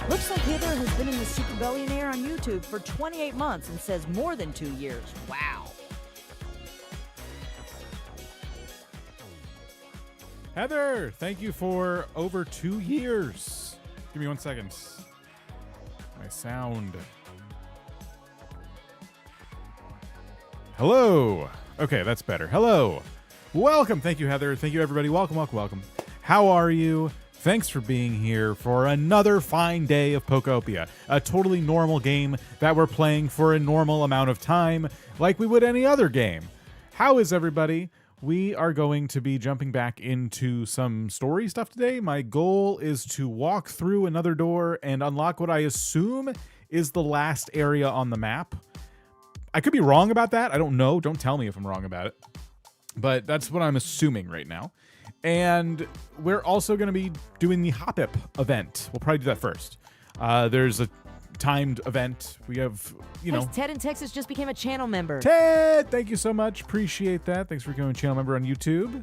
Looks like Heather has been in the Super Billionaire on YouTube for 28 months and says more than 2 years. Wow. Heather, thank you for over 2 years. Give me 1 second. My sound. Hello. Okay, that's better. Hello. Welcome. Thank you, Heather. Thank you, everybody. Welcome, welcome, welcome. How are you? Thanks for being here for another fine day of Pokopia, a totally normal game that we're playing for a normal amount of time, like we would any other game. How is everybody? We are going to be jumping back into some story stuff today. My goal is to walk through another door and unlock what I assume is the last area on the map. I could be wrong about that. I don't know. Don't tell me if I'm wrong about it. But that's what I'm assuming right now. And we're also going to be doing the Hopip event. We'll probably do that first. There's a timed event. We have, Hey, Ted in Texas just became a channel member. Ted, thank you so much. Appreciate that. Thanks for becoming a channel member on YouTube.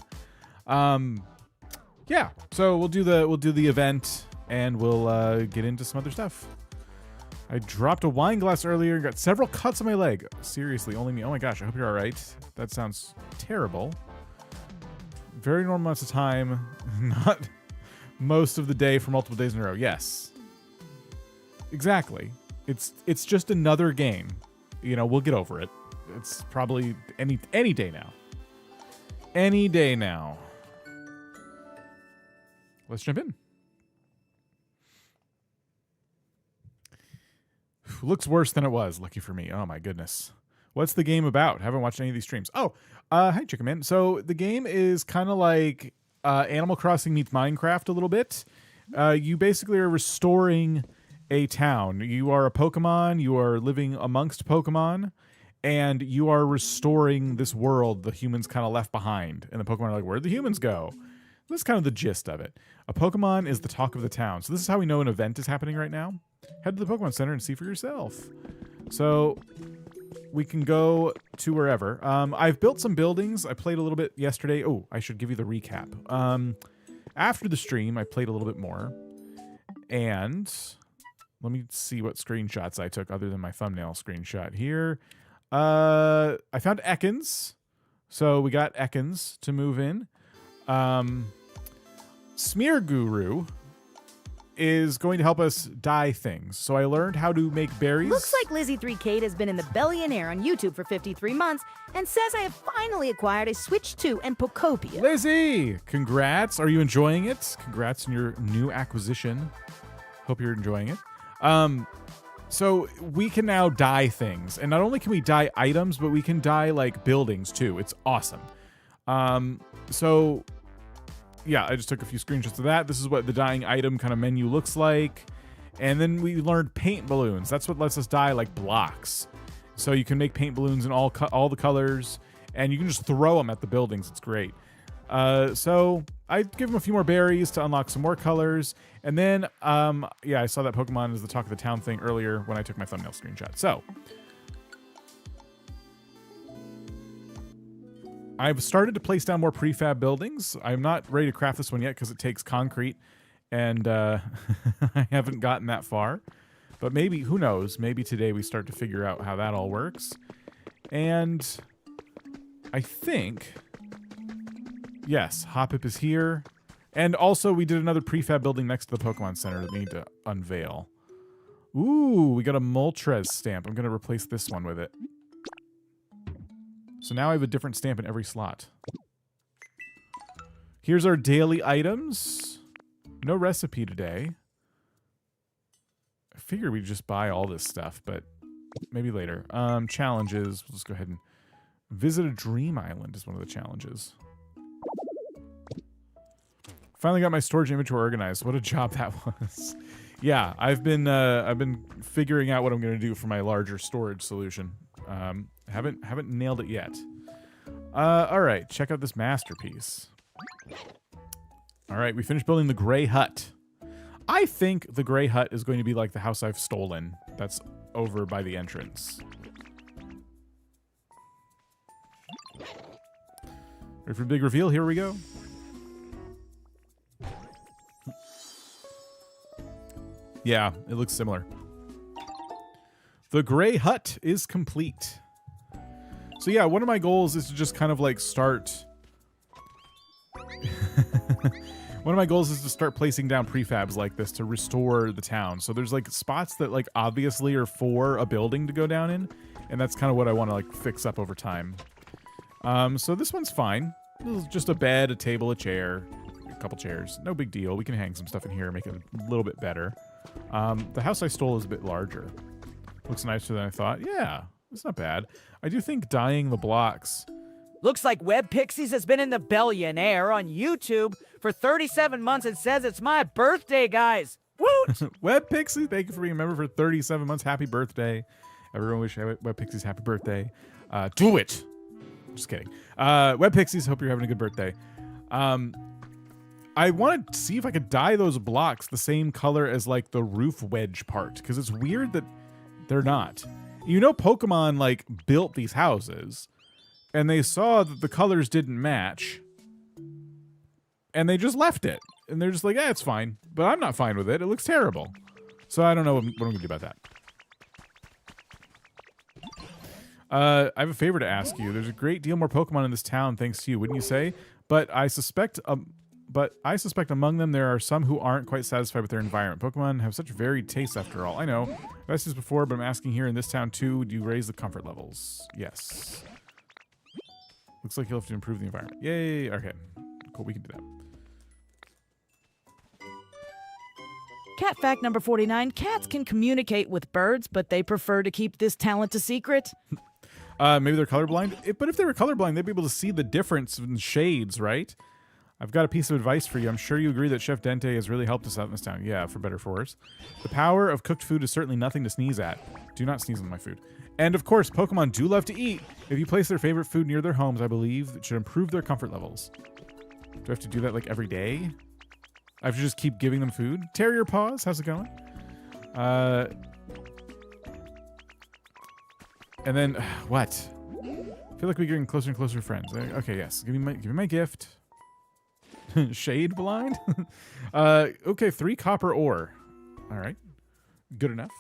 Yeah, so we'll do the event and we'll get into some other stuff. I dropped a wine glass earlier and got several cuts on my leg. Seriously, only me. Oh my gosh, I hope you're all right. That sounds terrible. Very normal amounts of time, not most of the day for multiple days in a row. Yes. Exactly. It's just another game. We'll get over it. It's probably any day now. Any day now. Let's jump in. Looks worse than it was. Lucky for me. Oh my goodness. What's the game about? Haven't watched any of these streams. Oh, hi, Chicken Man. So the game is kind of like Animal Crossing meets Minecraft a little bit. You basically are restoring a town. You are a Pokemon. You are living amongst Pokemon, and you are restoring this world the humans kind of left behind. And the Pokemon are like, where'd the humans go? That's kind of the gist of it. A Pokemon is the talk of the town. So this is how we know an event is happening right now. Head to the Pokemon Center and see for yourself. So we can go to wherever. I've built some buildings. I played a little bit yesterday. Oh, I should give you the recap. After the stream, I played a little bit more. And let me see what screenshots I took other than my thumbnail screenshot here. I found Ekans. So we got Ekans to move in. Smear Guru is going to help us dye things. So I learned how to make berries. Looks like Lizzie3Kate has been in the Billionaire on YouTube for 53 months and says I have finally acquired a Switch 2 and Pokopia. Lizzie, congrats. Are you enjoying it? Congrats on your new acquisition. Hope you're enjoying it. So we can now dye things. And not only can we dye items, but we can dye like buildings too. It's awesome. So yeah, I just took a few screenshots of that. This is what the dyeing item kind of menu looks like. And then we learned paint balloons. That's what lets us dye like blocks. So you can make paint balloons in all the colors, and you can just throw them at the buildings. It's great. So I give them a few more berries to unlock some more colors. And then, yeah, I saw that Pokemon is the talk of the town thing earlier when I took my thumbnail screenshot. So I've started to place down more prefab buildings. I'm not ready to craft this one yet because it takes concrete, and I haven't gotten that far. But maybe, who knows, maybe today we start to figure out how that all works. And I think, yes, Hopip is here. And also we did another prefab building next to the Pokemon Center that we need to unveil. Ooh, we got a Moltres stamp. I'm going to replace this one with it. So now I have a different stamp in every slot. Here's our daily items. No recipe today. I figured we'd just buy all this stuff, but maybe later. Challenges. We'll just go ahead and visit a dream island is one of the challenges. Finally got my storage inventory organized. What a job that was. Yeah, I've been figuring out what I'm going to do for my larger storage solution. Haven't nailed it yet. All right, check out this masterpiece. All right, we finished building the gray hut. I think the gray hut is going to be like the house I've stolen. That's over by the entrance. Ready for a big reveal? Here we go. Yeah, it looks similar. The gray hut is complete. So yeah, one of my goals is to just kind of like start... One of my goals is to start placing down prefabs like this to restore the town. So there's like spots that like obviously are for a building to go down in, and that's kind of what I want to like fix up over time. So this one's fine. This is just a bed, a table, a chair, a couple chairs. No big deal. We can hang some stuff in here and make it a little bit better. The house I stole is a bit larger. Looks nicer than I thought. Yeah, it's not bad. I do think dyeing the blocks... Looks like Web Pixies has been in the billionaire on YouTube for 37 months and says it's my birthday, guys. Woot! Web Pixie, thank you for being a member for 37 months. Happy birthday. Everyone wish Web Pixies happy birthday. Do it. Just kidding. Web Pixies, hope you're having a good birthday. I want to see if I could dye those blocks the same color as like the roof wedge part, because it's weird that they're not. You know, Pokemon like built these houses and they saw that the colors didn't match and they just left it. And they're just like, it's fine. But I'm not fine with it. It looks terrible. So I don't know what I'm going to do about that. I have a favor to ask you. There's a great deal more Pokemon in this town thanks to you, wouldn't you say? But I suspect among them there are some who aren't quite satisfied with their environment. Pokemon have such varied tastes after all. I know. I've asked this before, but I'm asking here in this town too, would you raise the comfort levels? Yes. Looks like you'll have to improve the environment. Yay! Okay. Cool, we can do that. Cat fact number 49. Cats can communicate with birds, but they prefer to keep this talent a secret. Maybe they're colorblind? But if they were colorblind, they'd be able to see the difference in shades, right? I've got a piece of advice for you. I'm sure you agree that Chef Dente has really helped us out in this town. Yeah, for better or for worse. The power of cooked food is certainly nothing to sneeze at. Do not sneeze on my food. And of course, Pokemon do love to eat. If you place their favorite food near their homes, I believe it should improve their comfort levels. Do I have to do that like every day? I have to just keep giving them food? Terrier Paws, how's it going? And then, what? I feel like we're getting closer and closer friends. Okay, yes. Give me my gift. Shade blind? Okay, 3 copper ore. All right. Good enough.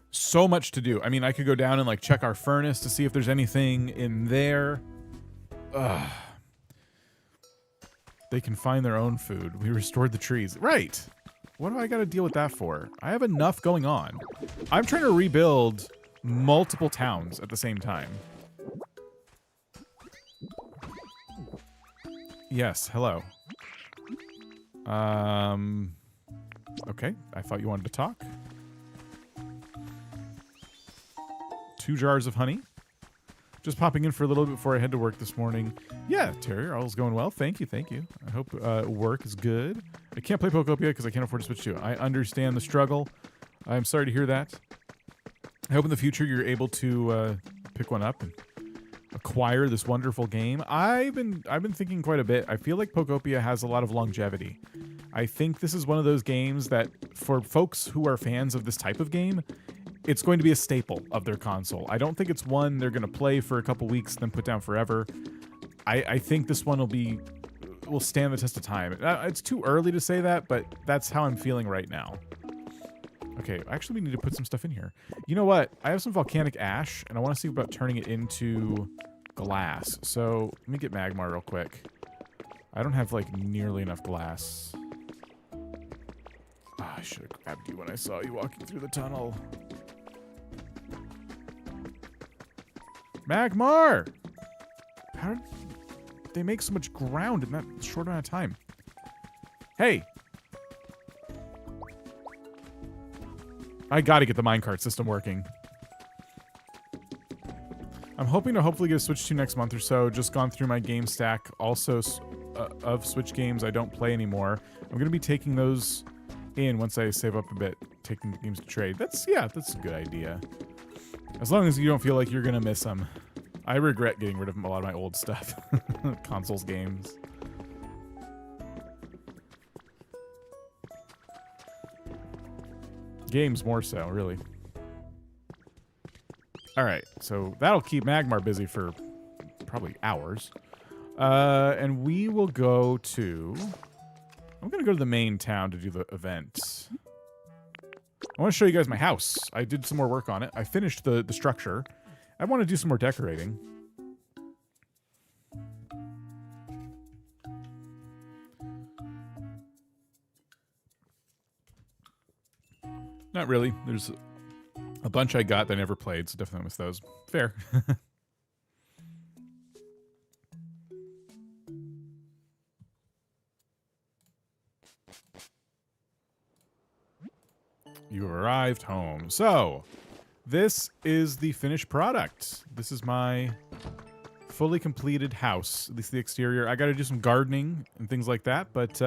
So much to do. I mean, I could go down and like check our furnace to see if there's anything in there. Ugh. They can find their own food. We restored the trees. Right. What do I got to deal with that for? I have enough going on. I'm trying to rebuild multiple towns at the same time. Yes, hello. Okay, I thought you wanted to talk. 2 jars of honey. Just popping in for a little bit before I head to work this morning. Yeah, Terrier, all's going well. Thank you, thank you. I hope work is good. I can't play Pokopia because I can't afford to switch to it. I understand the struggle. I'm sorry to hear that. I hope in the future you're able to pick one up and acquire this wonderful game. I've been thinking quite a bit. I feel like Pokopia has a lot of longevity. I think this is one of those games that for folks who are fans of this type of game, it's going to be a staple of their console. I don't think it's one they're going to play for a couple weeks, then put down forever. I think this one will stand the test of time. It's too early to say that, but that's how I'm feeling right now. Okay, actually, we need to put some stuff in here. You know what? I have some volcanic ash, and I want to see about turning it into glass. So let me get Magmar real quick. I don't have, like, nearly enough glass. I should have grabbed you when I saw you walking through the tunnel. Magmar! How did they make so much ground in that short amount of time? Hey! I gotta get the minecart system working. I'm hoping to hopefully get a Switch 2 next month or so. Just gone through my game stack also of Switch games I don't play anymore. I'm gonna be taking those in once I save up a bit, taking the games to trade. That's a good idea. As long as you don't feel like you're gonna miss them. I regret getting rid of a lot of my old stuff. Consoles games. Games more so, really. Alright, so that'll keep Magmar busy for probably hours. And we will go to... I'm going to go to the main town to do the event. I want to show you guys my house. I did some more work on it. I finished the structure. I want to do some more decorating. Not really. There's a bunch I got that I never played, so definitely miss those. Fair. You arrived home. So, this is the finished product. This is my fully completed house, at least the exterior. I got to do some gardening and things like that, but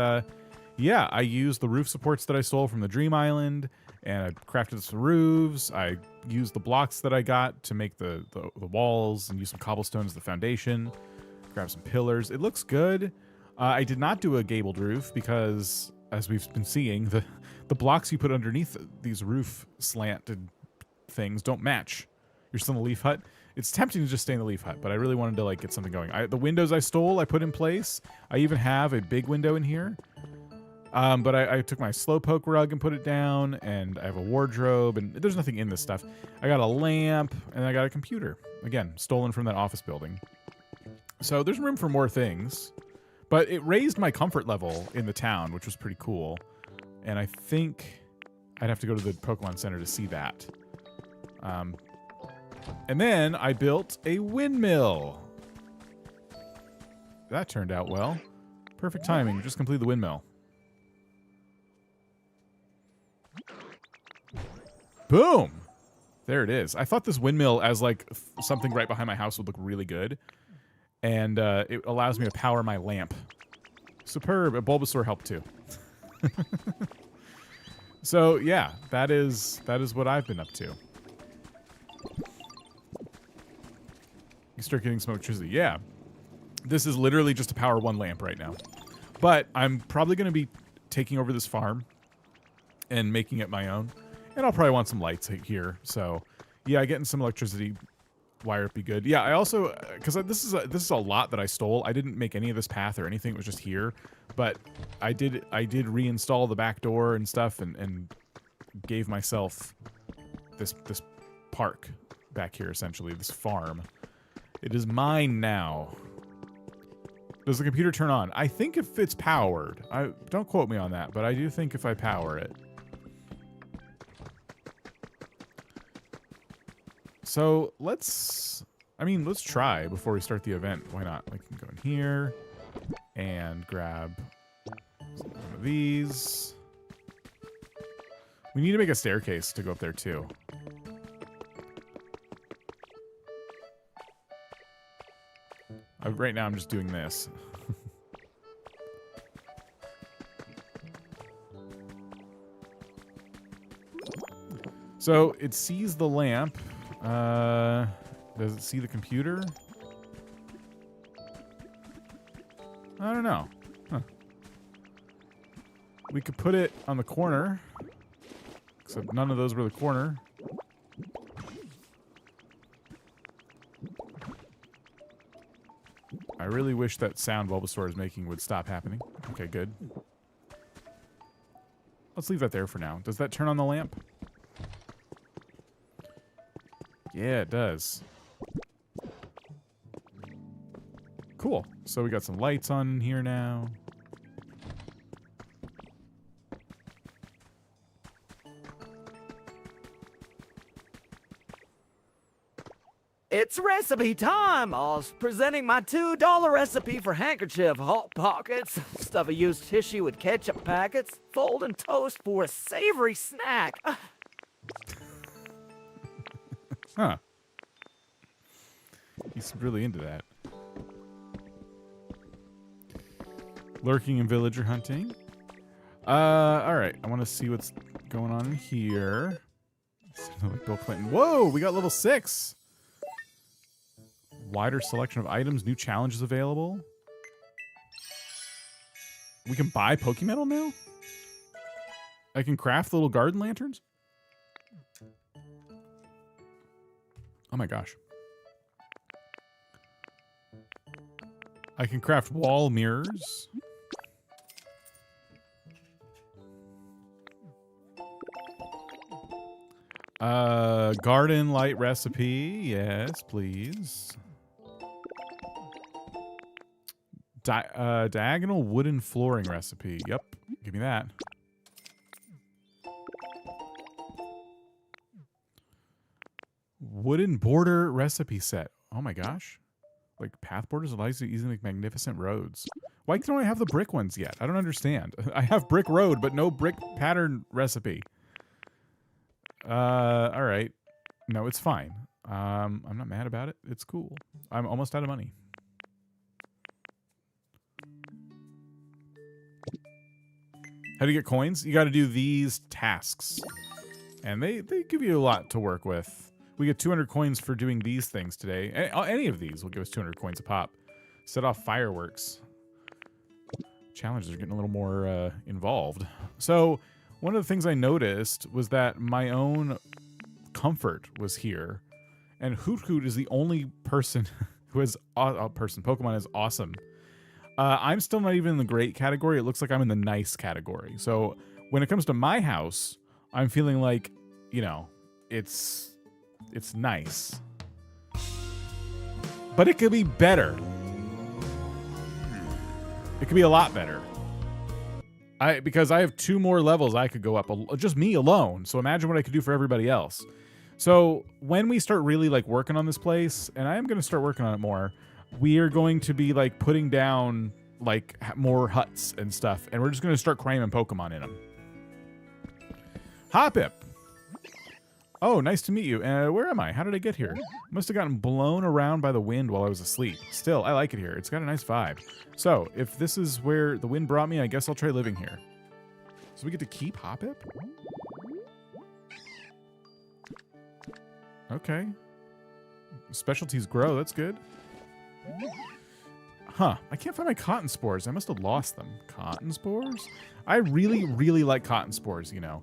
yeah, I used the roof supports that I stole from the Dream Island, and I crafted some roofs. I used the blocks that I got to make the walls and use some cobblestone as the foundation. Grab some pillars. It looks good. I did not do a gabled roof because, as we've been seeing, the blocks you put underneath these roof slanted things don't match. You're still in the leaf hut. It's tempting to just stay in the leaf hut, but I really wanted to like get something going. The windows I stole, I put in place. I even have a big window in here. But I took my slowpoke rug and put it down, and I have a wardrobe, and there's nothing in this stuff. I got a lamp, and I got a computer. Again, stolen from that office building. So there's room for more things. But it raised my comfort level in the town, which was pretty cool. And I think I'd have to go to the Pokemon Center to see that. And then I built a windmill. That turned out well. Perfect timing. Just completed the windmill. Boom! There it is. I thought this windmill as like something right behind my house would look really good. And it allows me to power my lamp. Superb. A Bulbasaur helped too. So yeah, that is what I've been up to. You start getting some electricity. Yeah. This is literally just to power one lamp right now. But I'm probably going to be taking over this farm and making it my own. And I'll probably want some lights here. So yeah, getting some electricity wire would be good. Yeah, I also, because this is a lot that I stole. I didn't make any of this path or anything. It was just here. But I did reinstall the back door and stuff and gave myself this park back here, essentially, this farm. It is mine now. Does the computer turn on? I think if it's powered. Don't quote me on that, but I do think if I power it. So let's try before we start the event. Why not? I can go in here and grab some of these. We need to make a staircase to go up there too. Right now I'm just doing this. So it sees the lamp. Does it see the computer? I don't know. Huh. We could put it on the corner. Except none of those were the corner. really wish that sound Bulbasaur is making would stop happening. Okay, good. Let's leave that there for now. Does that turn on the lamp? Yeah, it does. Cool. So we got some lights on here now. It's recipe time! I was presenting my $2 recipe for handkerchief hot pockets. Stuff a used tissue with ketchup packets. Fold and toast for a savory snack. Huh. He's really into that. Lurking and villager hunting. Alright. I want to see what's going on in here. Sounded like Bill Clinton. Whoa! We got level 6! Wider selection of items, new challenges available. We can buy Pokemetal now? I can craft little garden lanterns? Oh my gosh. I can craft wall mirrors. Garden light recipe. Yes, please. Diagonal wooden flooring recipe. Yep. Give me that. Wooden border recipe set. Oh my gosh. Like path borders allows you to easily make magnificent roads. Why don't I have the brick ones yet? I don't understand. I have brick road, but no brick pattern recipe. Alright. No, it's fine. I'm not mad about it. It's cool. I'm almost out of money. How do you get coins? You got to do these tasks. And they give you a lot to work with. We get 200 coins for doing these things today. Any of these will give us 200 coins a pop. Set off fireworks. Challenges are getting a little more involved. So one of the things I noticed was that my own comfort was here. And Hoot Hoot is the only person who is... Pokemon is awesome. I'm still not even in the great category. It looks like I'm in the nice category. So when it comes to my house, I'm feeling like, you know, it's nice. But it could be better. It could be a lot better. Because I have 2 more levels I could go up. Just me alone. So imagine what I could do for everybody else. So when we start really like working on this place, and I am going to start working on it more, we are going to be like putting down like more huts and stuff, and we're just going to start cramming Pokemon in them. Hopip. Oh, nice to meet you. Where am I? How did I get here? Must have gotten blown around by the wind while I was asleep. Still, I like it here. It's got a nice vibe. So, if this is where the wind brought me, I guess I'll try living here. So we get to keep Hopip? Okay. Specialties grow. That's good. Huh. I can't find my cotton spores. I must have lost them. Cotton spores? I really, really like cotton spores, you know.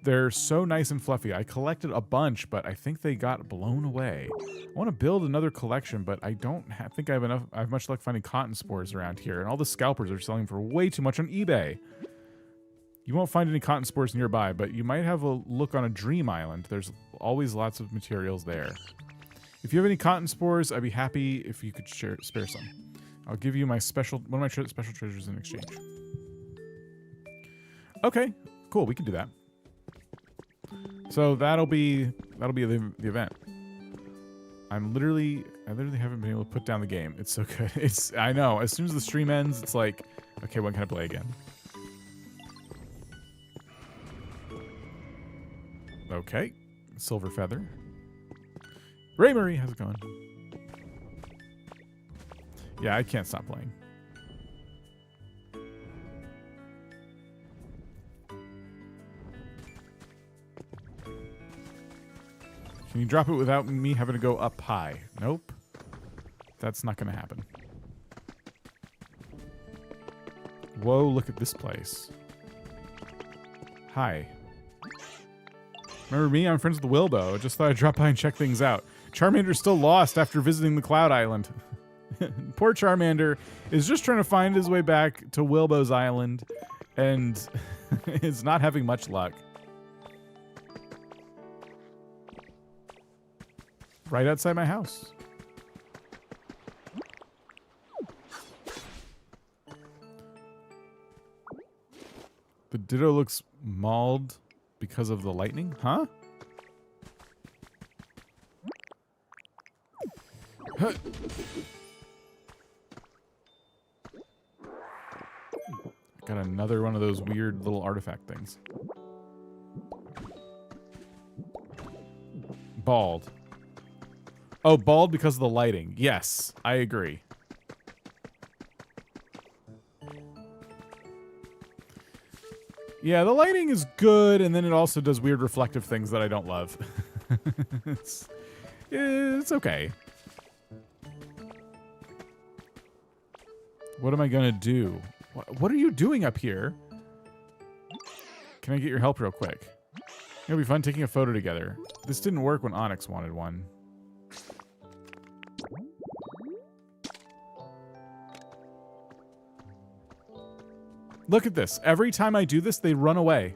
They're so nice and fluffy. I collected a bunch, but I think they got blown away. I want to build another collection, but I don't think I have much luck finding cotton spores around here. And all the scalpers are selling for way too much on eBay. You won't find any cotton spores nearby, but you might have a look on a dream island. There's always lots of materials there. If you have any cotton spores, I'd be happy if you could spare some. I'll give you my one of my special treasures in exchange. Okay, cool. We can do that. So that'll be the event. I literally haven't been able to put down the game. It's so good. I know. As soon as the stream ends, it's like, okay, when can I play again? Okay, Silver Feather. Ray Murray, how's it going? Yeah, I can't stop playing. Can you drop it without me having to go up high? Nope. That's not going to happen. Whoa, look at this place. Hi. Remember me? I'm friends with Wilbo. Just thought I'd drop by and check things out. Charmander's still lost after visiting the Cloud Island. Poor Charmander is just trying to find his way back to Wilbo's Island and is not having much luck. Right outside my house. The Ditto looks mauled because of the lightning? Huh? Got another one of those weird little artifact things. Bald. Oh, bald because of the lighting. Yes, I agree. Yeah, the lighting is good, and then it also does weird reflective things that I don't love. It's okay. What am I gonna do? What are you doing up here? Can I get your help real quick? It'll be fun taking a photo together. This didn't work when Onyx wanted one. Look at this. Every time I do this, they run away.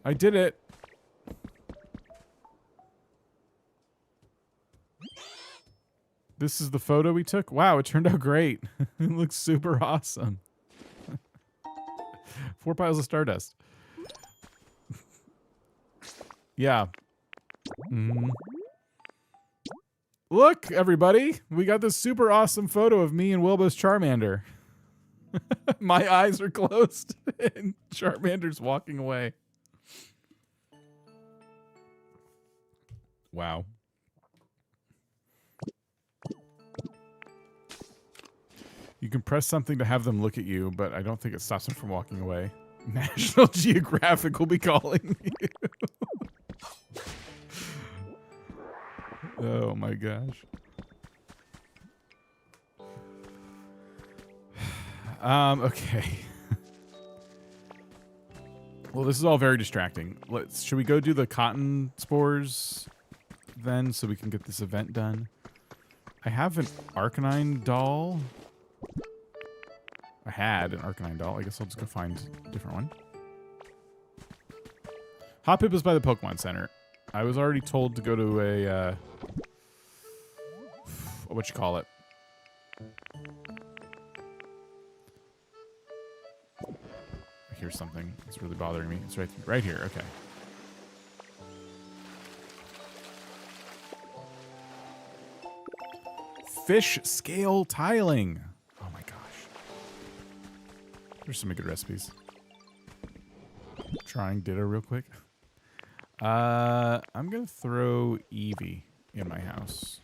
I did it. This is the photo we took. Wow, it turned out great. It looks super awesome. 4 piles of stardust. Yeah. Mm-hmm. Look, everybody. We got this super awesome photo of me and Wilbo's Charmander. My eyes are closed and Charmander's walking away. Wow. You can press something to have them look at you, but I don't think it stops them from walking away. National Geographic will be calling you. Oh my gosh. Okay. Well, this is all very distracting. Should we go do the cotton spores then so we can get this event done? I have an Arcanine doll. I had an Arcanine doll. I guess I'll just go find a different one. Hopip is by the Pokemon Center. I was already told to go to a, what you call it? I hear something. It's really bothering me. It's right here. Okay. Fish scale tiling. Oh my gosh. There's some good recipes. Trying Ditto real quick. I'm gonna throw Eevee in my house.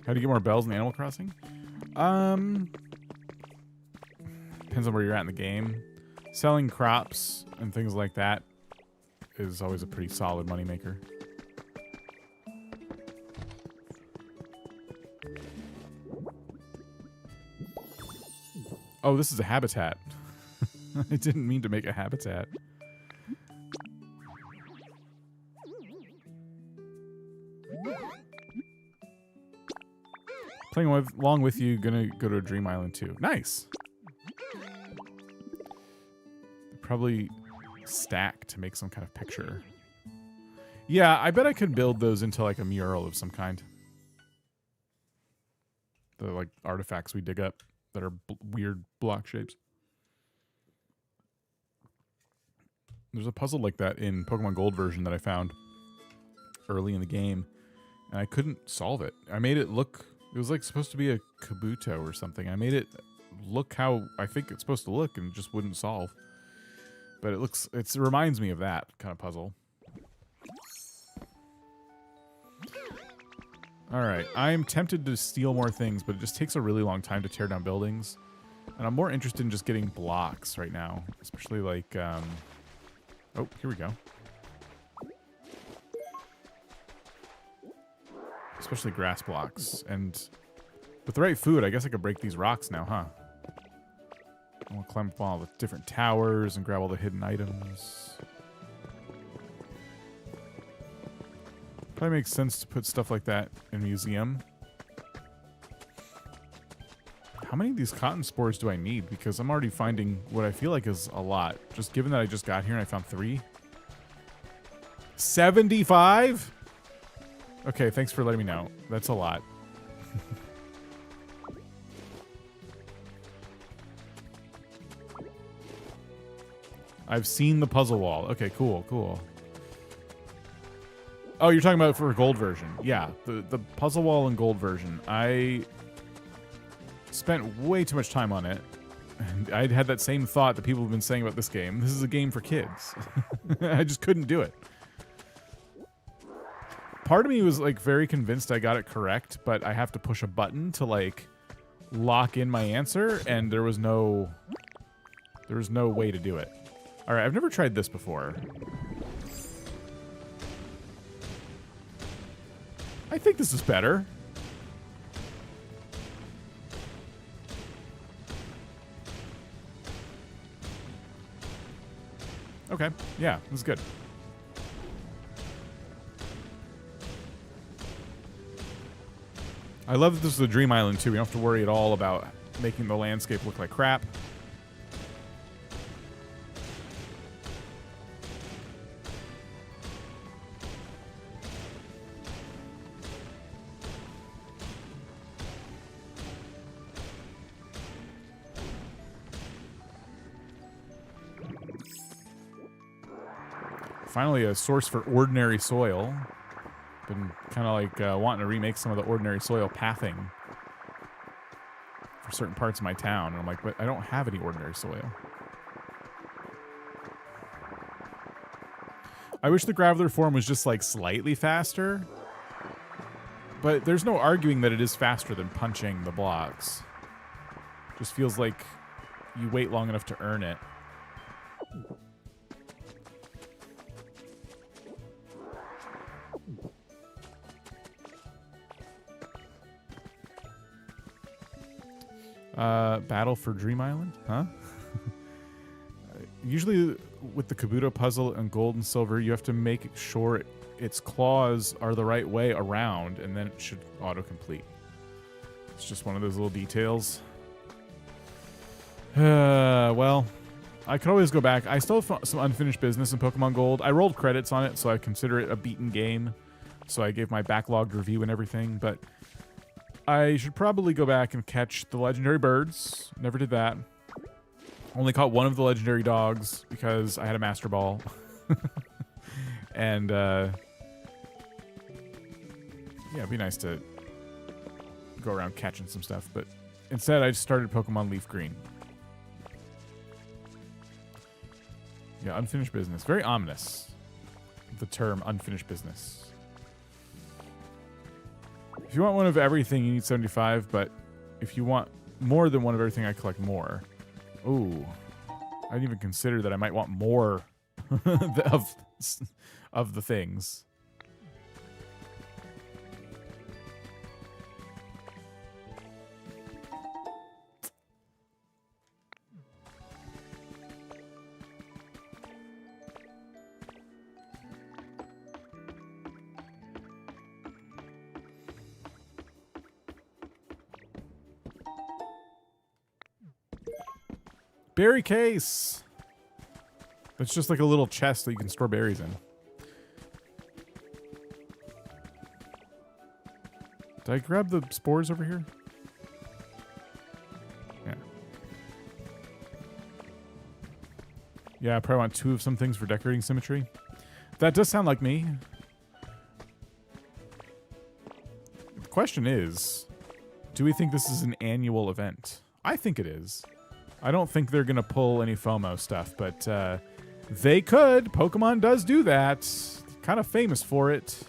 How do you get more bells in Animal Crossing? Depends on where you're at in the game. Selling crops and things like that is always a pretty solid moneymaker. Oh, this is a habitat. I didn't mean to make a habitat. Playing along with you, gonna go to a Dream Island too. Nice. Probably stack to make some kind of picture. Yeah, I bet I could build those into like a mural of some kind. The like artifacts we dig up that are weird block shapes. There's a puzzle like that in Pokemon Gold version that I found early in the game, and I couldn't solve it. I made it look. It was like supposed to be a Kabuto or something. I made it look how I think it's supposed to look and it just wouldn't solve. But it reminds me of that kind of puzzle. Alright, I am tempted to steal more things, but it just takes a really long time to tear down buildings. And I'm more interested in just getting blocks right now. Especially like, oh, here we go. Especially grass blocks. And with the right food, I guess I could break these rocks now, huh? I'm gonna climb up all the different towers and grab all the hidden items. Probably makes sense to put stuff like that in a museum. How many of these cotton spores do I need? Because I'm already finding what I feel like is a lot. Just given that I just got here and I found 3. 75? Okay, thanks for letting me know. That's a lot. I've seen the puzzle wall. Okay, cool, cool. Oh, you're talking about for a gold version. Yeah, the puzzle wall and gold version. I spent way too much time on it. And I'd had that same thought that people have been saying about this game. This is a game for kids. I just couldn't do it. Part of me was like very convinced I got it correct, but I have to push a button to like lock in my answer, and there was no way to do it. All right, I've never tried this before. I think this is better. Okay, yeah, this is good. I love that this is a dream island too. We don't have to worry at all about making the landscape look like crap. Finally, a source for ordinary soil. Been kind of like wanting to remake some of the ordinary soil pathing for certain parts of my town. And I'm like, but I don't have any ordinary soil. I wish the graveler form was just like slightly faster. But there's no arguing that it is faster than punching the blocks. Just feels like you wait long enough to earn it. Battle for Dream Island? Huh? Usually with the Kabuto puzzle and gold and silver, you have to make sure its claws are the right way around, and then it should autocomplete. It's just one of those little details. Well, I could always go back. I still have some unfinished business in Pokemon Gold. I rolled credits on it, so I consider it a beaten game. So I gave my backlogged review and everything, but I should probably go back and catch the legendary birds. Never did that. Only caught one of the legendary dogs because I had a Master Ball. And, yeah, it'd be nice to go around catching some stuff. But instead, I just started Pokemon Leaf Green. Yeah, unfinished business. Very ominous, the term unfinished business. If you want one of everything, you need 75, but if you want more than one of everything, I collect more. Ooh. I didn't even consider that I might want more of the things. Berry case. It's just like a little chest that you can store berries in. Did I grab the spores over here? Yeah. Yeah, I probably want 2 of some things for decorating symmetry. That does sound like me. The question is, do we think this is an annual event? I think it is. I don't think they're going to pull any FOMO stuff, but they could. Pokemon does do that. Kind of famous for it.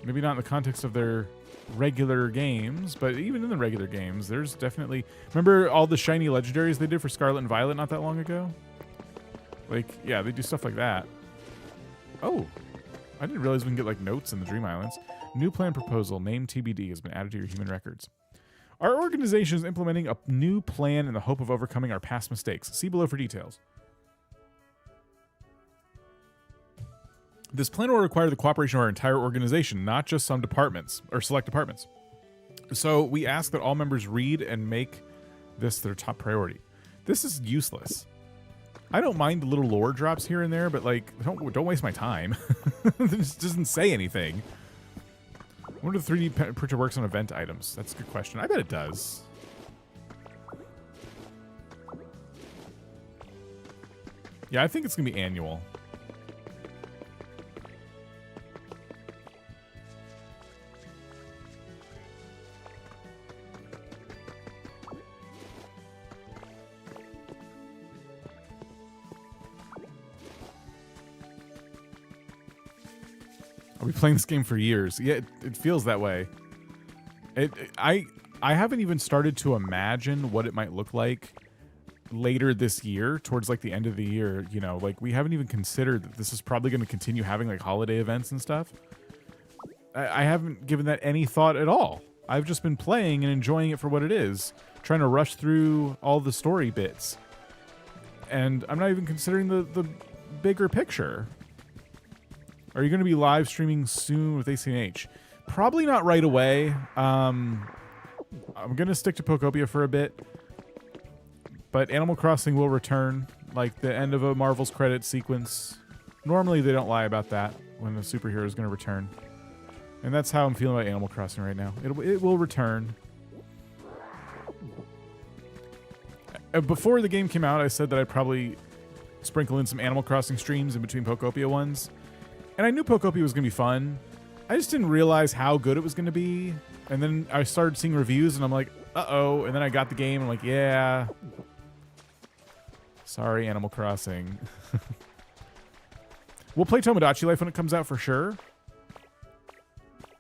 Maybe not in the context of their regular games, but even in the regular games, there's definitely... Remember all the shiny legendaries they did for Scarlet and Violet not that long ago? Like, yeah, they do stuff like that. Oh, I didn't realize we can get, like, notes in the Dream Islands. New plan proposal, name TBD, has been added to your human records. Our organization is implementing a new plan in the hope of overcoming our past mistakes. See below for details. This plan will require the cooperation of our entire organization, not just some departments, or select departments. So we ask that all members read and make this their top priority. This is useless. I don't mind the little lore drops here and there, but like, don't waste my time. This doesn't say anything. I wonder if the 3D printer works on event items. That's a good question. I bet it does. Yeah, I think it's gonna be annual. I'll be playing this game for years. Yeah, it feels that way. I haven't even started to imagine what it might look like later this year, towards like the end of the year. You know, like we haven't even considered that this is probably going to continue having like holiday events and stuff. I haven't given that any thought at all. I've just been playing and enjoying it for what it is, trying to rush through all the story bits. And I'm not even considering the bigger picture. Are you going to be live streaming soon with ACNH? Probably not right away. I'm going to stick to Pokopia for a bit. But Animal Crossing will return, like the end of a Marvel's credit sequence. Normally they don't lie about that when a superhero is going to return. And that's how I'm feeling about Animal Crossing right now. It will return. Before the game came out, I said that I'd probably sprinkle in some Animal Crossing streams in between Pokopia ones. And I knew Pokopia was going to be fun. I just didn't realize how good it was going to be. And then I started seeing reviews, and I'm like, uh-oh. And then I got the game, and I'm like, yeah. Sorry, Animal Crossing. We'll play Tomodachi Life when it comes out for sure.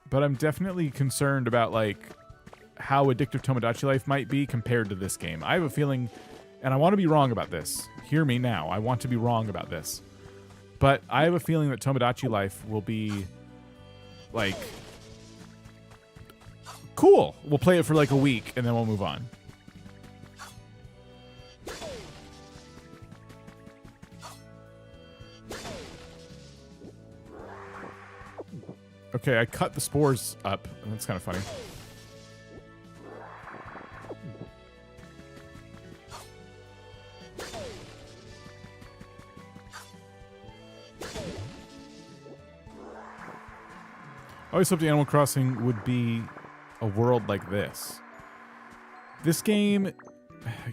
But I'm definitely concerned about, like, how addictive Tomodachi Life might be compared to this game. I have a feeling, and I want to be wrong about this. Hear me now. I want to be wrong about this. But I have a feeling that Tomodachi Life will be, like, cool. We'll play it for like a week, and then we'll move on. Okay, I cut the spores up. That's kind of funny. I always hoped Animal Crossing would be a world like this. This game,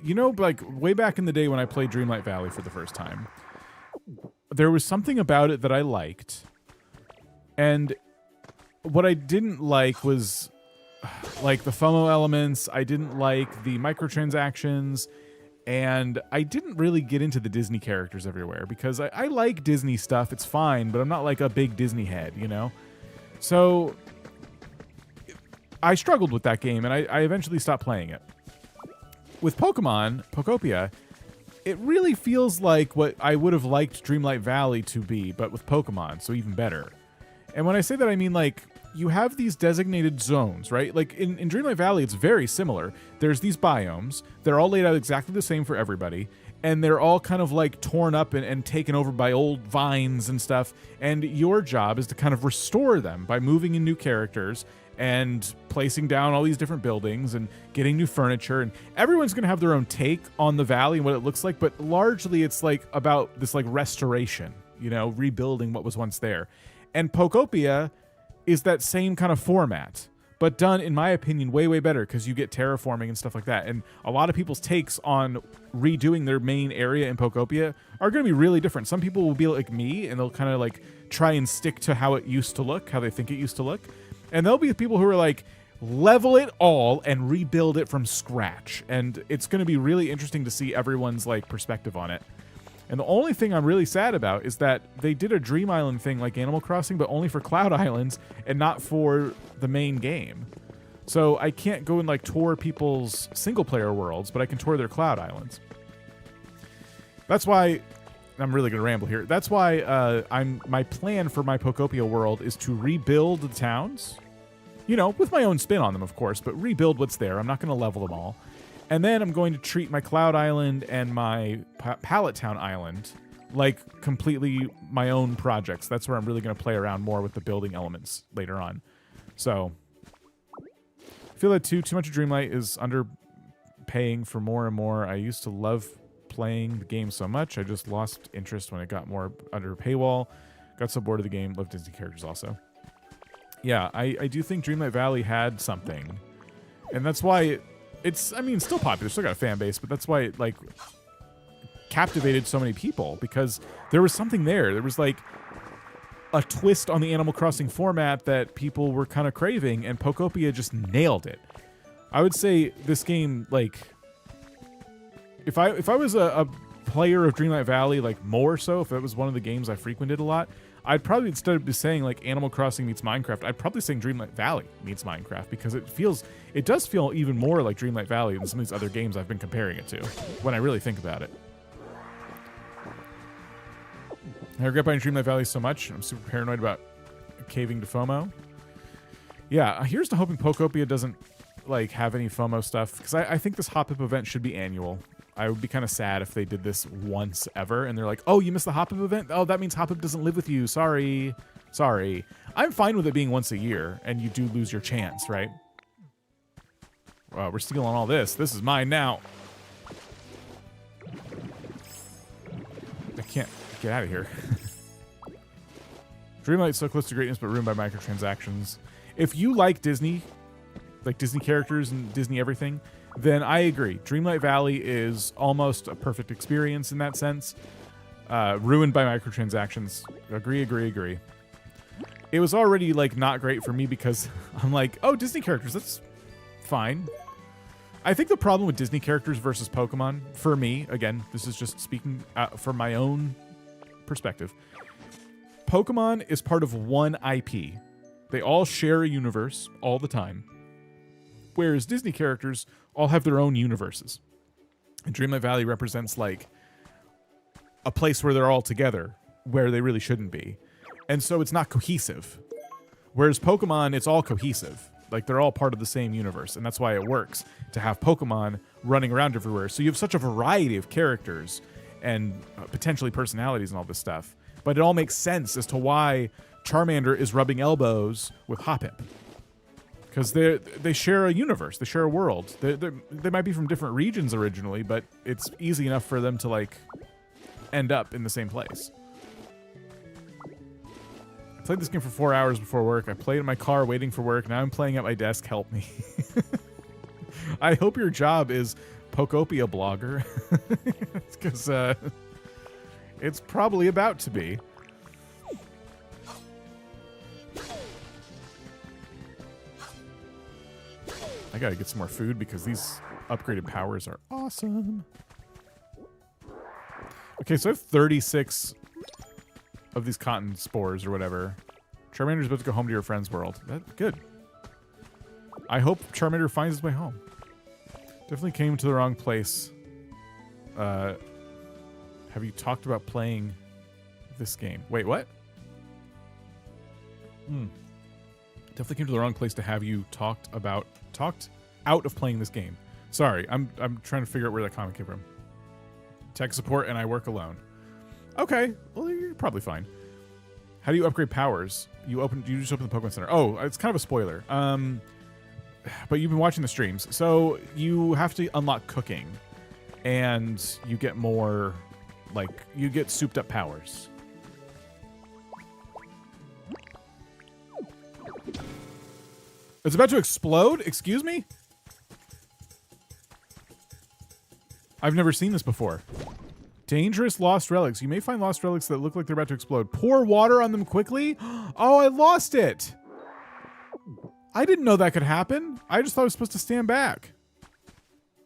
you know, like way back in the day when I played Dreamlight Valley for the first time, there was something about it that I liked. And what I didn't like was like the FOMO elements. I didn't like the microtransactions. And I didn't really get into the Disney characters everywhere because I like Disney stuff. It's fine, but I'm not like a big Disney head, you know? So I struggled with that game, and I eventually stopped playing it. With Pokemon, Pokopia, it really feels like what I would have liked Dreamlight Valley to be, but with Pokemon, so even better. And when I say that, I mean, like, you have these designated zones, right? Like, in Dreamlight Valley, it's very similar. There's these biomes. They're all laid out exactly the same for everybody. And they're all kind of like torn up and taken over by old vines and stuff. And your job is to kind of restore them by moving in new characters and placing down all these different buildings and getting new furniture. And everyone's going to have their own take on the valley and what it looks like. But largely it's like about this like restoration, you know, rebuilding what was once there. And Pokopia is that same kind of format, but done, in my opinion, way, way better because you get terraforming and stuff like that. And a lot of people's takes on redoing their main area in Pokopia are going to be really different. Some people will be like me, and they'll kind of like try and stick to how it used to look, how they think it used to look. And there'll be people who are like, level it all and rebuild it from scratch. And it's going to be really interesting to see everyone's like perspective on it. And the only thing I'm really sad about is that they did a Dream Island thing like Animal Crossing, but only for Cloud Islands and not for the main game. So I can't go and like tour people's single player worlds, but I can tour their cloud islands. That's why I'm really gonna ramble here. That's why my plan for my Pokopia world is to rebuild the towns, you know, with my own spin on them, of course, but rebuild what's there. I'm not gonna level them all, and then I'm going to treat my Cloud Island and my Pallet Town Island like completely my own projects. That's where I'm really gonna play around more with the building elements later on. So I feel that too much of Dreamlight is underpaying for more and more. I used to love playing the game so much. I just lost interest when it got more under a paywall. Got so bored of the game. Loved Disney characters also. Yeah, I do think Dreamlight Valley had something. And that's why it's, I mean, still popular. Still got a fan base, but that's why it, like, captivated so many people. Because there was something there. There was, like, a twist on the Animal Crossing format that people were kind of craving, and Pokopia just nailed it. I would say this game, like, if I was a player of Dreamlight Valley, like more so, if it was one of the games I frequented a lot, I'd probably, instead of just saying like Animal Crossing meets Minecraft, I'd probably say Dreamlight Valley meets Minecraft, because it does feel even more like Dreamlight Valley than some of these other games I've been comparing it to, when I really think about it. I regret buying Dreamlight Valley so much. I'm super paranoid about caving to FOMO. Yeah, here's to hoping Pokopia doesn't like have any FOMO stuff, because I think this Hopip event should be annual. I would be kind of sad if they did this once ever, and they're like, oh, you missed the Hopip event? Oh, that means Hopip doesn't live with you. Sorry. Sorry. I'm fine with it being once a year, and you do lose your chance, right? Well, we're stealing all this. This is mine now. I can't get out of here. Dreamlight's so close to greatness, but ruined by microtransactions. If you like Disney, like Disney characters and Disney everything, then I agree. Dreamlight Valley is almost a perfect experience in that sense. Ruined by microtransactions. Agree. It was already like not great for me because I'm like, oh, Disney characters, that's fine. I think the problem with Disney characters versus Pokemon, for me, again, this is just speaking from my own perspective, Pokemon is part of one IP. They all share a universe all the time. Whereas Disney characters all have their own universes. And Dreamlight Valley represents like a place where they're all together, where they really shouldn't be. And so it's not cohesive. Whereas Pokemon, it's all cohesive. Like they're all part of the same universe. And that's why it works to have Pokemon running around everywhere. So you have such a variety of characters and potentially personalities and all this stuff. But it all makes sense as to why Charmander is rubbing elbows with Hopip. Because they share a universe, they share a world. They might be from different regions originally, but it's easy enough for them to like end up in the same place. I played this game for 4 hours before work. I played in my car waiting for work. Now I'm playing at my desk. Help me. I hope your job is Pokopia blogger, because it's probably about to be. I gotta get some more food because these upgraded powers are awesome. Okay, so I have 36 of these cotton spores or whatever. Charmander's about to go home to your friend's world. That's good. I hope Charmander finds his way home. Definitely came to the wrong place. Have you talked about playing this game? Wait, what? Definitely came to the wrong place to have you talked out of playing this game. Sorry, I'm trying to figure out where that comment came from. Tech support and I work alone. Okay, well you're probably fine. How do you upgrade powers? You just open the Pokemon Center. Oh, it's kind of a spoiler. But you've been watching the streams, so you have to unlock cooking, and you get more, like you get souped up powers. It's about to explode? Excuse me? I've never seen this before. Dangerous lost relics. You may find lost relics that look like they're about to explode. Pour water on them quickly? Oh, I lost it. I didn't know that could happen. I just thought I was supposed to stand back.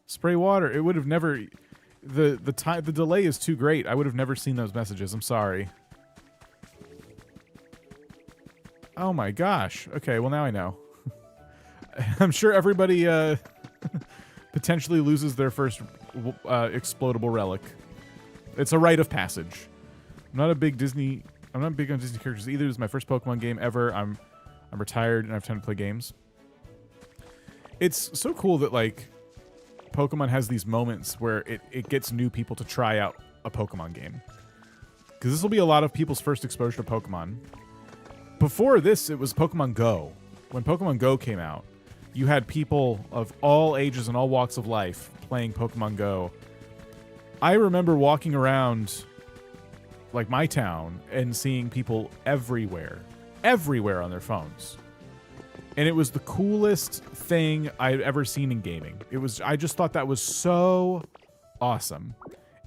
Spray water. It would have never... The delay is too great. I would have never seen those messages. I'm sorry. Oh my gosh. Okay, well now I know. I'm sure everybody potentially loses their first explodable relic. It's a rite of passage. I'm not big on Disney characters either. This is my first Pokemon game ever. I'm retired and I have time to play games. It's so cool that like Pokemon has these moments where it gets new people to try out a Pokemon game. Because this will be a lot of people's first exposure to Pokemon. Before this, it was Pokemon Go. When Pokemon Go came out, you had people of all ages and all walks of life playing Pokemon Go. I remember walking around like my town and seeing people everywhere on their phones. And it was the coolest thing I'd ever seen in gaming. I just thought that was so awesome.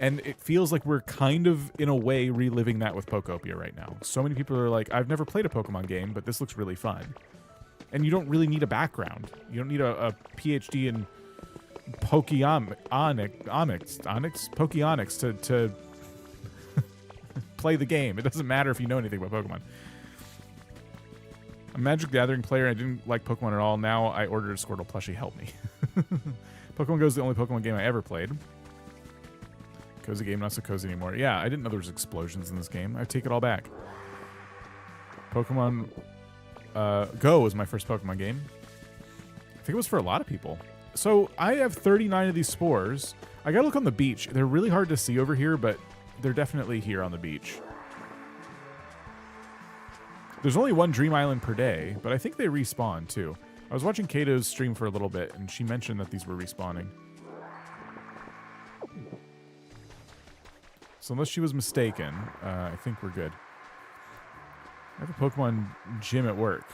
And it feels like we're kind of, in a way, reliving that with Pokopia right now. So many people are like, I've never played a Pokemon game, but this looks really fun. And you don't really need a background. You don't need a PhD in Pokeonics to play the game. It doesn't matter if you know anything about Pokemon. I'm a Magic the Gathering player. I didn't like Pokemon at all. Now I ordered a Squirtle plushie. Help me. Pokemon Go is the only Pokemon game I ever played. Cozy game, not so cozy anymore. Yeah, I didn't know there was explosions in this game. I take it all back. Pokemon Go was my first Pokemon game. I think it was for a lot of people. So I have 39 of these spores. I gotta look on the beach. They're really hard to see over here, but they're definitely here on the beach. There's only one Dream Island per day, but I think they respawn too. I was watching Kato's stream for a little bit, and she mentioned that these were respawning. So unless she was mistaken, I think we're good. I have a Pokemon gym at work.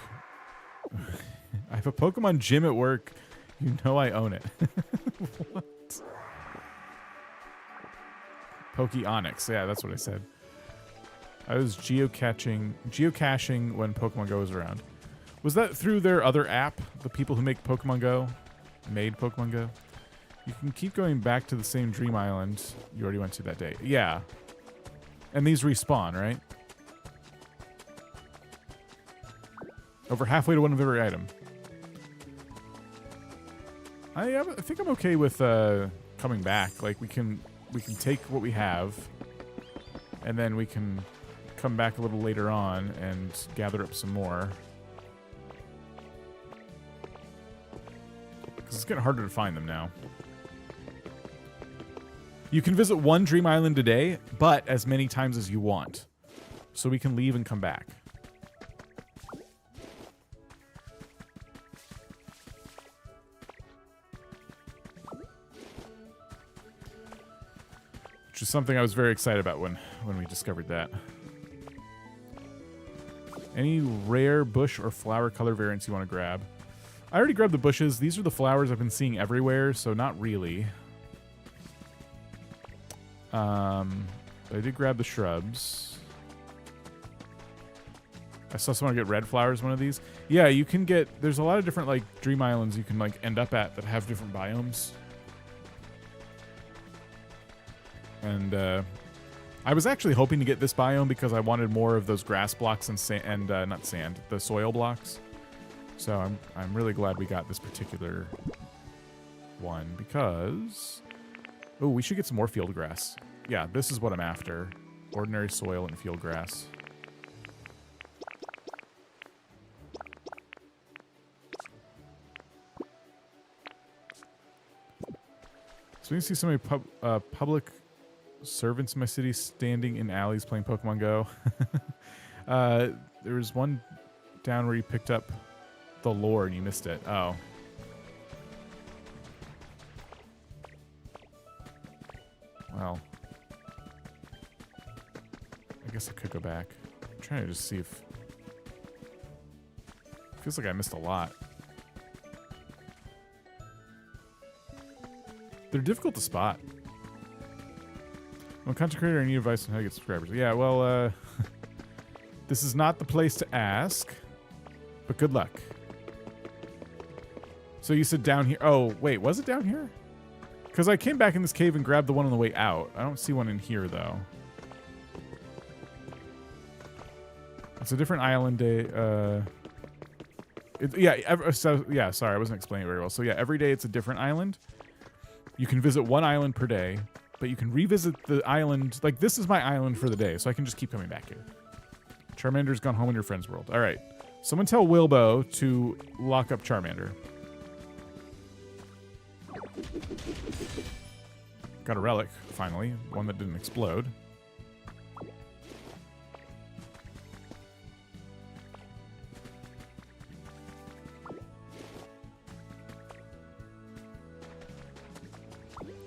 I have a Pokemon gym at work. You know I own it. What? Pokeonics. Yeah, that's what I said. I was geocaching when Pokemon Go was around. Was that through their other app? The people who make Pokemon Go made Pokemon Go? You can keep going back to the same Dream Island you already went to that day. Yeah. And these respawn, right? Over halfway to one of every item. I think I'm okay with coming back. Like we can take what we have, and then we can come back a little later on and gather up some more. Because it's getting harder to find them now. You can visit one Dream Island a day, but as many times as you want. So we can leave and come back. Which is something I was very excited about when we discovered that. Any rare bush or flower color variants you want to grab? I already grabbed the bushes. These are the flowers I've been seeing everywhere, so not really. But I did grab the shrubs. I saw someone get red flowers, one of these. Yeah, you can get... There's a lot of different, like, Dream Islands you can, like, end up at that have different biomes. And, I was actually hoping to get this biome because I wanted more of those grass blocks and not sand, the soil blocks. So I'm really glad we got this particular one because... Oh, we should get some more field grass. Yeah, this is what I'm after. Ordinary soil and field grass. So we can see so many public servants in my city standing in alleys playing Pokemon Go. There was one down where you picked up the lore and you missed it. Oh. Well. I guess I could go back. I'm trying to just see if... Feels like I missed a lot. They're difficult to spot. I'm a content creator. I need advice on how to get subscribers. Yeah, well, this is not the place to ask, but good luck. So you said down here. Oh, wait, was it down here? Because I came back in this cave and grabbed the one on the way out. I don't see one in here, though. It's a different island day. Sorry, I wasn't explaining it very well. So yeah, every day it's a different island. You can visit one island per day, but you can revisit the island. Like, this is my island for the day, so I can just keep coming back here. Charmander's gone home in your friend's world. All right. Someone tell Wilbo to lock up Charmander. Got a relic, finally. One that didn't explode.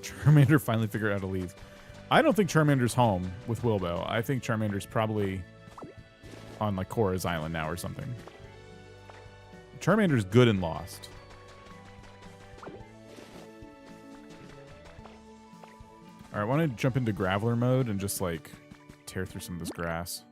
Charmander finally figured out how to leave. I don't think Charmander's home with Wilbo. I think Charmander's probably on like Korra's island now or something. Charmander's good and lost. All right, I want to jump into Graveler mode and just like tear through some of this grass.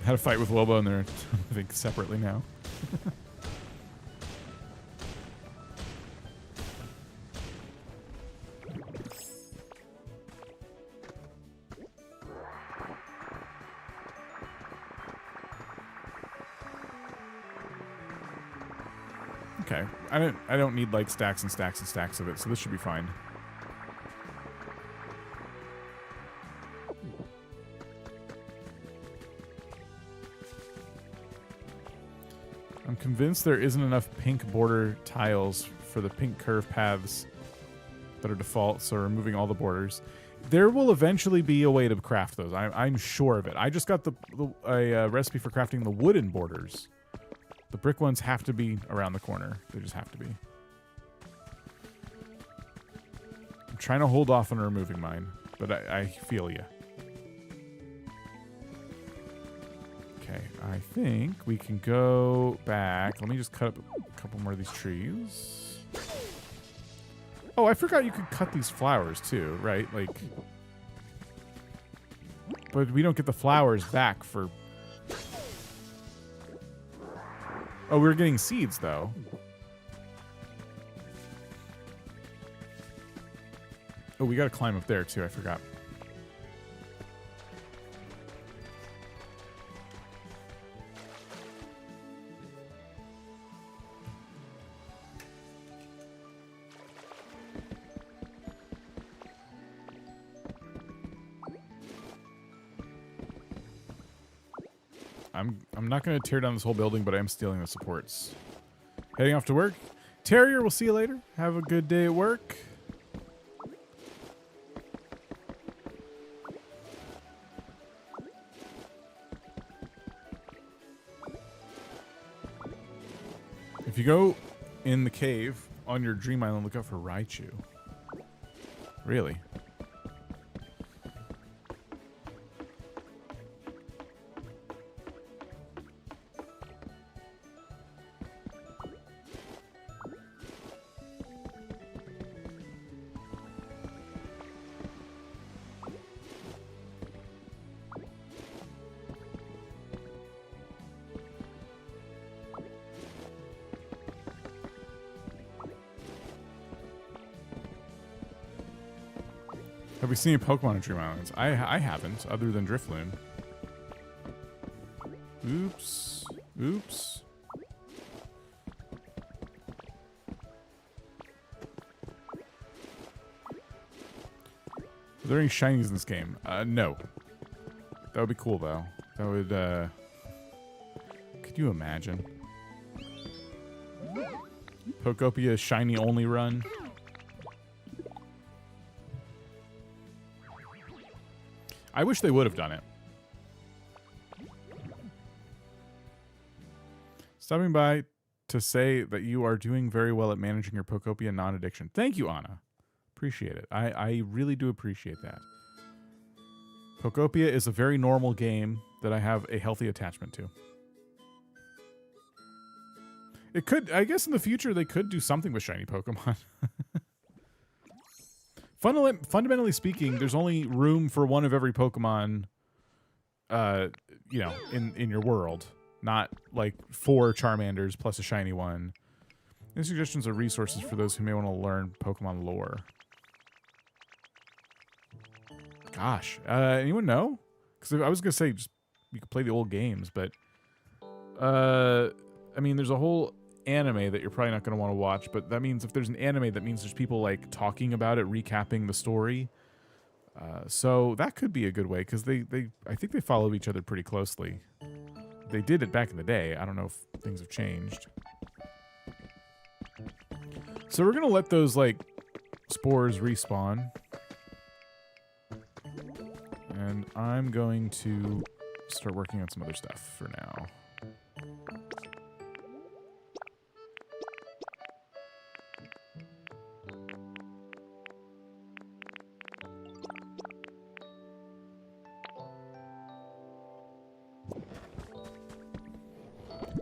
Had a fight with Wilbo and they're, I think, separately now. Okay, I don't need like stacks and stacks and stacks of it, so this should be fine. I'm convinced there isn't enough pink border tiles for the pink curve paths that are default, so removing all the borders. There will eventually be a way to craft those. I'm sure of it. I just got a recipe for crafting the wooden borders. The brick ones have to be around the corner. They just have to be. I'm trying to hold off on removing mine, but I feel you. Okay, I think we can go back. Let me just cut up a couple more of these trees. Oh, I forgot you could cut these flowers too, right? Like, but we don't get the flowers back for... Oh, we're getting seeds though. Oh, we gotta climb up there too, I forgot. I'm not going to tear down this whole building, but I am stealing the supports. Heading off to work. Terrier, we'll see you later. Have a good day at work. If you go in the cave on your dream island, look out for Raichu. Really? Have we seen a Pokemon in Dream Islands? I haven't, other than Drifloon. Oops. Oops. Are there any shinies in this game? No. That would be cool, though. That would, could you imagine? Pokopia shiny only run. I wish they would have done it. Stopping by to say that you are doing very well at managing your Pokopia non-addiction. Thank you, Anna. Appreciate it. I really do appreciate that. Pokopia is a very normal game that I have a healthy attachment to. It could, I guess in the future, they could do something with shiny Pokemon. Fundamentally speaking, there's only room for one of every Pokemon, you know, in your world. Not like 4 Charmanders plus a shiny one. Any suggestions or resources for those who may want to learn Pokemon lore? Gosh, anyone know? Because I was gonna say just you could play the old games, but I mean, there's a whole anime that you're probably not going to want to watch, but that means if there's an anime, that means there's people like talking about it, recapping the story. So that could be a good way because I think they follow each other pretty closely. They did it back in the day. I don't know if things have changed. So we're gonna let those like spores respawn, and I'm going to start working on some other stuff for now.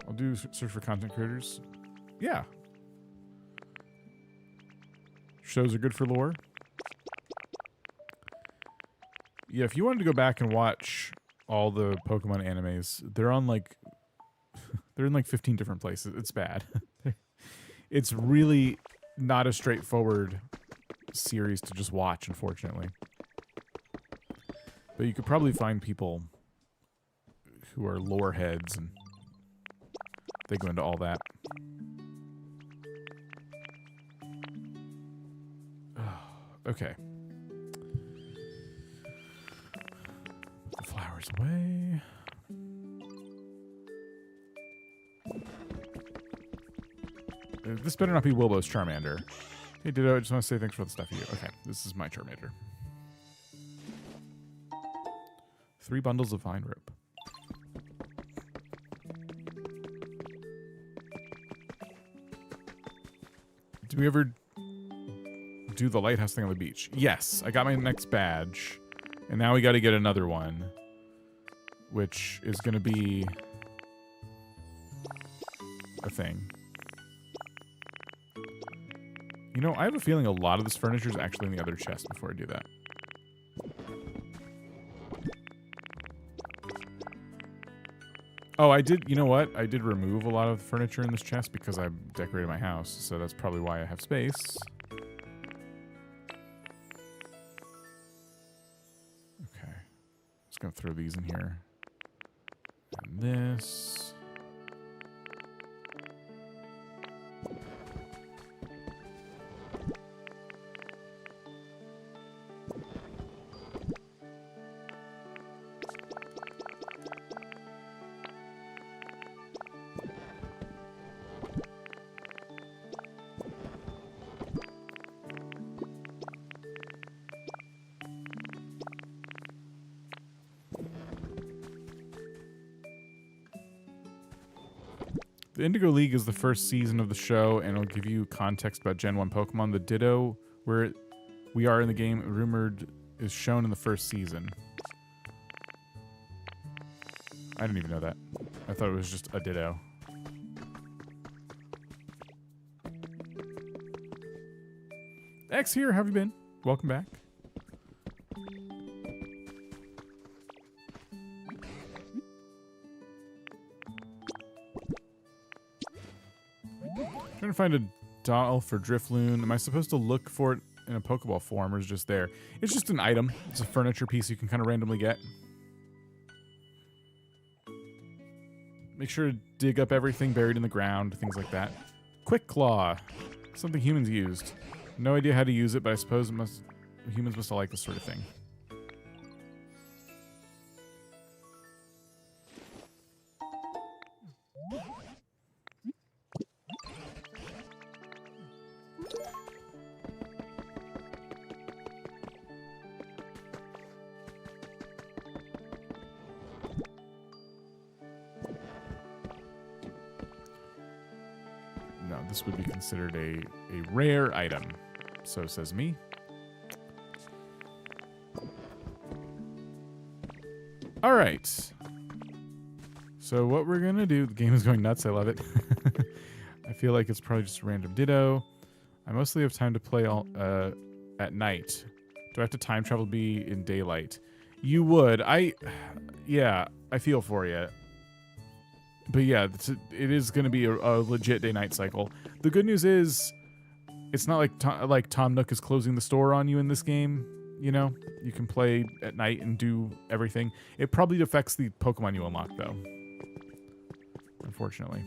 I'll do search for content creators. Yeah. Shows are good for lore. Yeah, if you wanted to go back and watch all the Pokemon animes, they're on like they're in like 15 different places. It's bad. It's really not a straightforward series to just watch, unfortunately. But you could probably find people who are lore heads and they go into all that. Okay. Put the flowers away. This better not be Wilbow's Charmander. Hey, Ditto, I just want to say thanks for the stuff you do. Okay, this is my Charmander. 3 bundles of vine rope. Did we ever do the lighthouse thing on the beach? Yes, I got my next badge. And now we got to get another one. Which is going to be a thing. You know, I have a feeling a lot of this furniture is actually in the other chest before I do that. Oh, I did, you know what? I did remove a lot of furniture in this chest because I decorated my house, so that's probably why I have space. Okay. Just gonna throw these in here. And this. The Indigo League is the first season of the show, and it'll give you context about Gen 1 Pokemon. The Ditto, where we are in the game, rumored, is shown in the first season. I didn't even know that. I thought it was just a Ditto. X here, how have you been? Welcome back. Trying to find a doll for Drifloon. Am I supposed to look for it in a Pokeball form, or is it just there? It's just an item. It's a furniture piece you can kind of randomly get. Make sure to dig up everything buried in the ground, things like that. Quick Claw. Something humans used. No idea how to use it, but I suppose humans must have liked this sort of thing. No, this would be considered a rare item. So says me. All right. So what we're going to do, the game is going nuts. I love it. I feel like it's probably just a random Ditto. I mostly have time to play all at night. Do I have to time travel to be in daylight? You would. Yeah, I feel for you. But yeah, it is going to be a legit day-night cycle. The good news is, it's not like Tom Nook is closing the store on you in this game. You know, you can play at night and do everything. It probably affects the Pokemon you unlock, though. Unfortunately.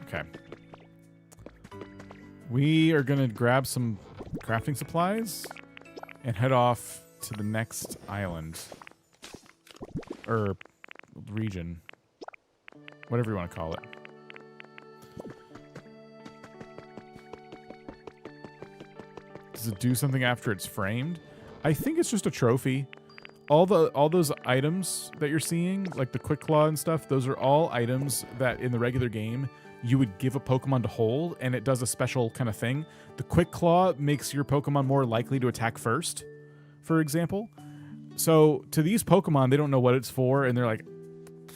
Okay. We are going to grab some crafting supplies and head off to the next island. Or region. Whatever you want to call it. Does it do something after it's framed? I think it's just a trophy. All those items that you're seeing, like the Quick Claw and stuff, those are all items that in the regular game you would give a Pokemon to hold, and it does a special kind of thing. The Quick Claw makes your Pokemon more likely to attack first, for example. So to these Pokemon, they don't know what it's for, and they're like,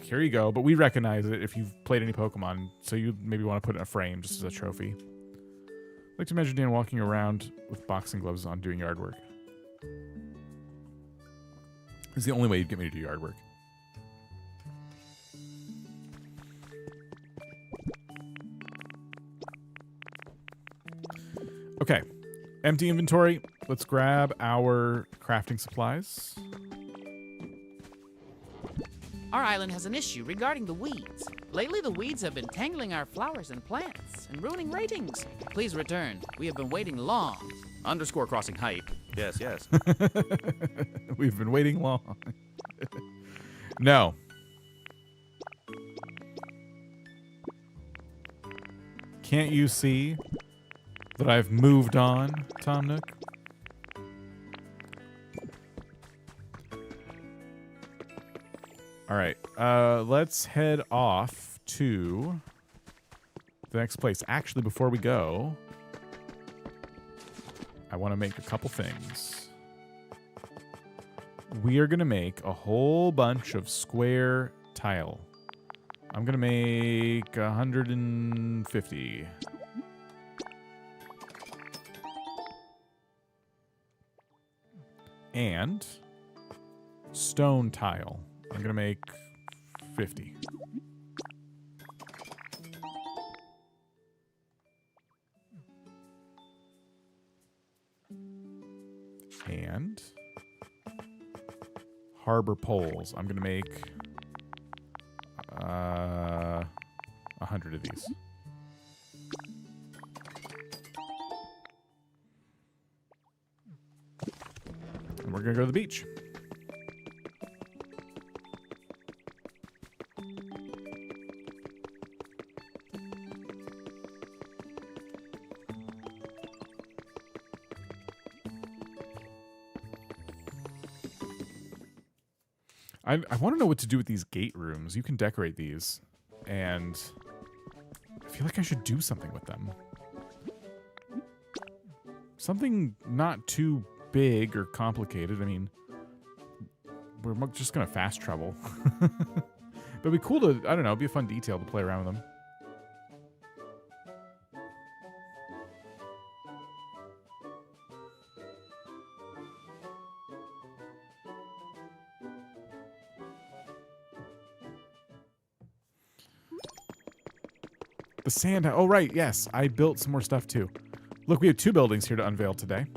here you go. But we recognize it if you've played any Pokemon, so you maybe want to put it in a frame just as a trophy. I like to imagine Dan walking around with boxing gloves on doing yard work. It's the only way you'd get me to do yard work. Okay. Empty inventory. Let's grab our crafting supplies. Our island has an issue regarding the weeds. Lately, the weeds have been tangling our flowers and plants and ruining ratings. Please return. We have been waiting long. _ crossing hype. Yes, yes. We've been waiting long. No. Can't you see that I've moved on, Tom Nook? All right, let's head off to the next place. Actually, before we go, I want to make a couple things. We are going to make a whole bunch of square tile. I'm going to make 150. And stone tile. I'm going to make 50. And harbor poles. I'm going to make 100 of these. And we're going to go to the beach. I want to know what to do with these gate rooms. You can decorate these, and I feel like I should do something with them. Something not too big or complicated. I mean, we're just going to fast travel. But it'd be cool to, I don't know, it'd be a fun detail to play around with them. The sand. Oh, right. Yes. I built some more stuff, too. Look, we have 2 buildings here to unveil today.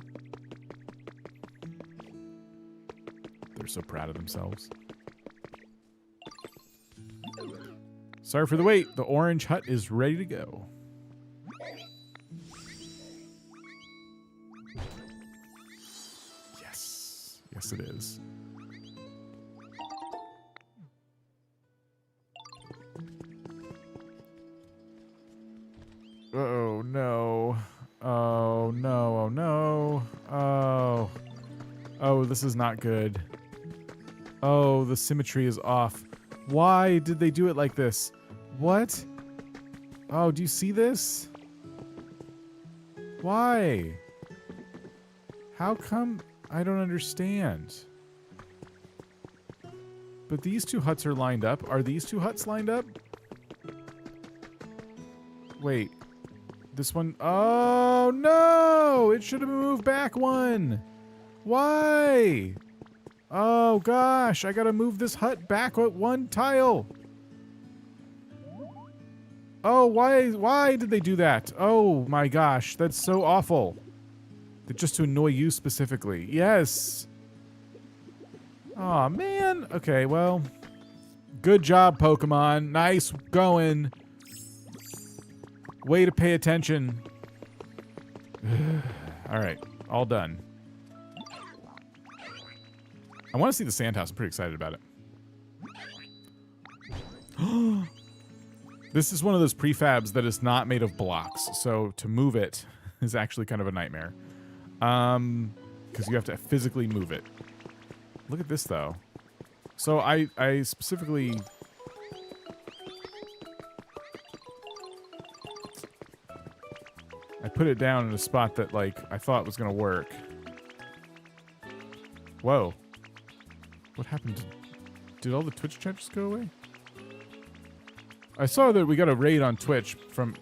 They're so proud of themselves. Sorry for the wait. The orange hut is ready to go. Yes. Yes, it is. Oh, no. Oh, no. Oh, no. Oh. Oh, this is not good. Oh, the symmetry is off. Why did they do it like this? What? Oh, do you see this? Why? How come? I don't understand. But these two huts are lined up. Are these two huts lined up? Wait. This one. Oh, no! It should have moved back one. Why? Oh, gosh. I gotta move this hut back one tile. Oh, why did they do that? Oh, my gosh. That's so awful. Just to annoy you specifically. Yes. Aw, man. Okay, well. Good job, Pokemon. Nice going. Way to pay attention. All right. All done. I want to see the sand house. I'm pretty excited about it. This is one of those prefabs that is not made of blocks. So to move it is actually kind of a nightmare. Because you have to physically move it. Look at this, though. So I specifically... I put it down in a spot that, like, I thought was going to work. Whoa. What happened? Did all the Twitch chat just go away? I saw that we got a raid on Twitch from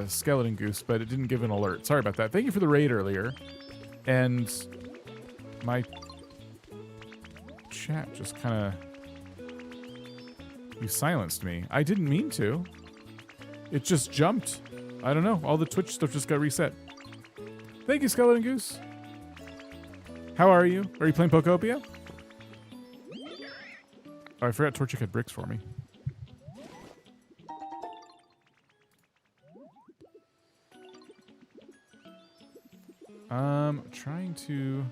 Skeleton Goose, but it didn't give an alert. Sorry about that. Thank you for the raid earlier. And my chat just kind of... You silenced me. I didn't mean to. It just jumped. I don't know. All the Twitch stuff just got reset. Thank you, Skeleton Goose. How are you? Are you playing Pokopia? Oh, I forgot Torchic had bricks for me. Trying to...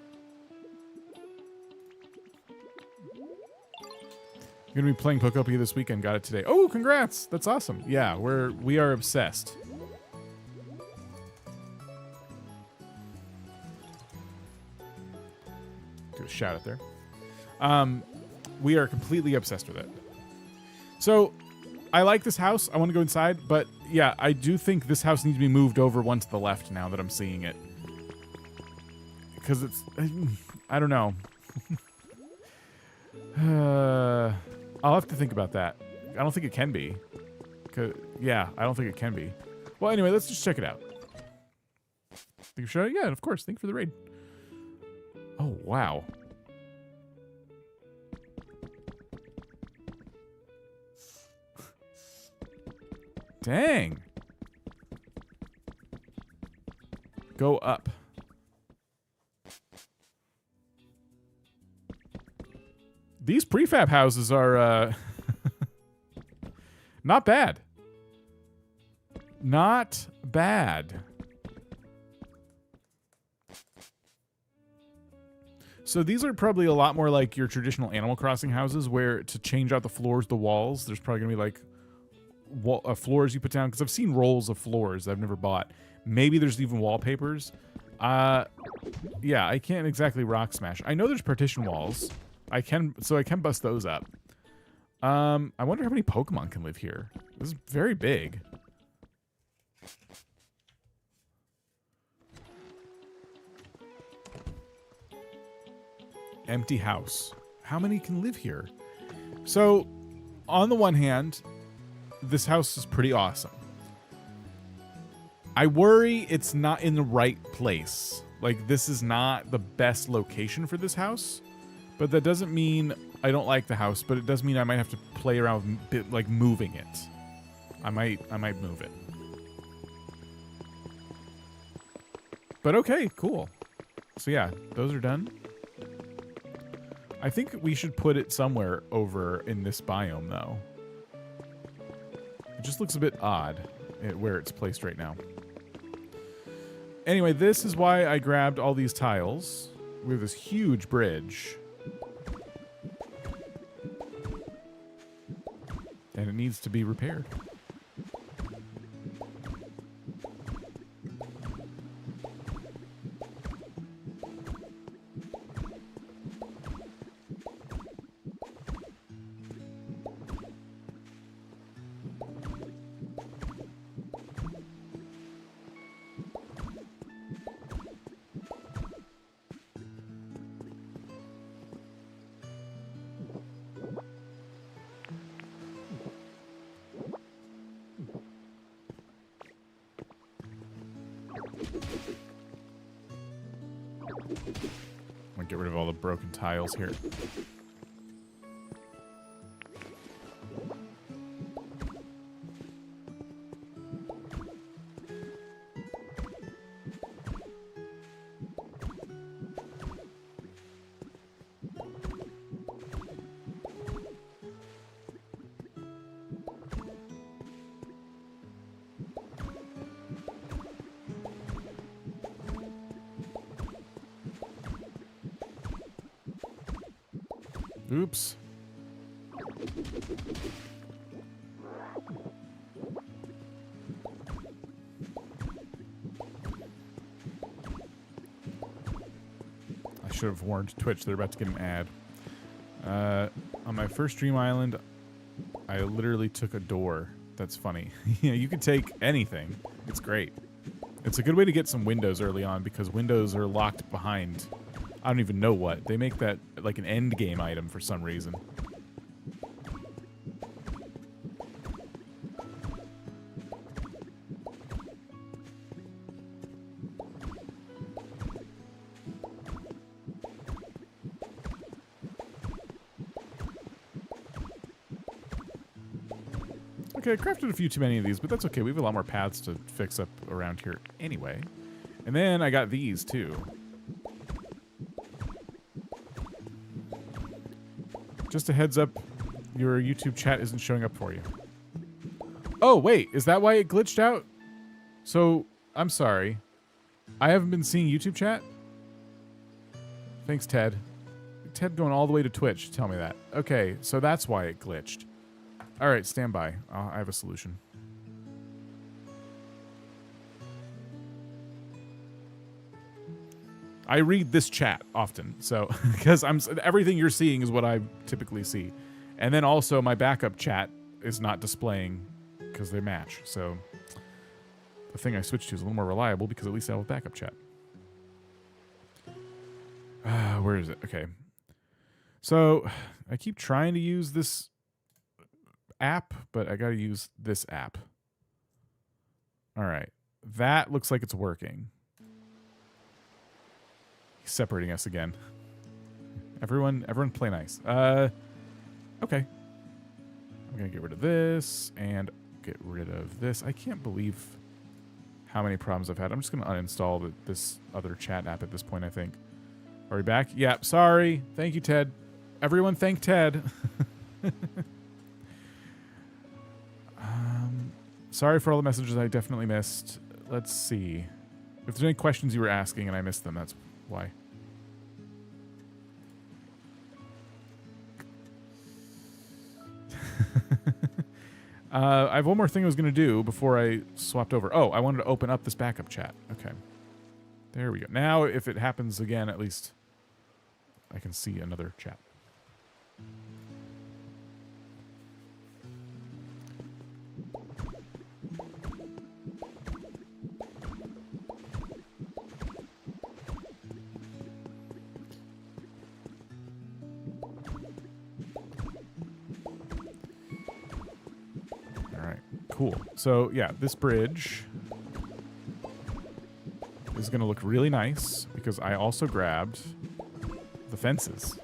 You're gonna be playing Pokopia this weekend. Got it today. Oh, congrats! That's awesome. Yeah, we are obsessed. Do a shout out there. We are completely obsessed with it. So, I like this house. I want to go inside, but yeah, I do think this house needs to be moved over one to the left now that I'm seeing it. Because it's... I don't know. I'll have to think about that. I don't think it can be. Yeah, I don't think it can be. Well, anyway, let's just check it out. Think you should? Yeah, of course. Thank you for the raid. Oh, wow. Dang. Go up. These prefab houses are not bad. Not bad. So these are probably a lot more like your traditional Animal Crossing houses where to change out the floors, the walls, there's probably going to be like floors you put down. Because I've seen rolls of floors that I've never bought. Maybe there's even wallpapers. Yeah, I can't exactly rock smash. I know there's partition walls. I can bust those up. I wonder how many Pokemon can live here. This is very big. Empty house. How many can live here? So, on the one hand, this house is pretty awesome. I worry it's not in the right place. Like, this is not the best location for this house. But that doesn't mean I don't like the house, but it does mean I might have to play around with like moving it. I might move it. But okay, cool. So yeah, those are done. I think we should put it somewhere over in this biome though. It just looks a bit odd where it's placed right now. Anyway, this is why I grabbed all these tiles. We have this huge bridge. And it needs to be repaired. I'm gonna get rid of all the broken tiles here. Oops. I should have warned Twitch they're about to get an ad. On my first Dream Island, I literally took a door. That's funny. You know, you could take anything. It's great. It's a good way to get some windows early on because windows are locked behind. I don't even know what. They make that like an end game item for some reason. Okay, I crafted a few too many of these, but that's okay. We have a lot more paths to fix up around here anyway. And then I got these too. Just a heads up, your YouTube chat isn't showing up for you. Oh, wait, is that why it glitched out? So, I'm sorry. I haven't been seeing YouTube chat? Thanks, Ted. Ted going all the way to Twitch to tell me that. Okay, so that's why it glitched. All right, stand by. I have a solution. I read this chat often, so because everything you're seeing is what I typically see, and then also my backup chat is not displaying because they match. So the thing I switched to is a little more reliable because at least I have backup chat. Where is it? Okay, so I keep trying to use this app, but I got to use this app. All right, that looks like it's working. Separating us again. Everyone play nice. Okay. I'm gonna get rid of this and get rid of this. I can't believe how many problems I've had. I'm just gonna uninstall this other chat app at this point, I think. Are we back? Yeah, sorry. Thank you, Ted. Everyone thank Ted. Sorry for all the messages I definitely missed. Let's see. If there's any questions you were asking and I missed them, that's why. I have one more thing I was going to do before I swapped over. Oh, I wanted to open up this backup chat. Okay. There we go. Now, if it happens again, at least I can see another chat. Cool. So, yeah, this bridge is going to look really nice because I also grabbed the fences.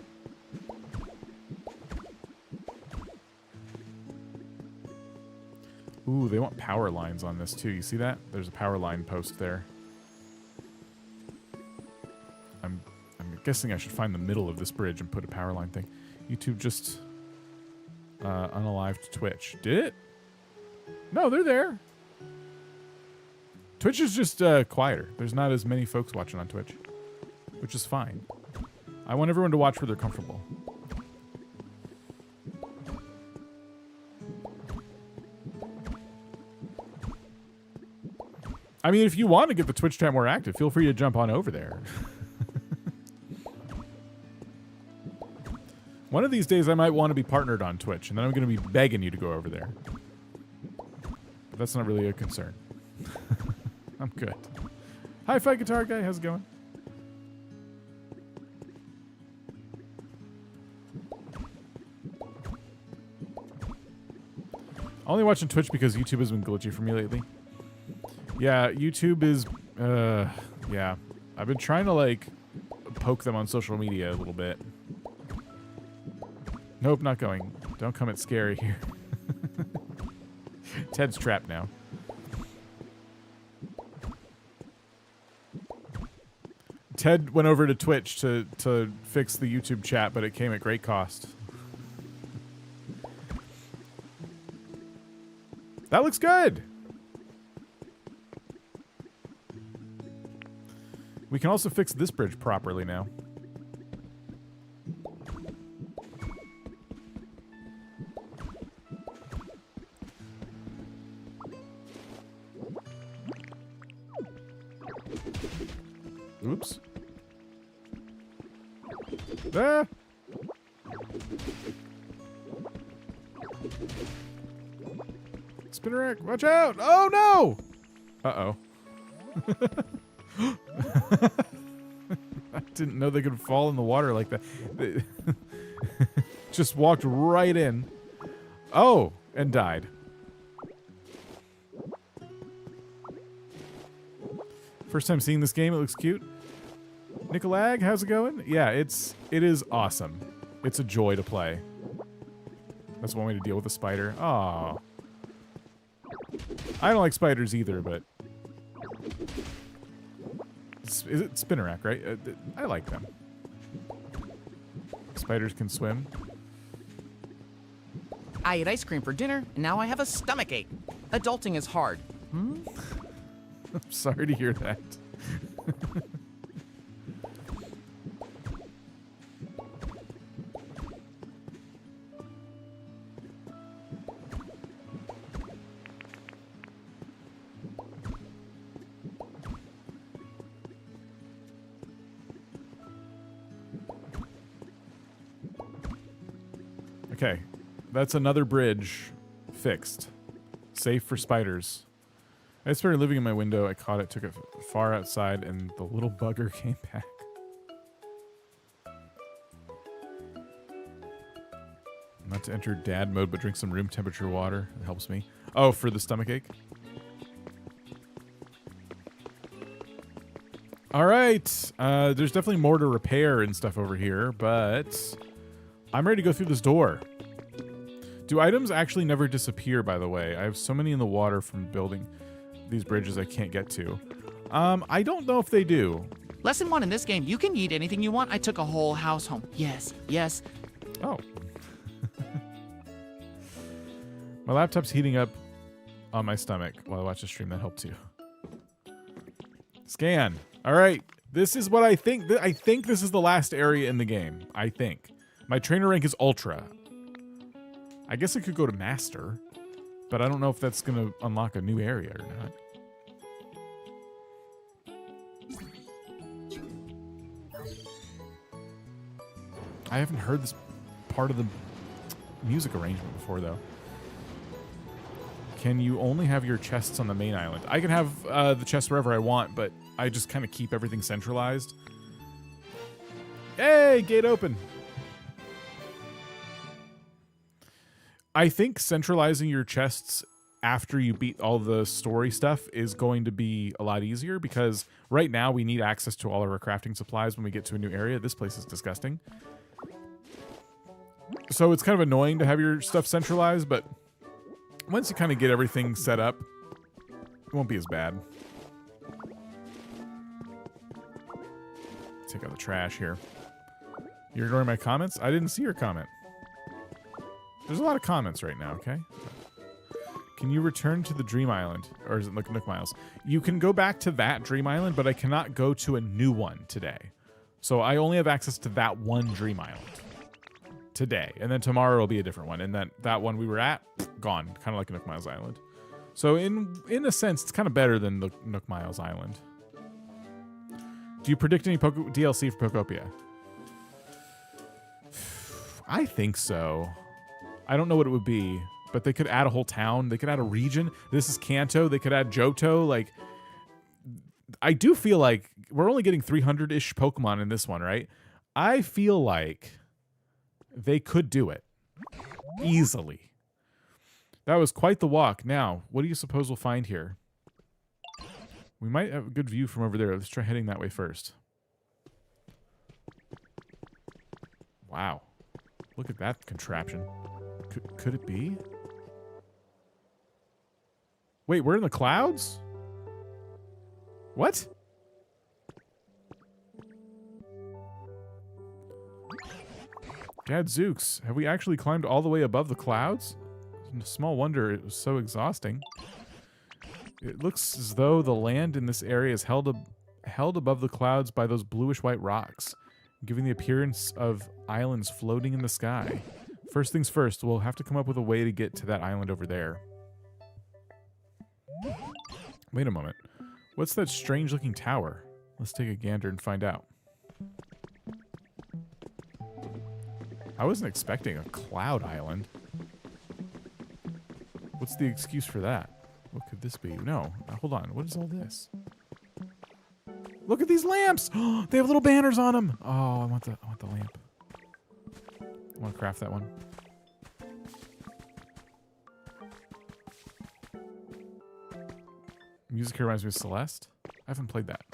Ooh, they want power lines on this too. You see that? There's a power line post there. I'm guessing I should find the middle of this bridge and put a power line thing. YouTube just unalived Twitch. Did it? No, they're there. Twitch is just quieter. There's not as many folks watching on Twitch, which is fine. I want everyone to watch where they're comfortable. I mean, if you want to get the Twitch chat more active, feel free to jump on over there. One of these days, I might want to be partnered on Twitch, and then I'm going to be begging you to go over there. But that's not really a concern. I'm good. Hi-Fi Guitar Guy, how's it going? Only watching Twitch because YouTube has been glitchy for me lately. Yeah, YouTube Yeah. I've been trying to, like, poke them on social media a little bit. Nope, not going. Don't come at Scary here. Ted's trapped now. Ted went over to Twitch to fix the YouTube chat, but it came at great cost. That looks good! We can also fix this bridge properly now. Oops. Ah! Spinner rack, watch out! Oh no! Uh-oh. I didn't know they could fall in the water like that. They just walked right in. Oh, and died. First time seeing this game, it looks cute. Nicolag, how's it going? Yeah, it is awesome. It's a joy to play. That's one way to deal with a spider. Aw. I don't like spiders either, but... Is it Spinnerack, right? I like them. Spiders can swim. I ate ice cream for dinner, and now I have a stomachache. Adulting is hard. I'm sorry to hear that. Okay, that's another bridge fixed. Safe for spiders. I started living in my window. I caught it, took it far outside, and the little bugger came back. Not to enter dad mode, but drink some room temperature water. It helps me. Oh, for the stomachache? All right. There's definitely more to repair and stuff over here, but I'm ready to go through this door. Do items actually never disappear, by the way? I have so many in the water from building these bridges I can't get to. I don't know if they do. Lesson 1 in this game, you can eat anything you want. I took a whole house home. Yes, yes. Oh. My laptop's heating up on my stomach while I watch the stream. That helps you. Scan. All right. This is what I think. I think this is the last area in the game. I think. My trainer rank is Ultra. I guess I could go to Master, but I don't know if that's going to unlock a new area or not. I haven't heard this part of the music arrangement before, though. Can you only have your chests on the main island? I can have the chests wherever I want, but I just kind of keep everything centralized. Hey, gate open. I think centralizing your chests after you beat all the story stuff is going to be a lot easier, because right now we need access to all of our crafting supplies when we get to a new area. This place is disgusting. So it's kind of annoying to have your stuff centralized, but once you kind of get everything set up, it won't be as bad. Take out the trash here. You're ignoring my comments? I didn't see your comment. There's a lot of comments right now, okay? Can you return to the Dream Island? Or is it Nook Miles? You can go back to that Dream Island, but I cannot go to a new one today. So I only have access to that one Dream Island today. And then tomorrow will be a different one. And then that one we were at, gone. Kind of like Nook Miles Island. So in a sense, it's kind of better than the Nook Miles Island. Do you predict any DLC for Pokopia? I think so. I don't know what it would be, but they could add a whole town. They could add a region. This is Kanto. They could add Johto. Like, I do feel like we're only getting 300-ish Pokemon in this one, right? I feel like they could do it easily. That was quite the walk. Now, what do you suppose we'll find here? We might have a good view from over there. Let's try heading that way first. Wow. Look at that contraption. Could it be? Wait, we're in the clouds? What? Gadzooks, have we actually climbed all the way above the clouds? Small wonder it was so exhausting. It looks as though the land in this area is held above the clouds by those bluish-white rocks, giving the appearance of islands floating in the sky. First things first, we'll have to come up with a way to get to that island over there. Wait a moment. What's that strange-looking tower? Let's take a gander and find out. I wasn't expecting a cloud island. What's the excuse for that? What could this be? No, hold on. What is all this? Look at these lamps! They have little banners on them. Oh, I want the lamp. I want to craft that one. Music here reminds me of Celeste. I haven't played that.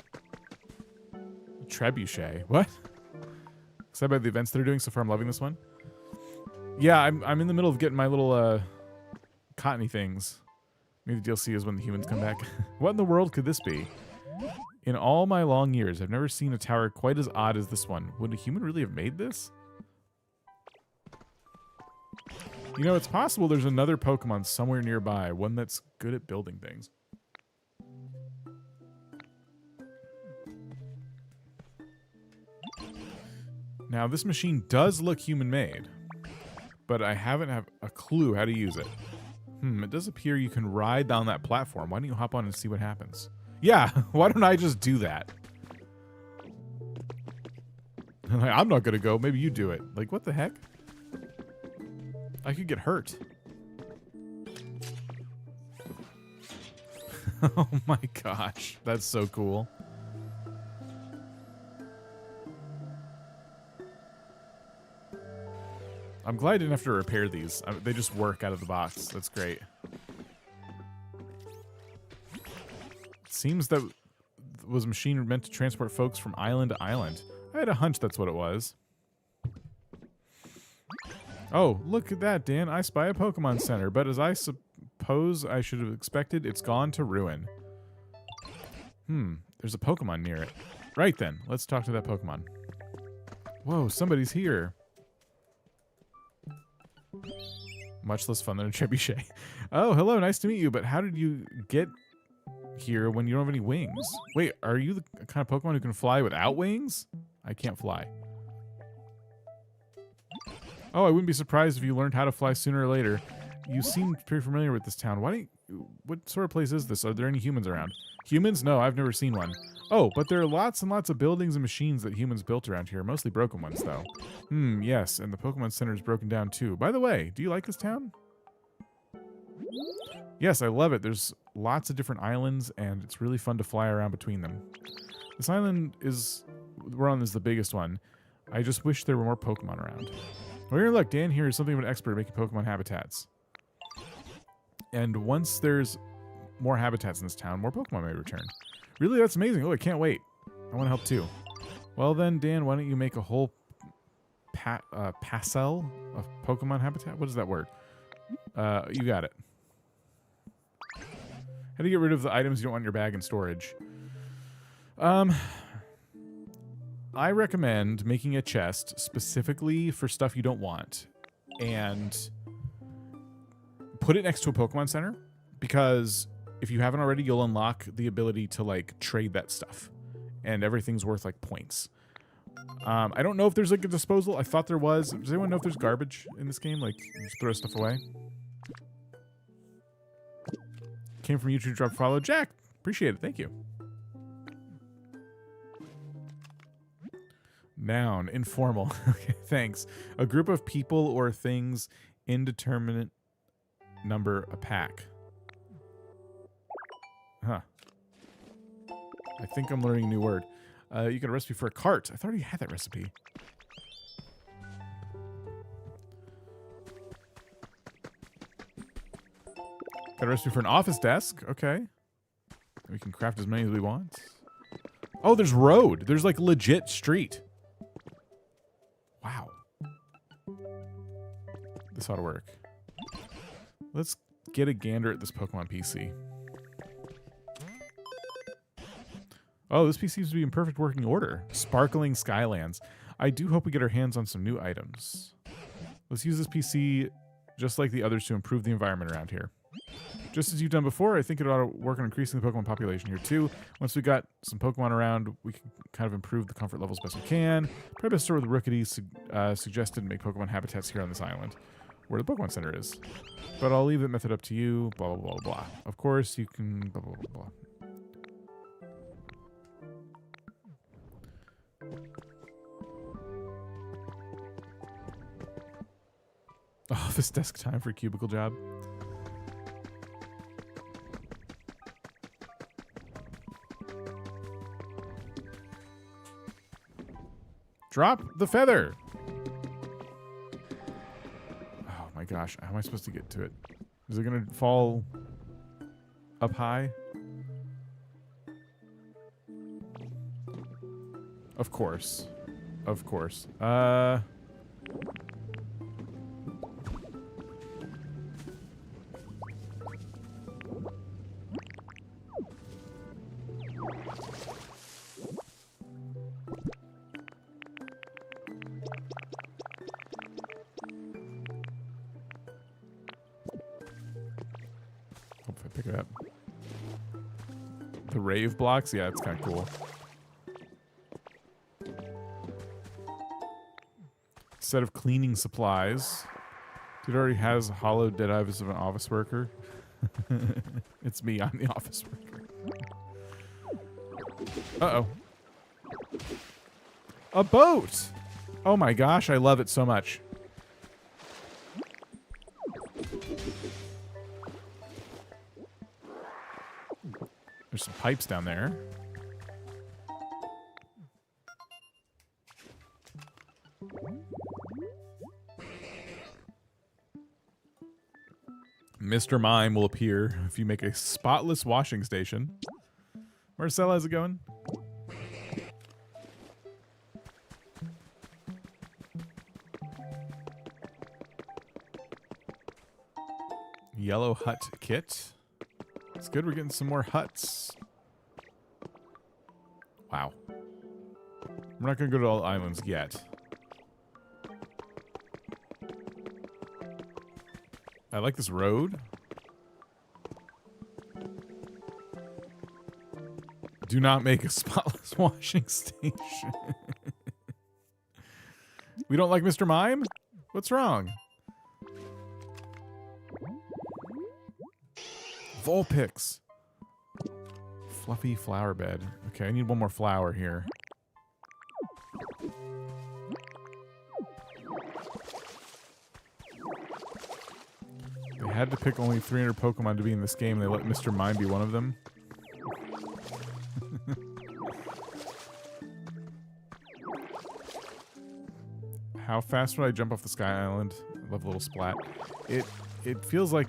Trebuchet. What? Excited about the events they're doing so far. I'm loving this one. Yeah, I'm in the middle of getting my little cottony things. Maybe the DLC is when the humans come back. What in the world could this be? In all my long years, I've never seen a tower quite as odd as this one. Would a human really have made this? You know, it's possible there's another Pokemon somewhere nearby, one that's good at building things. Now, this machine does look human-made, but I haven't have a clue how to use it. It does appear you can ride down that platform. Why don't you hop on and see what happens? Yeah, why don't I just do that? I'm not gonna go. Maybe you do it. Like, what the heck? I could get hurt. Oh my gosh, that's so cool. I'm glad I didn't have to repair these. They just work out of the box. That's great. It seems that was a machine meant to transport folks from island to island. I had a hunch that's what it was. Oh, look at that, Dan. I spy a Pokemon Center, but as I suppose I should have expected, it's gone to ruin. There's a Pokemon near it. Right then, let's talk to that Pokemon. Whoa, somebody's here. Much less fun than a trebuchet. Oh, hello, nice to meet you, but how did you get here when you don't have any wings? Wait, are you the kind of Pokemon who can fly without wings? I can't fly. Oh, I wouldn't be surprised if you learned how to fly sooner or later. You seem pretty familiar with this town. What sort of place is this? Are there any humans around? Humans? No, I've never seen one. Oh, but there are lots and lots of buildings and machines that humans built around here. Mostly broken ones, though. Yes, and the Pokemon Center is broken down, too. By the way, do you like this town? Yes, I love it. There's lots of different islands, and it's really fun to fly around between them. This island we're on is the biggest one. I just wish there were more Pokemon around. Well, here, look, Dan here is something of an expert at making Pokemon habitats. And once there's more habitats in this town, more Pokemon may return. Really, that's amazing. Oh, I can't wait. I want to help too. Well then, Dan, why don't you make a whole parcel of Pokemon habitat? What is that word? You got it. How do you get rid of the items you don't want in your bag in storage? I recommend making a chest specifically for stuff you don't want and put it next to a Pokemon Center, because if you haven't already, you'll unlock the ability to like trade that stuff, and everything's worth like points. I don't know if there's like a disposal. I thought there was. Does anyone know if there's garbage in this game? Like, you just throw stuff away? Came from YouTube, drop follow. Jack, appreciate it. Thank you. Noun, informal. Okay, thanks. A group of people or things, indeterminate number, a pack. Huh. I think I'm learning a new word. You got a recipe for a cart. I thought you had that recipe. Got a recipe for an office desk. Okay. We can craft as many as we want. Oh, there's road. There's like legit street. Wow. This ought to work. Let's get a gander at this Pokemon PC. Oh, this PC seems to be in perfect working order. Sparkling Skylands. I do hope we get our hands on some new items. Let's use this PC just like the others to improve the environment around here. Just as you've done before, I think it ought to work on increasing the Pokemon population here too. Once we got some Pokemon around, we can kind of improve the comfort levels best we can. Probably best start with Rookity suggested to make Pokemon habitats here on this island, where the Pokemon Center is. But I'll leave that method up to you, blah, blah, blah, blah. Of course, you can blah, blah, blah, blah. Oh, this desk time for a cubicle job. Drop the feather. Oh my gosh, how am I supposed to get to it? Is it gonna fall up high? Of course. Of course. Hope if I pick it up. The rave blocks? Yeah, it's kind of cool. Set of cleaning supplies. Dude already has hollowed dead eyes of an office worker. It's me, I'm the office worker. Uh-oh. A boat! Oh my gosh, I love it so much. There's some pipes down there. Mr. Mime will appear if you make a spotless washing station. Marcel, how's it going? Yellow hut kit. It's good we're getting some more huts. Wow. We're not going to go to all islands yet. I like this road. Do not make a spotless washing station. We don't like Mr. Mime? What's wrong? Vulpix. Fluffy flower bed. Okay, I need one more flower here. They had to pick only 300 Pokemon to be in this game. They let Mr. Mime be one of them. How fast would I jump off the Sky Island? I love a little splat. It feels like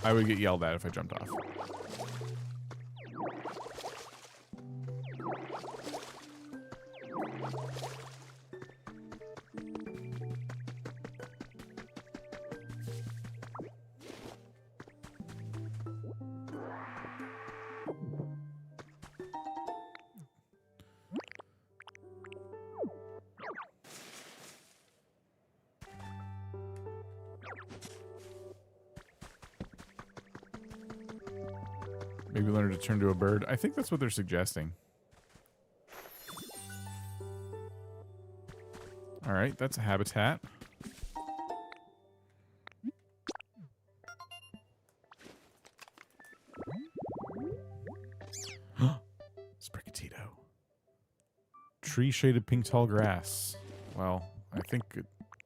I would get yelled at if I jumped off. Maybe learn to turn to a bird. I think that's what they're suggesting. All right, that's a habitat. Sprigatito. Tree-shaded pink tall grass. Well, I think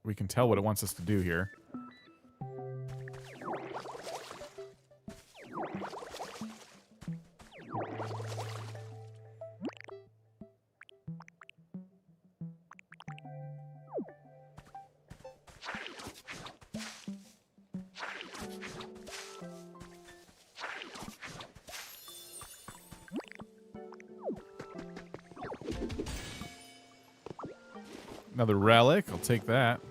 we can tell what it wants us to do here. Another relic. I'll take that.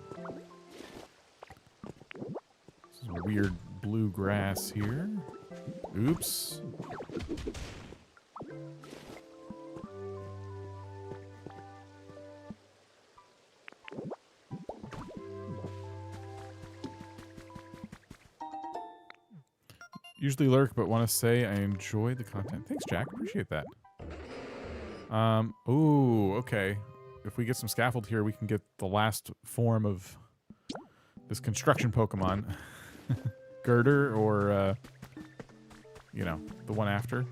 Some weird blue grass here. Oops. Usually lurk, but want to say I enjoy the content. Thanks, Jack. Appreciate that. Ooh, okay. If we get some scaffold here, we can get the last form of this construction Pokemon. Girder or, you know, the one after.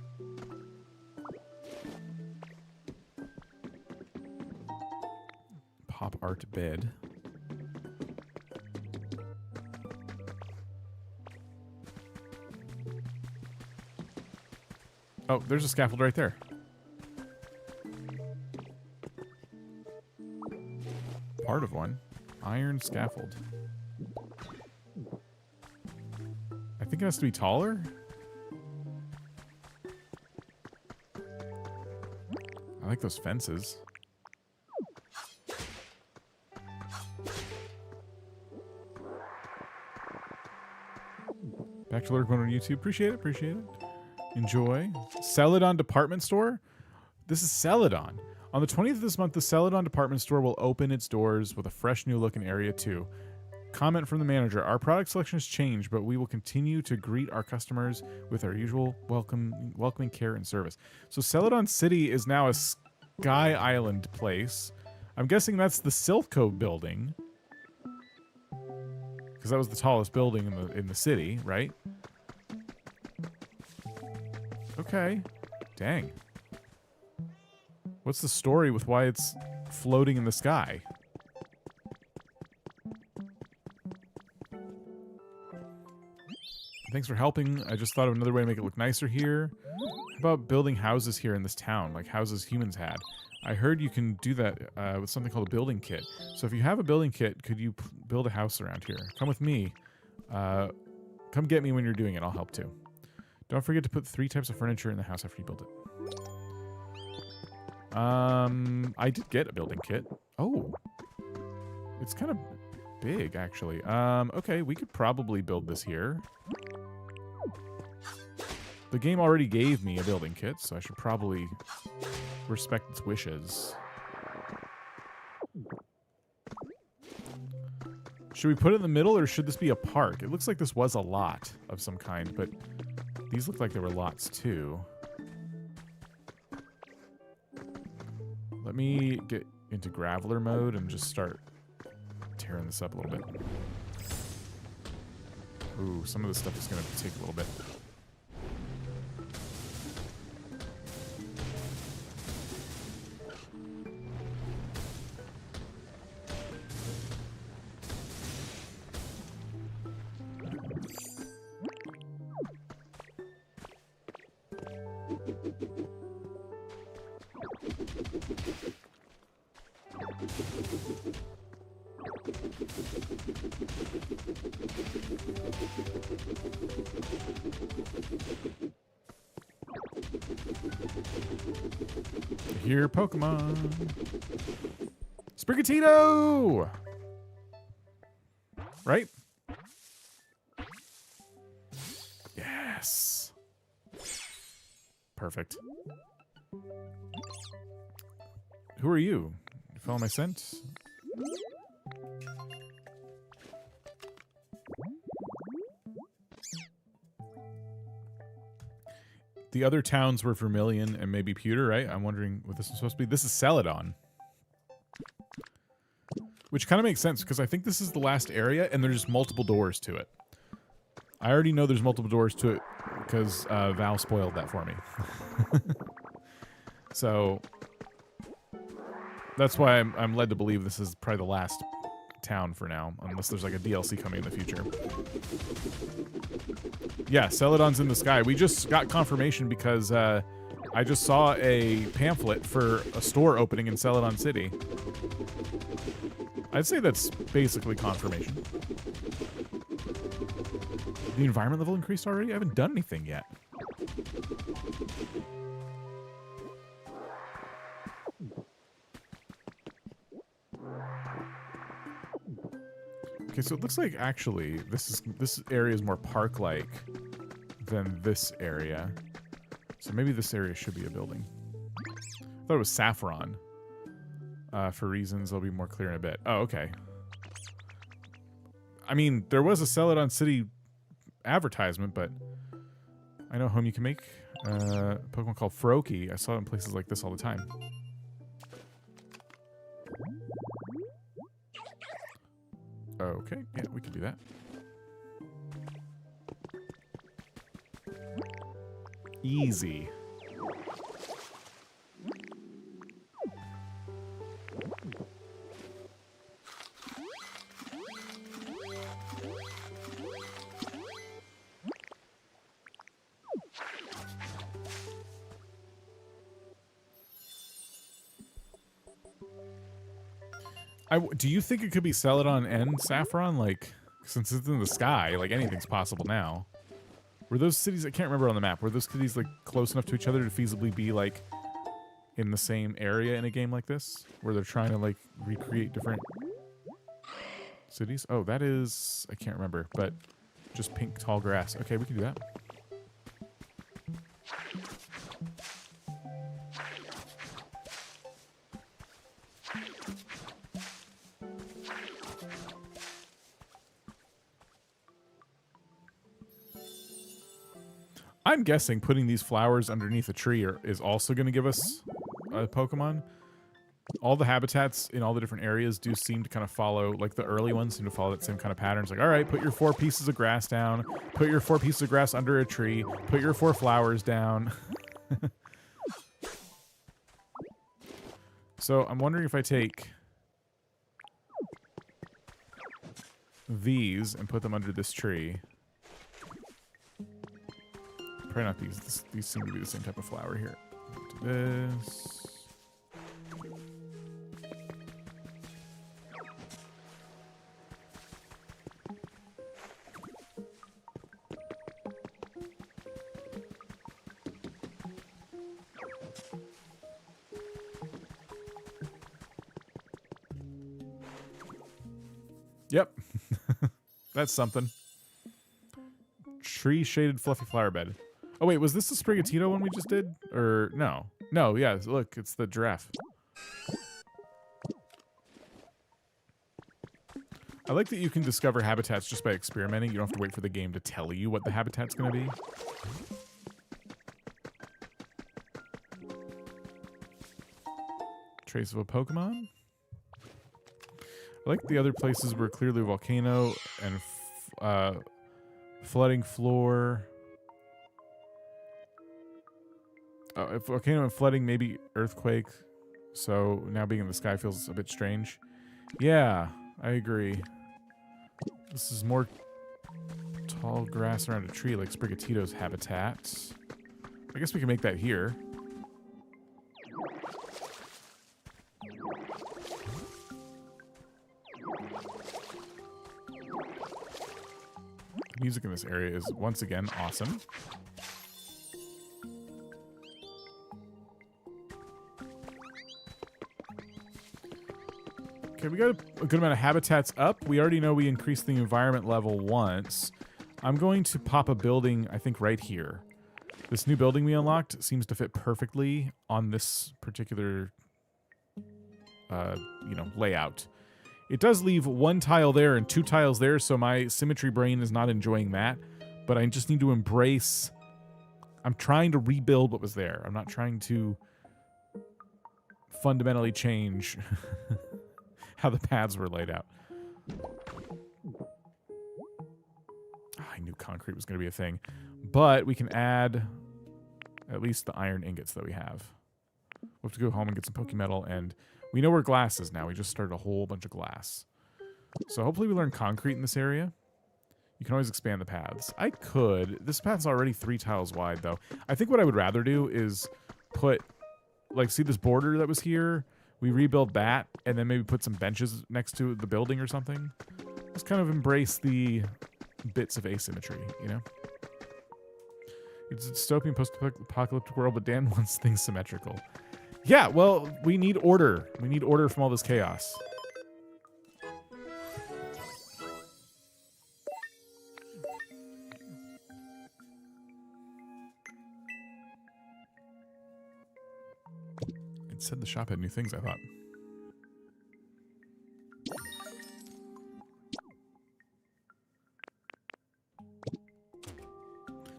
Pop art bed. Oh, there's a scaffold right there. Part of one. Iron scaffold. I think it has to be taller. I like those fences. Back to lurk mode on YouTube. Appreciate it. Appreciate it. Enjoy. Celadon department store? This is Celadon. On the 20th of this month, the Celadon department store will open its doors with a fresh new look in Area 2. Comment from the manager. Our product selection has changed, but we will continue to greet our customers with our usual welcoming care and service. So Celadon City is now a Sky Island place. I'm guessing that's the Silpho building. Because that was the tallest building in the city, right? Okay. Dang. What's the story with why it's floating in the sky? Thanks for helping. I just thought of another way to make it look nicer here. How about building houses here in this town, like houses humans had? I heard you can do that with something called a building kit. So if you have a building kit, could you build a house around here? Come with me. Come get me when you're doing it. I'll help too. Don't forget to put 3 types of furniture in the house after you build it. I did get a building kit. Oh. It's kind of big, actually. Okay, we could probably build this here. The game already gave me a building kit, so I should probably respect its wishes. Should we put it in the middle, or should this be a park? It looks like this was a lot of some kind, but these look like they were lots too. Let me get into Graveler mode and just start tearing this up a little bit. Ooh, some of this stuff is going to take a little bit. Here, Pokemon. Sprigatito! Right? Yes. Perfect. Who are you? You follow my scent? The other towns were Vermilion and maybe Pewter, right? I'm wondering what this is supposed to be. This is Celadon. Which kind of makes sense, because I think this is the last area, and there's multiple doors to it. I already know there's multiple doors to it, because Val spoiled that for me. So, that's why I'm led to believe this is probably the last town for now, unless there's like a DLC coming in the future. Yeah, Celadon's in the sky. We just got confirmation because I just saw a pamphlet for a store opening in Celadon City. I'd say that's basically confirmation. The environment level increased already? I haven't done anything yet. Okay, so it looks like actually this area is more park-like than this area. So maybe this area should be a building. I thought it was saffron. For reasons that'll be more clear in a bit. Oh, okay. I mean, there was a Sell It on City advertisement, but I know home you can make a Pokemon called Froakie. I saw it in places like this all the time. Okay, yeah, we can do that. Easy. Do you think it could be Celadon and Saffron? Like, since it's in the sky, like anything's possible now. Were those cities, I can't remember on the map, were those cities like close enough to each other to feasibly be like in the same area in a game like this? Where they're trying to like recreate different cities? Oh, that is, I can't remember, but just pink tall grass. Okay, we can do that. I'm guessing putting these flowers underneath a tree is also going to give us a Pokemon. All the habitats in all the different areas do seem to kind of follow, like the early ones seem to follow that same kind of pattern. It's like, all right, put your 4 pieces of grass down, put your 4 pieces of grass under a tree, put your 4 flowers down. So I'm wondering if I take these and put them under this tree. Probably not these. These seem to be the same type of flower here. Do this. Yep. That's something. Tree shaded fluffy flower bed. Oh wait, was this the Sprigatito one we just did? Or no? No, yeah, look, it's the giraffe. I like that you can discover habitats just by experimenting. You don't have to wait for the game to tell you what the habitat's going to be. Trace of a Pokemon. I like the other places were clearly volcano and flooding floor. If volcano and flooding, maybe earthquake. So now being in the sky feels a bit strange. Yeah, I agree. This is more tall grass around a tree like Sprigatito's habitat. I guess we can make that here. The music in this area is once again awesome. Okay, we got a good amount of habitats up. We already know we increased the environment level once. I'm going to pop a building, I think, right here. This new building we unlocked seems to fit perfectly on this particular, layout. It does leave 1 tile there and 2 tiles there, so my symmetry brain is not enjoying that. But I just need to embrace... I'm trying to rebuild what was there. I'm not trying to fundamentally change... how the paths were laid out. I knew concrete was going to be a thing. But we can add at least the iron ingots that we have. We'll have to go home and get some Pokemetal, and we know where glass is now. We just started a whole bunch of glass. So hopefully we learn concrete in this area. You can always expand the paths. I could. This path's already 3 tiles wide, though. I think what I would rather do is put, like, see this border that was here? We rebuild that, and then maybe put some benches next to the building or something. Just kind of embrace the bits of asymmetry, you know? It's a dystopian post-apocalyptic world, but Dan wants things symmetrical. Yeah, well, we need order. We need order from all this chaos. said the shop had new things, I thought.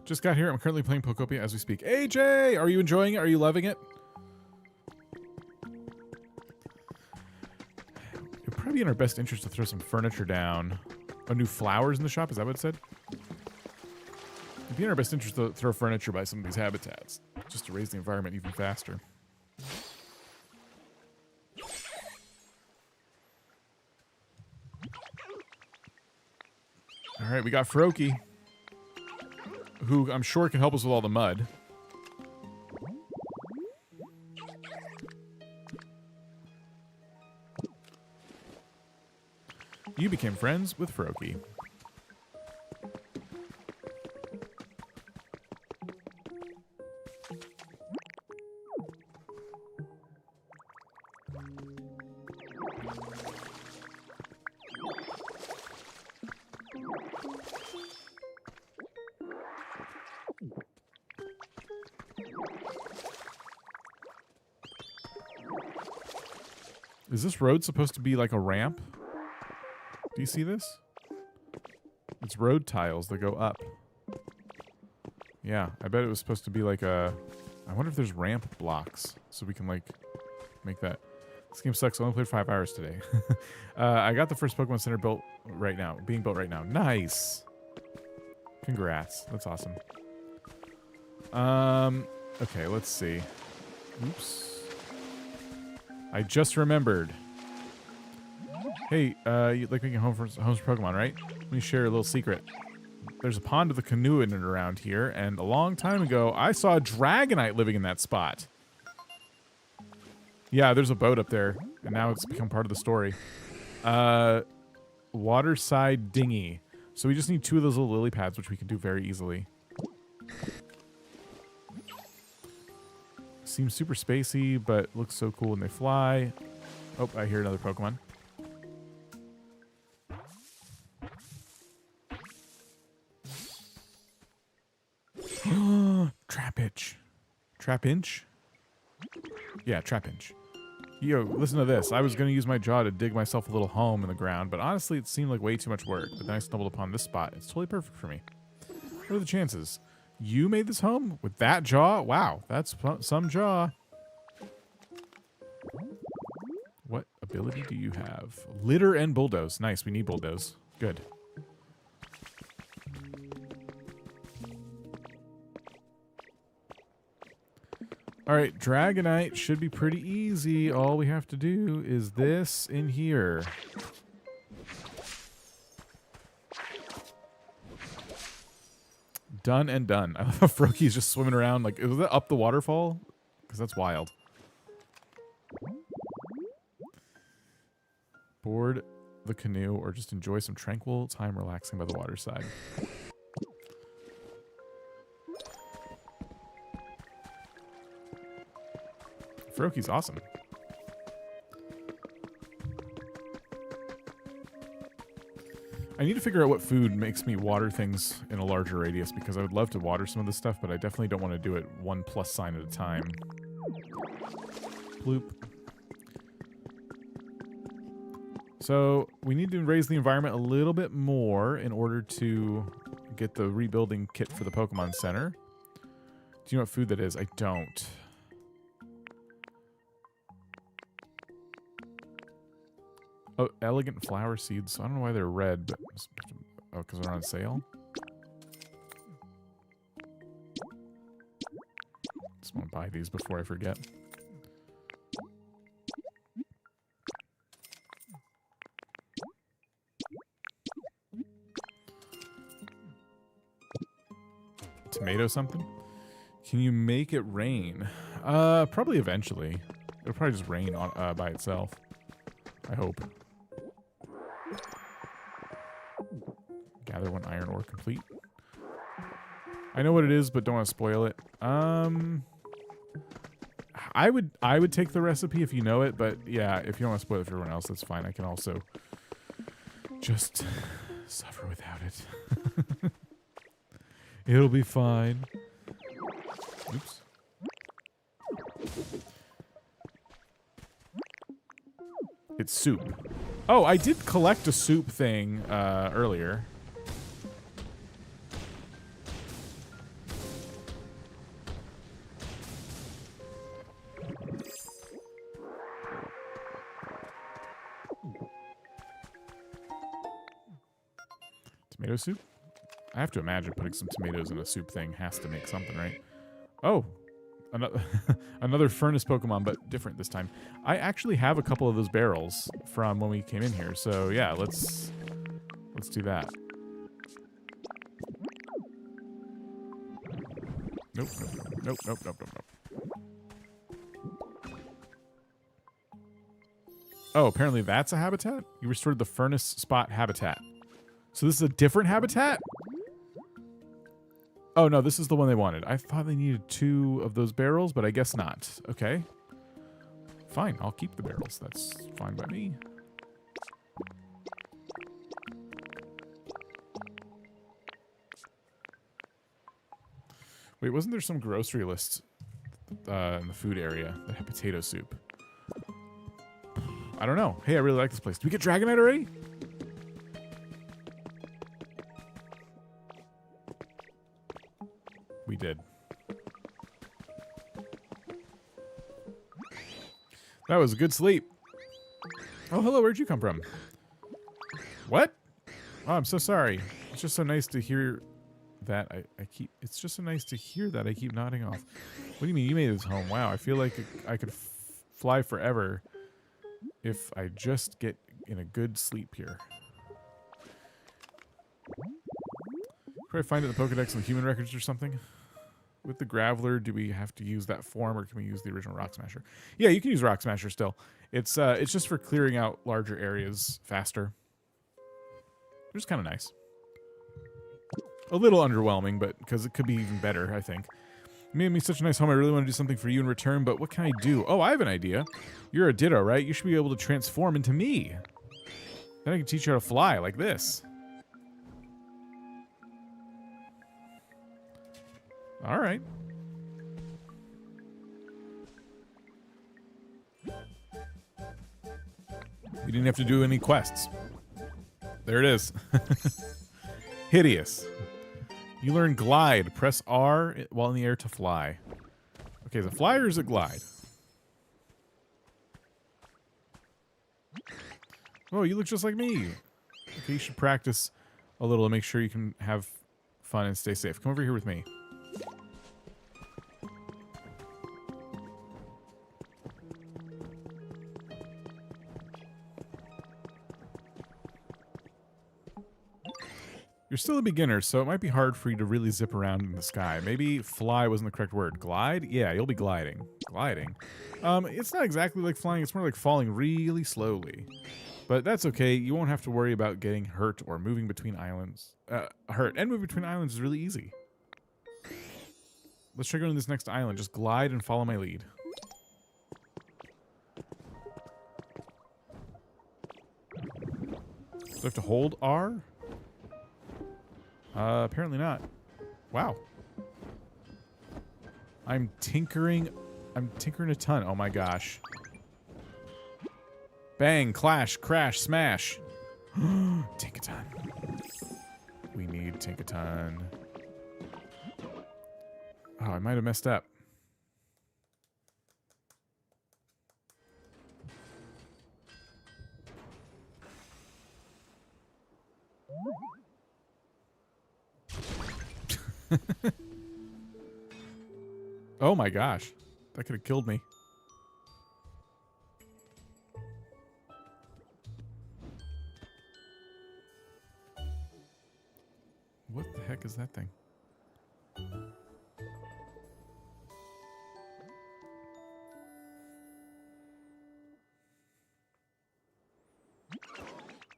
Just got here. I'm currently playing Pokopia as we speak. AJ, are you enjoying it? Are you loving it? It'd probably be in our best interest to throw some furniture down. Oh, new flowers in the shop? Is that what it said? It'd be in our best interest to throw furniture by some of these habitats, just to raise the environment even faster. All right, we got Froakie, who I'm sure can help us with all the mud. You became friends with Froakie. Is this road supposed to be like a ramp? Do you see this? It's road tiles that go up. Yeah, I bet it was supposed to be like a... I wonder if there's ramp blocks so we can like make that. This game sucks. I only played 5 hours today. I got the first Pokemon Center built right now. Being built right now. Nice. Congrats. That's awesome. Okay, let's see. Oops. I just remembered. Hey, you like making homes for Pokemon, right? Let me share a little secret. There's a pond with a canoe in it around here, and a long time ago, I saw a Dragonite living in that spot. Yeah, there's a boat up there, and now it's become part of the story. Waterside dinghy. So we just need 2 of those little lily pads, which we can do very easily. Seems super spacey, but looks so cool when they fly. Oh, I hear another Pokemon. Trapinch. Trapinch? Yeah, Trapinch. Yo, listen to this. I was going to use my jaw to dig myself a little home in the ground, but honestly, it seemed like way too much work. But then I stumbled upon this spot. It's totally perfect for me. What are the chances? You made this home with that jaw? Wow, that's some jaw. What ability do you have? Litter and bulldoze. Nice, we need bulldoze. Good. All right, Dragonite should be pretty easy. All we have to do is this in here. Done and done. I love how Froakie's just swimming around. Like, is that up the waterfall? Because that's wild. Board the canoe or just enjoy some tranquil time relaxing by the waterside. Froakie's awesome. I need to figure out what food makes me water things in a larger radius, because I would love to water some of this stuff, but I definitely don't want to do it 1 plus sign at a time. Bloop. So we need to raise the environment a little bit more in order to get the rebuilding kit for the Pokemon Center. Do you know what food that is? I don't. Oh, elegant flower seeds. I don't know why they're red, but oh, because they're on sale. Just want to buy these before I forget. Tomato something? Can you make it rain? Probably eventually. It'll probably just rain on by itself. I hope. Gather 1 iron ore complete. I know what it is, but don't want to spoil it. I would take the recipe if you know it, but yeah, if you don't want to spoil it for everyone else, that's fine. I can also just suffer without it. It'll be fine. Oops. It's soup. Oh, I did collect a soup thing earlier. Tomato soup? I have to imagine putting some tomatoes in a soup thing has to make something, right? Oh, another furnace Pokemon, but different this time. I actually have a couple of those barrels from when we came in here, so yeah, let's do that. Nope, nope, nope, nope, nope, nope. Oh, apparently that's a habitat? You restored the furnace spot habitat. So this is a different habitat? Oh, no, this is the one they wanted. I thought they needed 2 of those barrels, but I guess not. Okay. Fine, I'll keep the barrels. That's fine by me. Wait, wasn't there some grocery list in the food area that had potato soup? I don't know. Hey, I really like this place. Did we get Dragonite already? We did. That was a good sleep. Oh, hello. Where'd you come from? What? Oh, I'm so sorry. It's just so nice to hear that. It's just so nice to hear that. I keep nodding off. What do you mean you made this home? Wow. I feel like I could fly forever if I just get in a good sleep here. Could I find it in the Pokedex and human records or something? With the Graveler, do we have to use that form, or can we use the original Rock Smasher? Yeah, you can use Rock Smasher still. It's just for clearing out larger areas faster. Which is kind of nice. A little underwhelming, but because it could be even better, I think. You made me such a nice home. I really want to do something for you in return, but what can I do? Oh, I have an idea. You're a Ditto, right? You should be able to transform into me. Then I can teach you how to fly like this. All right. You didn't have to do any quests. There it is. Hideous. You learn glide. Press R while in the air to fly. Okay, is it fly or is it glide? Oh, you look just like me. Okay, you should practice a little to make sure you can have fun and stay safe. Come over here with me. You're still a beginner, so it might be hard for you to really zip around in the sky. Maybe fly wasn't the correct word. Glide? Yeah, you'll be gliding. Gliding. It's not exactly like flying. It's more like falling really slowly. But that's okay. You won't have to worry about getting hurt or moving between islands. And moving between islands is really easy. Let's try going to this next island. Just glide and follow my lead. Do I have to hold R? Apparently not. Wow. I'm tinkering a ton. Oh my gosh. Bang, clash, crash, smash. Tinkaton. We need Tinkaton. Oh, I might have messed up. Oh my gosh. That could have killed me. What the heck is that thing?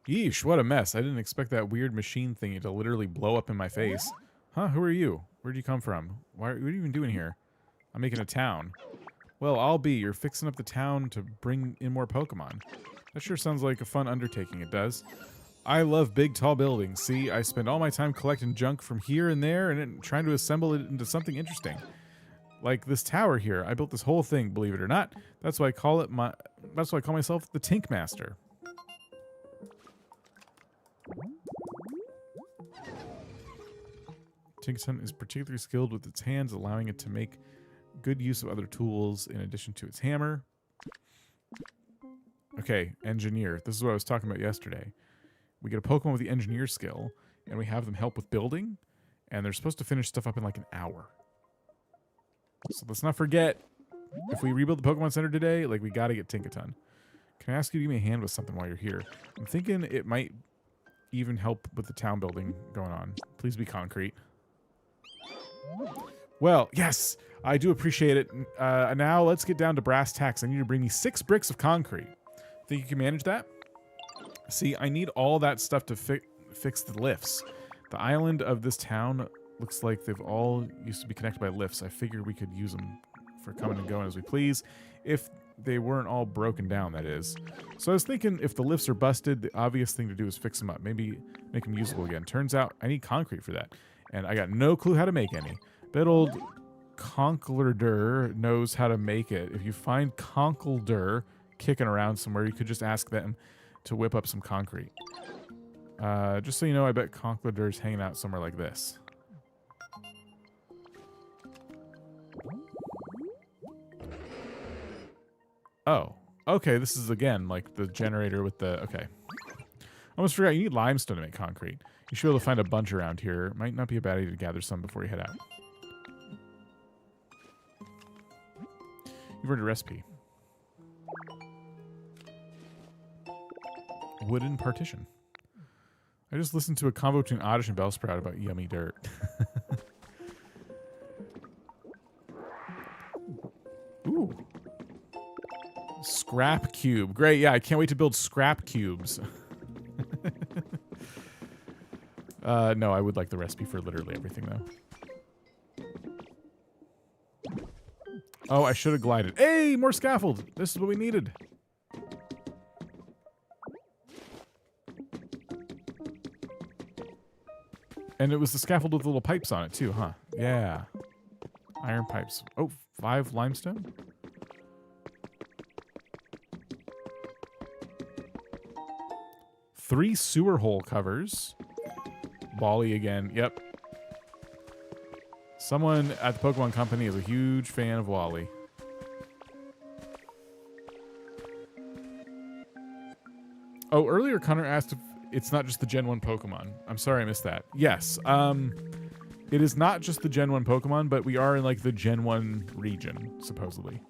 Yeesh, what a mess. I didn't expect that weird machine thingy to literally blow up in my face. Huh, who are you? Where'd you come from? What are you even doing here? I'm making a town. Well, I'll be. You're fixing up the town to bring in more Pokemon. That sure sounds like a fun undertaking, it does. I love big, tall buildings. See, I spend all my time collecting junk from here and there and then trying to assemble it into something interesting. Like this tower here. I built this whole thing, believe it or not. That's why I call it my. That's why I call myself the Tink Master. Tinkaton is particularly skilled with its hands, allowing it to make good use of other tools in addition to its hammer. Okay, engineer. This is what I was talking about yesterday. We get a Pokemon with the engineer skill, and we have them help with building, and they're supposed to finish stuff up in like an hour. So let's not forget, if we rebuild the Pokemon Center today, like we gotta get Tinkaton. Can I ask you to give me a hand with something while you're here? I'm thinking it might even help with the town building going on. Please be concrete. Well, yes, I do appreciate it. Now let's get down to brass tacks. I need to bring me 6 bricks of concrete. Think you can manage that? See, I need all that stuff to fix the lifts. The island of this town looks like they've all used to be connected by lifts. I figured we could use them for coming and going as we please. If they weren't all broken down, that is. So I was thinking if the lifts are busted, the obvious thing to do is fix them up. Maybe make them usable again. Turns out I need concrete for that. And I got no clue how to make any. Bet old Conkleder knows how to make it. If you find Conkleder kicking around somewhere, you could just ask them to whip up some concrete. Just so you know, I bet Conkleder's hanging out somewhere like this. Oh, okay, this is again like the generator with the, okay. I almost forgot, you need limestone to make concrete. You should be able to find a bunch around here. Might not be a bad idea to gather some before you head out. You've earned a recipe. Wooden partition. I just listened to a convo between Oddish and Bellsprout about yummy dirt. Ooh. Scrap cube. Great, yeah, I can't wait to build scrap cubes. No, I would like the recipe for literally everything, though. Oh, I should have glided. Hey, more scaffold. This is what we needed. And it was the scaffold with the little pipes on it, too, huh? Yeah. Iron pipes. Oh, 5 limestone? Three sewer hole covers. Wally again. Yep. Someone at the Pokemon Company is a huge fan of Wally. Oh, earlier Connor asked if it's not just the Gen 1 Pokemon. I'm sorry I missed that. Yes. It is not just the Gen 1 Pokemon, but we are in like the Gen 1 region, supposedly.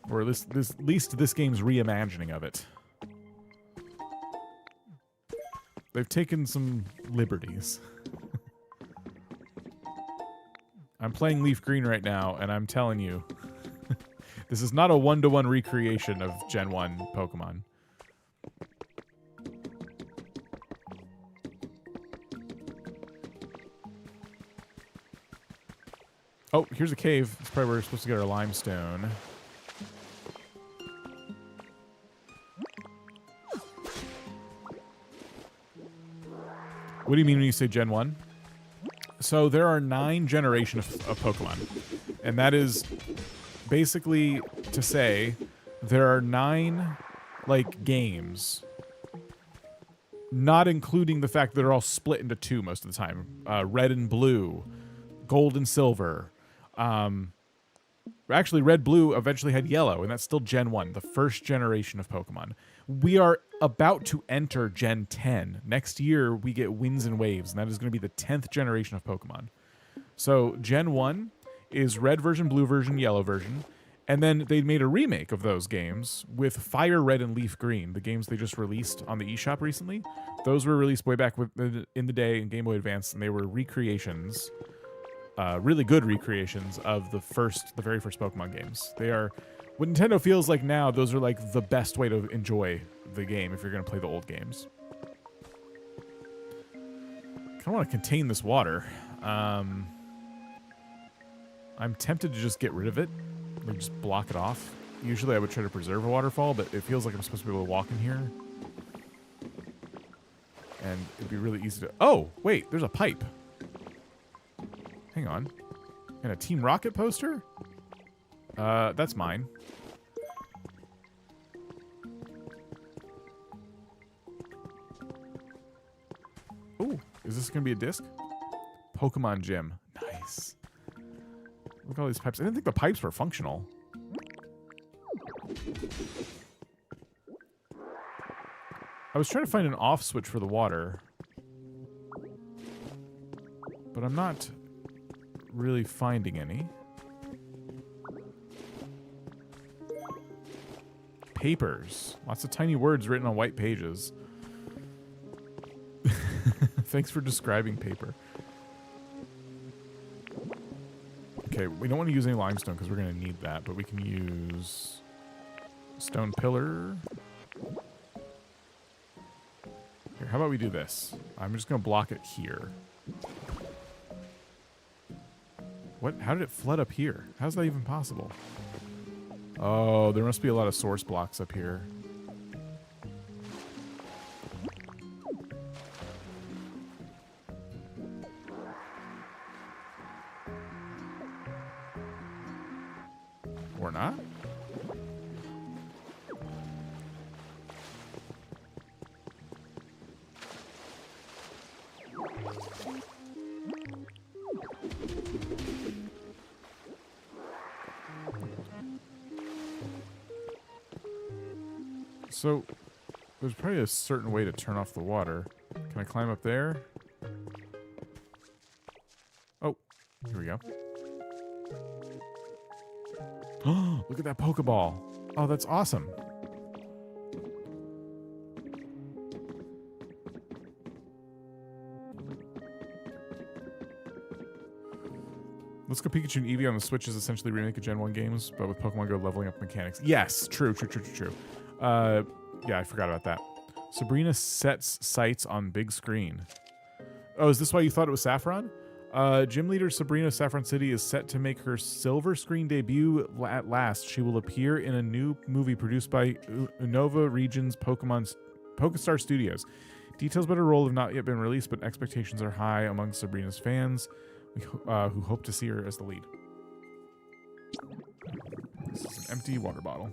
Or at least this game's reimagining of it. They've taken some liberties. I'm playing Leaf Green right now, and I'm telling you, this is not a one-to-one recreation of Gen 1 Pokemon. Oh, here's a cave. That's probably where we're supposed to get our limestone. What do you mean when you say Gen 1? So there are 9 generations of Pokemon. And that is basically to say there are 9, like, games. Not including the fact that they're all split into 2 most of the time. Red and blue. Gold and silver. Actually, red, blue eventually had yellow, and that's still Gen 1, the first generation of Pokemon. We are about to enter Gen 10. Next year, we get Winds and Waves, and that is going to be the 10th generation of Pokemon. So Gen 1 is red version, blue version, yellow version, and then they made a remake of those games with Fire Red and Leaf Green, the games they just released on the eShop recently. Those were released way back in the day in Game Boy Advance, and they were recreations. Really good recreations of the very first Pokemon games. They are what Nintendo feels like now. Those are like the best way to enjoy the game if you're going to play the old games. Kind of want to contain this water. I'm tempted to just get rid of it, or just block it off. Usually, I would try to preserve a waterfall, but it feels like I'm supposed to be able to walk in here, and it'd be really easy to. Oh, wait, there's a pipe. Hang on. And a Team Rocket poster? That's mine. Ooh, is this going to be a disc? Pokemon Gym. Nice. Look at all these pipes. I didn't think the pipes were functional. I was trying to find an off switch for the water. But I'm not really finding any. Papers. Lots of tiny words written on white pages. Thanks for describing paper. Okay, we don't want to use any limestone because we're going to need that, but we can use stone pillar. Here, how about we do this? I'm just going to block it here. What? How did it flood up here? How's that even possible? Oh, there must be a lot of source blocks up here. Or not? So, there's probably a certain way to turn off the water. Can I climb up there? Oh, here we go. Oh, look at that Pokeball. Oh, that's awesome. Let's Go Pikachu and Eevee on the Switch is essentially remake of Gen 1 games, but with Pokemon Go leveling up mechanics. Yes, true. Yeah, I forgot about that. Sabrina sets sights on big screen. Oh, is this why you thought it was Saffron? Gym leader Sabrina Saffron City is set to make her silver screen debut at last. She will appear in a new movie produced by Unova Region's Pokestar Studios. Details about her role have not yet been released, but expectations are high among Sabrina's fans who hope to see her as the lead. This is an empty water bottle.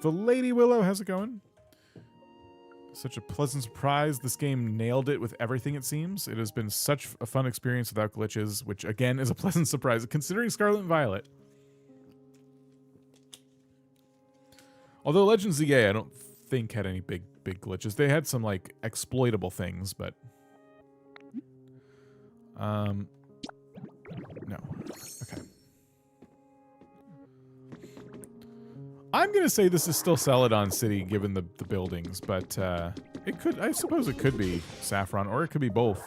The Lady Willow, how's it going? Such a pleasant surprise. This game nailed it with everything, it seems. It has been such a fun experience without glitches, which again is a pleasant surprise, considering Scarlet and Violet. Although Legends ZA, I don't think had any big glitches. They had some like exploitable things, but no. Okay. I'm gonna say this is still Celadon City, given the buildings, but it could. I suppose it could be Saffron, or it could be both.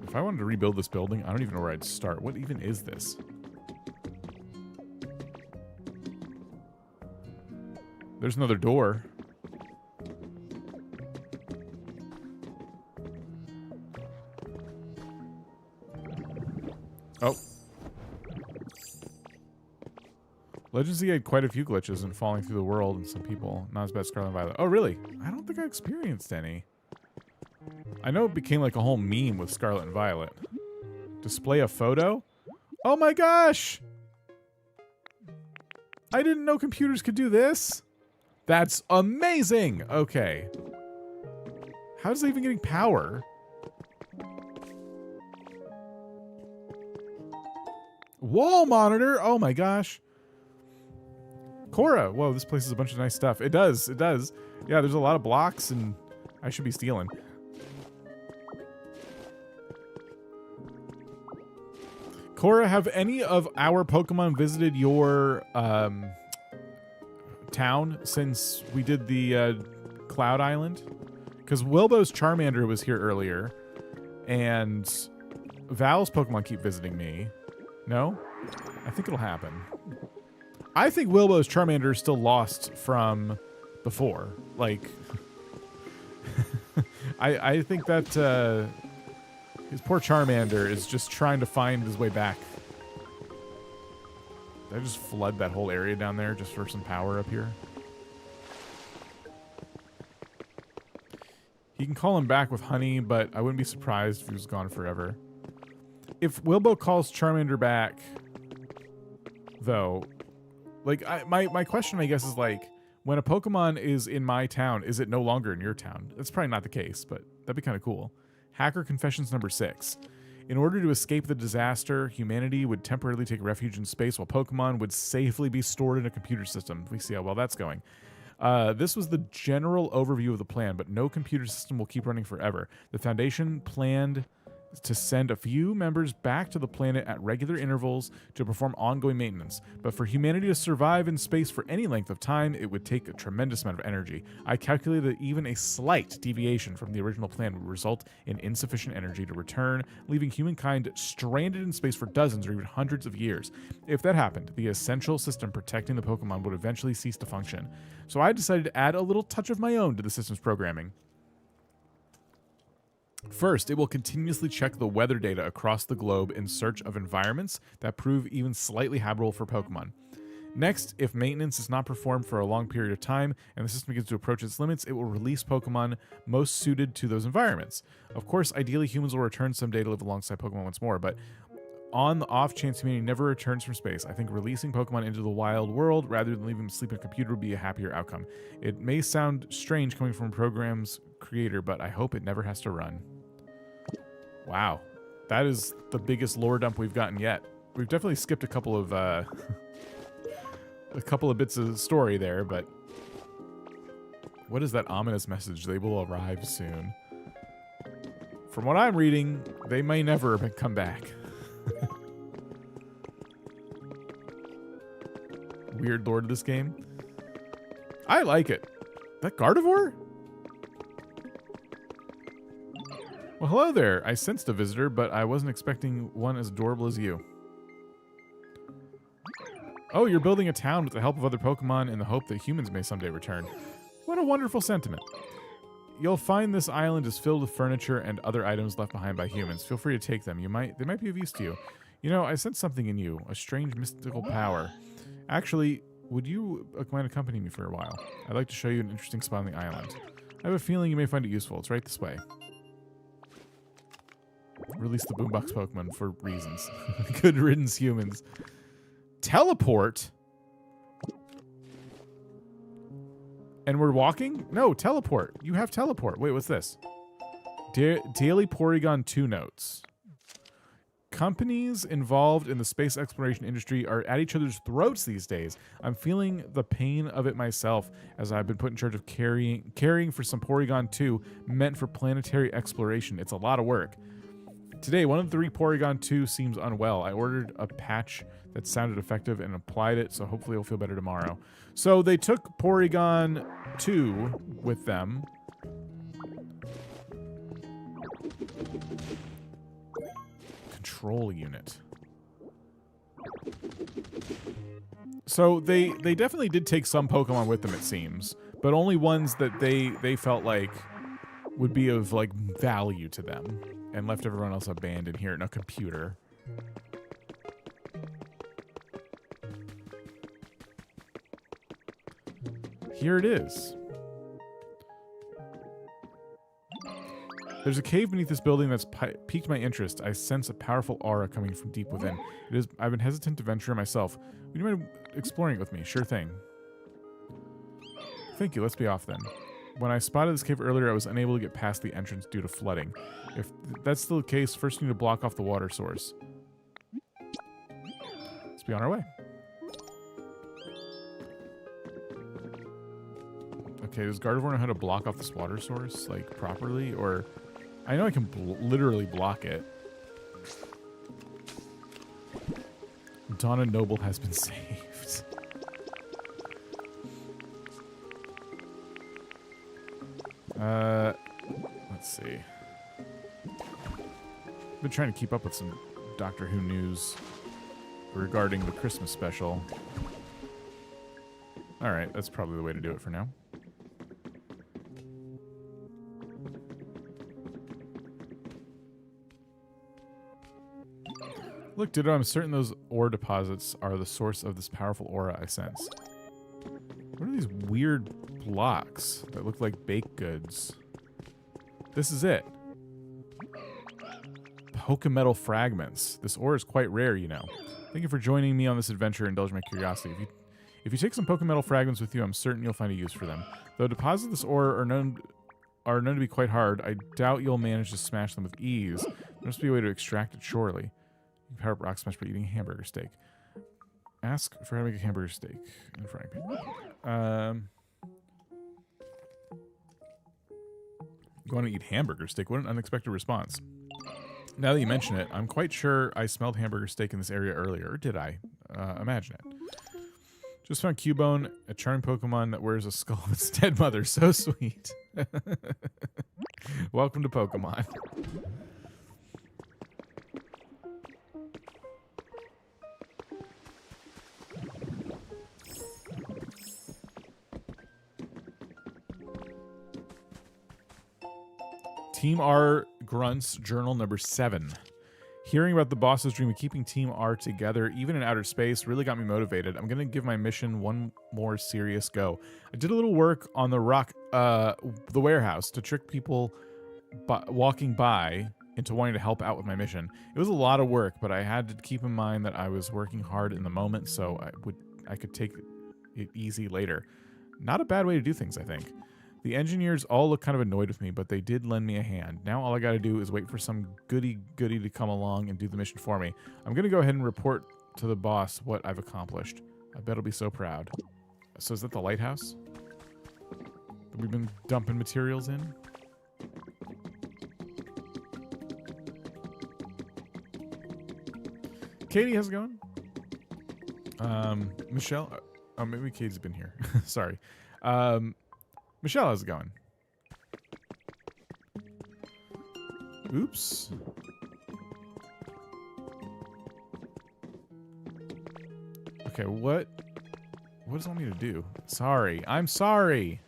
If I wanted to rebuild this building, I don't even know where I'd start. What even is this? There's another door. Oh. Legends had quite a few glitches in falling through the world, and some people not as bad as Scarlet and Violet. Oh, really? I don't think I experienced any. I know it became like a whole meme with Scarlet and Violet. Display a photo? Oh my gosh! I didn't know computers could do this. That's amazing! Okay. How's it even getting power? Wall monitor? Oh my gosh. Cora. Whoa, this place is a bunch of nice stuff. It does. It does. Yeah, there's a lot of blocks, and I should be stealing. Cora, have any of our Pokemon visited your town since we did the Cloud Island? Because Wilbo's Charmander was here earlier, and Val's Pokemon keep visiting me. No? I think it'll happen. I think Wilbo's Charmander is still lost from before. Like, I think that his poor Charmander is just trying to find his way back. Did I just flood that whole area down there just for some power up here? He can call him back with honey, but I wouldn't be surprised if he was gone forever. If Wilbo calls Charmander back, though, like, my question, I guess, is like, when a Pokemon is in my town, is it no longer in your town? That's probably not the case, but that'd be kind of cool. Hacker Confessions number 6. In order to escape the disaster, humanity would temporarily take refuge in space while Pokemon would safely be stored in a computer system. We see how well that's going. This was the general overview of the plan, but no computer system will keep running forever. The Foundation planned to send a few members back to the planet at regular intervals to perform ongoing maintenance. But for humanity to survive in space for any length of time, it would take a tremendous amount of energy. I calculated that even a slight deviation from the original plan would result in insufficient energy to return, leaving humankind stranded in space for dozens or even hundreds of years. If that happened, the essential system protecting the Pokemon would eventually cease to function. So I decided to add a little touch of my own to the system's programming. First, it will continuously check the weather data across the globe in search of environments that prove even slightly habitable for Pokemon. Next, if maintenance is not performed for a long period of time and the system begins to approach its limits, it will release Pokemon most suited to those environments. Of course, ideally humans will return someday to live alongside Pokemon once more, but on the off chance humanity never returns from space, I think releasing Pokemon into the wild world rather than leaving them asleep in a computer would be a happier outcome. It may sound strange coming from a program's creator, but I hope it never has to run. Wow. That is the biggest lore dump we've gotten yet. We've definitely skipped a couple of bits of story there, but what is that ominous message? They will arrive soon. From what I'm reading, they may never come back. Weird lore to this game. I like it. That Gardevoir? Well, hello there. I sensed a visitor, but I wasn't expecting one as adorable as you. Oh, you're building a town with the help of other Pokemon in the hope that humans may someday return. What a wonderful sentiment. You'll find this island is filled with furniture and other items left behind by humans. Feel free to take them. They might be of use to you. You know, I sense something in you, a strange mystical power. Actually, would you mind accompanying me for a while? I'd like to show you an interesting spot on the island. I have a feeling you may find it useful. It's right this way. Release the boombox Pokemon for reasons. Good riddance, humans. Teleport? And we're walking? No, teleport. You have teleport. Wait, what's this? Daily Porygon 2 notes. Companies involved in the space exploration industry are at each other's throats these days. I'm feeling the pain of it myself as I've been put in charge of carrying for some Porygon 2 meant for planetary exploration. It's a lot of work. Today, one of the 3 Porygon 2 seems unwell. I ordered a patch that sounded effective and applied it, so hopefully it'll feel better tomorrow. So they took Porygon 2 with them. Control unit. So they definitely did take some Pokemon with them, it seems, but only ones that they felt like would be of like value to them, and left everyone else abandoned here in a computer. Here it is. There's a cave beneath this building that's piqued my interest. I sense a powerful aura coming from deep within. I've been hesitant to venture myself. Would you mind exploring it with me? Sure thing. Thank you. Let's be off then. When I spotted this cave earlier, I was unable to get past the entrance due to flooding. If that's still the case, first we need to block off the water source. Let's be on our way. Okay, does Gardevoir know how to block off this water source, like, properly? Or, I know I can literally block it. Donna Noble has been saved. Let's see. I've been trying to keep up with some Doctor Who news regarding the Christmas special. Alright, that's probably the way to do it for now. Look, Ditto, I'm certain those ore deposits are the source of this powerful aura I sense. What are these weird blocks that look like baked goods? This is it. Pokemetal fragments. This ore is quite rare, you know. Thank you for joining me on this adventure and indulging my curiosity. If you take some Pokemetal fragments with you, I'm certain you'll find a use for them. Though deposits of this ore are known to be quite hard, I doubt you'll manage to smash them with ease. There must be a way to extract it surely. You can power up rock smash by eating a hamburger steak. Ask for how to make a hamburger steak in frying pan. You want to eat hamburger steak? What an unexpected response. Now that you mention it, I'm quite sure I smelled hamburger steak in this area earlier. Or did I? Imagine it. Just found Cubone, a charming Pokemon that wears a skull of its dead mother. So sweet. Welcome to Pokemon. Team R Grunts Journal number 7. Hearing about the boss's dream of keeping Team R together, even in outer space, really got me motivated. I'm going to give my mission one more serious go. I did a little work on the warehouse to trick people walking by into wanting to help out with my mission. It was a lot of work, but I had to keep in mind that I was working hard in the moment, so I could take it easy later. Not a bad way to do things, I think. The engineers all look kind of annoyed with me, but they did lend me a hand. Now all I gotta do is wait for some goody to come along and do the mission for me. I'm gonna go ahead and report to the boss what I've accomplished. I bet he'll be so proud. So is that the lighthouse that we've been dumping materials in? Katie, how's it going? Michelle? Oh, maybe Katie's been here. Sorry. Michelle, how's it going? Oops. Okay, what does it want me to do? Sorry. I'm sorry.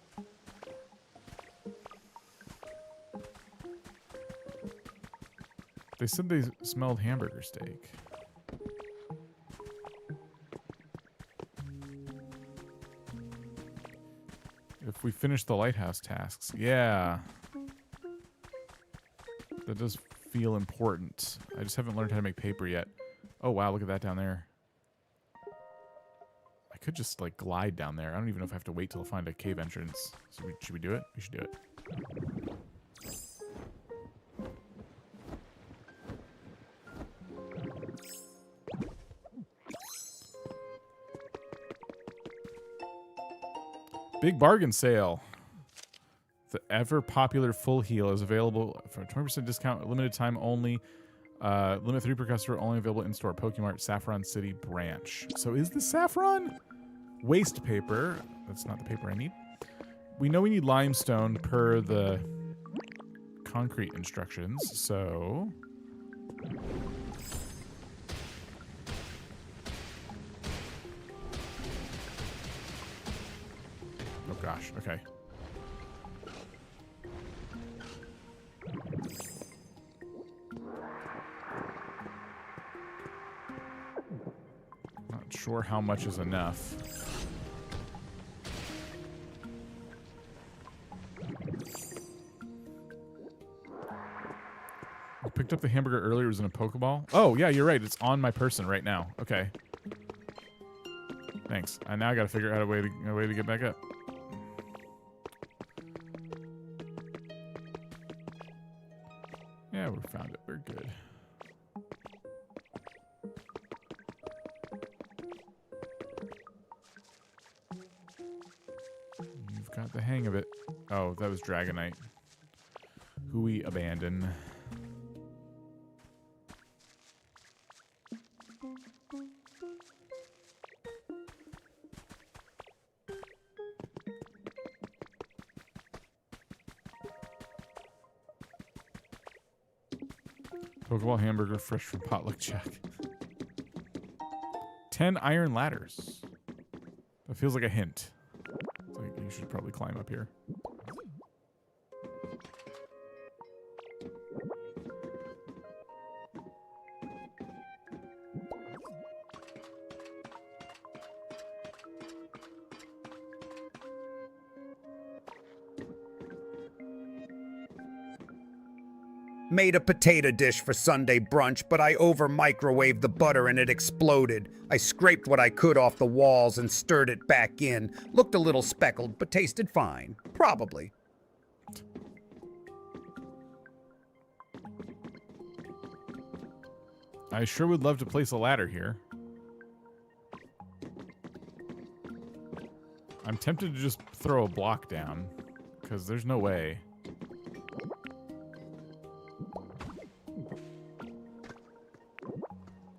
They said they smelled hamburger steak. If we finish the lighthouse tasks. Yeah. That does feel important. I just haven't learned how to make paper yet. Oh, wow, look at that down there. I could just, like, glide down there. I don't even know if I have to wait till I find a cave entrance. So should we do it? We should do it. Big bargain sale. The ever popular Full Heal is available for a 20% discount, limited time only. Limit 3 per customer, only available in store. Pokemart Saffron City branch. So is this saffron? Waste paper. That's not the paper I need. We know we need limestone per the concrete instructions, so oh gosh, okay. Not sure how much is enough. I picked up the hamburger earlier. It was in a Pokeball. Oh, yeah, you're right. It's on my person right now. Okay. Thanks. I now got to figure out a way to get back up. Yeah, we found it. We're good. You've got the hang of it. Oh, that was Dragonite, who we abandoned. Pokeball hamburger fresh from potluck check. 10 iron ladders. That feels like a hint. It's like you should probably climb up here. Made a potato dish for Sunday brunch, but I over-microwaved the butter and it exploded. I scraped what I could off the walls and stirred it back in. Looked a little speckled, but tasted fine. Probably. I sure would love to place a ladder here. I'm tempted to just throw a block down, because there's no way.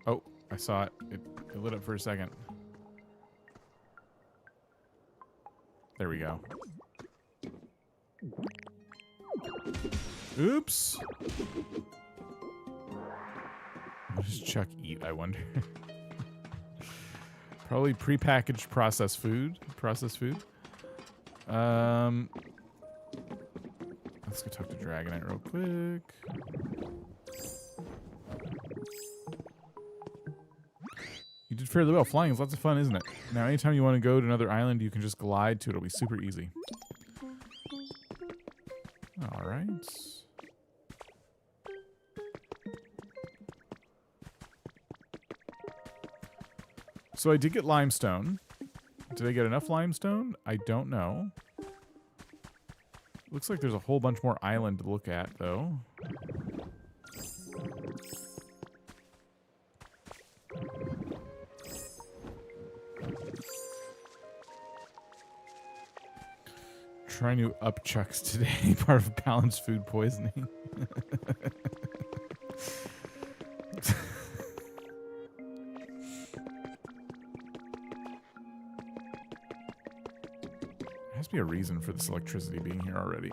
Oh, I saw it. It lit up for a second. There we go. Oops. What does Chuck eat, I wonder? Probably prepackaged processed food. Let's go talk to Dragonite real quick. You did fairly well. Flying is lots of fun, isn't it? Now, anytime you want to go to another island, you can just glide to it. It'll be super easy. All right. So I did get limestone. Did I get enough limestone? I don't know. Looks like there's a whole bunch more island to look at, though. Trying to up Chucks today, part of balanced food poisoning. There has to be a reason for this electricity being here already.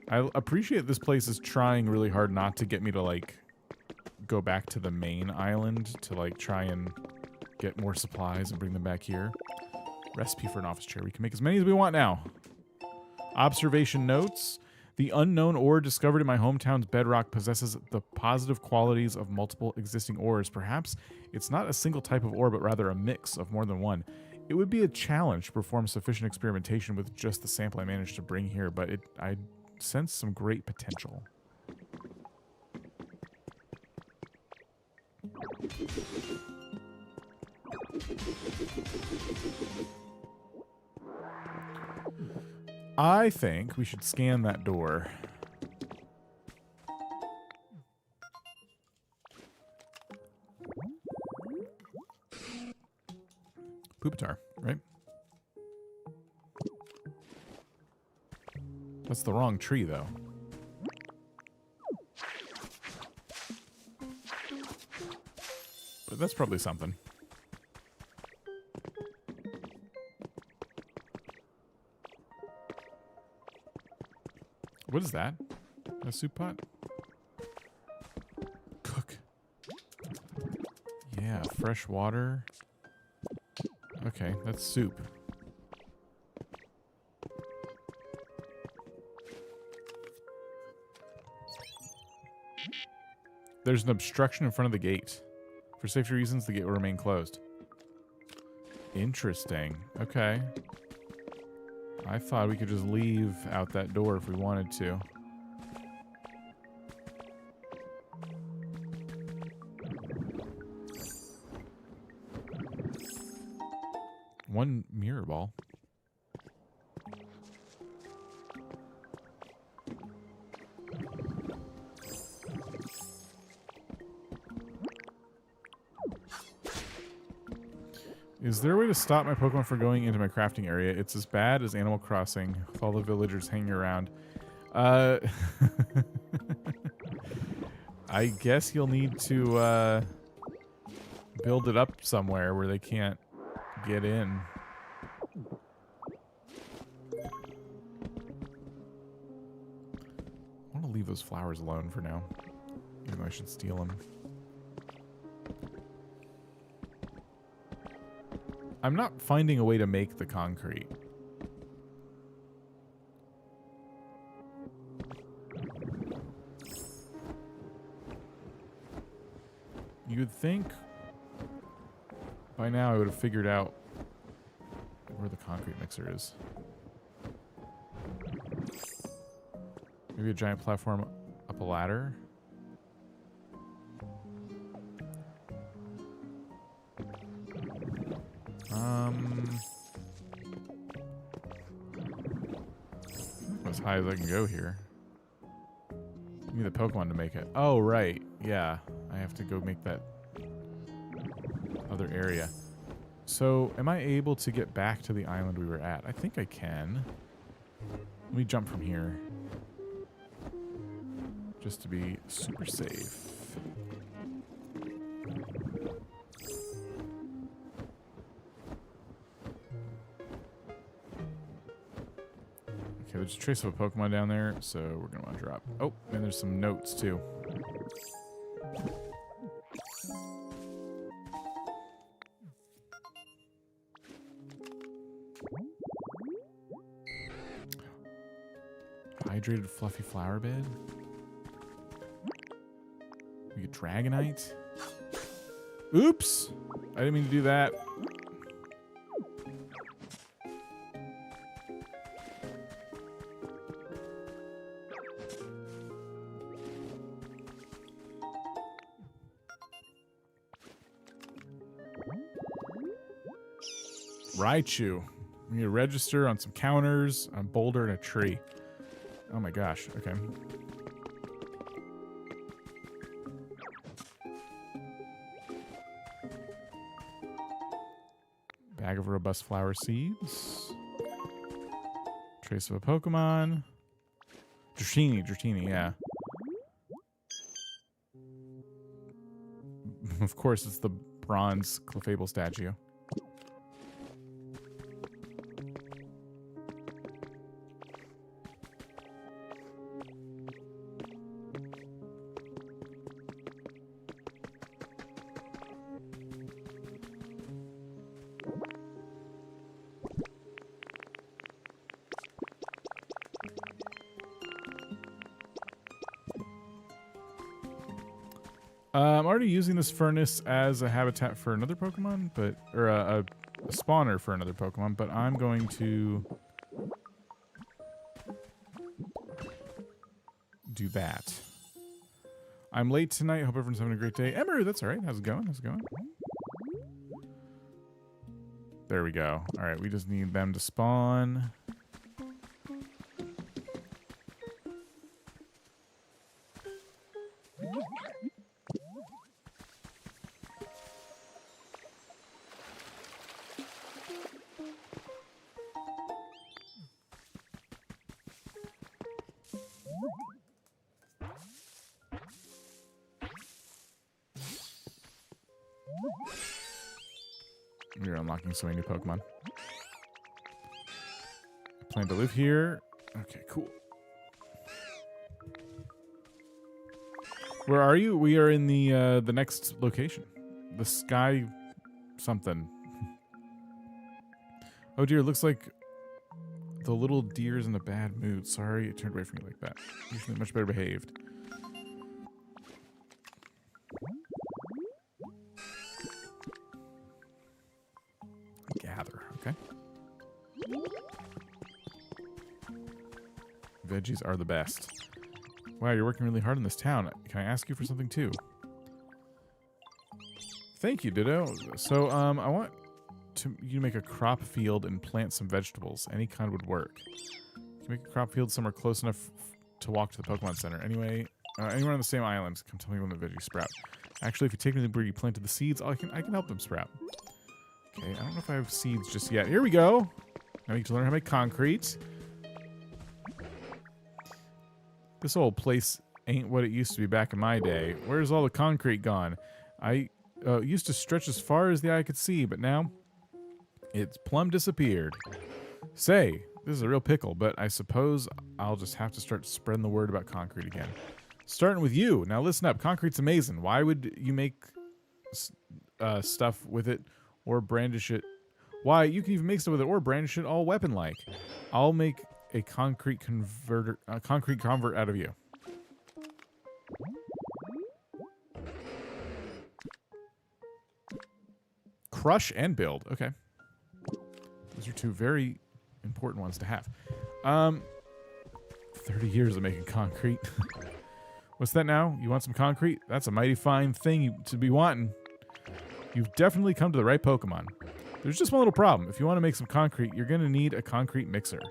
I appreciate this place is trying really hard not to get me to, like, go back to the main island to, like, try and get more supplies and bring them back here. Recipe for an office chair. We can make as many as we want now. Observation notes. The unknown ore discovered in my hometown's bedrock possesses the positive qualities of multiple existing ores. Perhaps it's not a single type of ore, but rather a mix of more than one. It would be a challenge to perform sufficient experimentation with just the sample I managed to bring here, but I sense some great potential. I think we should scan that door. Poopatar, right? That's the wrong tree, though. But that's probably something. What is that? A soup pot? Cook. Yeah, fresh water. Okay, that's soup. There's an obstruction in front of the gate. For safety reasons, the gate will remain closed. Interesting. Okay. I thought we could just leave out that door if we wanted to. One mirror ball. Is there a way to stop my Pokemon from going into my crafting area? It's as bad as Animal Crossing with all the villagers hanging around. I guess you'll need to build it up somewhere where they can't get in. I want to leave those flowers alone for now. Even though I should steal them. I'm not finding a way to make the concrete. You'd think by now I would have figured out where the concrete mixer is. Maybe a giant platform Up a ladder. As high as I can go here. Give me the Pokemon to make it. Oh, right. Yeah. I have to go make that other area. So, am I able to get back to the island we were at? I think I can. Let me jump from here. Just to be super safe. Okay, there's a trace of a Pokemon down there, so we're going to want to drop. Oh, and there's some notes, too. Hydrated fluffy flower bed. We get Dragonite. Oops! I didn't mean to do that. Raichu. We need to register on some counters, on boulder, and a tree. Oh my gosh, okay. Bag of robust flower seeds. Trace of a Pokemon. Dratini, yeah. Of course, it's the bronze Clefable statue. I'm already using this furnace as a habitat for another Pokemon, but or a spawner for another Pokemon, but I'm going to do that. I'm late tonight. Hope everyone's having a great day. Emery, that's all right. How's it going? How's it going? There we go. All right, we just need them to spawn. We're unlocking so many new Pokemon. I plan to live here. Okay, cool. Where are you? We are in the next location. The sky something. Oh dear, looks like the little deer's in a bad mood. Sorry, it turned away from you like that. Usually much better behaved. Gather, okay. Veggies are the best. Wow, you're working really hard in this town. Can I ask you for something too? Thank you, Ditto. So, I want you to make a crop field and plant some vegetables. Any kind would work. You can make a crop field somewhere close enough to walk to the Pokemon Center. Anyway, anywhere on the same island, come tell me when the veggies sprout. Actually, if you take me to where you planted the seeds, I can help them sprout. Okay, I don't know if I have seeds just yet. Here we go. Now we get to learn how to make concrete. This old place ain't what it used to be back in my day. Where's all the concrete gone? I used to stretch as far as the eye could see, but now it's plumb disappeared. Say, this is a real pickle, but I suppose I'll just have to start spreading the word about concrete again. Starting with you. Now listen up. Concrete's amazing. Why would you make stuff with it or brandish it? Why, you can even make stuff with it or brandish it all weapon-like. I'll make a concrete convert out of you. Crush and build. Okay. Those are two very important ones to have. 30 years of making concrete. What's that now? You want some concrete? That's a mighty fine thing to be wanting. You've definitely come to the right Pokemon. There's just one little problem. If you want to make some concrete, you're going to need a concrete mixer.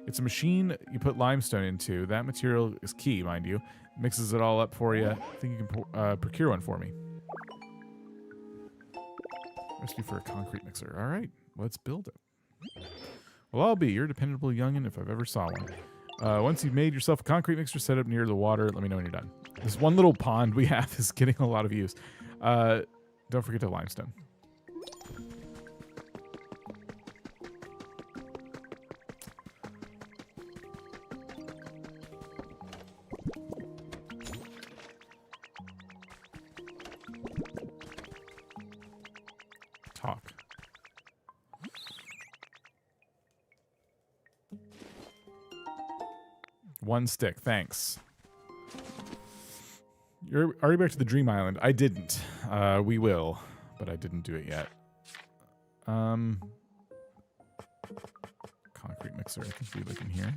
It's a machine you put limestone into. That material is key, mind you. It mixes it all up for you. I think you can procure one for me. Recipe for a concrete mixer. All right, let's build it. Well, I'll be your dependable youngin' if I've ever saw one. Once you've made yourself a concrete mixer set up near the water, let me know when you're done. This one little pond we have is getting a lot of use. Don't forget to limestone. Talk. One stick, thanks. Are you back to the Dream Island? I didn't. We will, but I didn't do it yet. Concrete mixer, I can see like in here.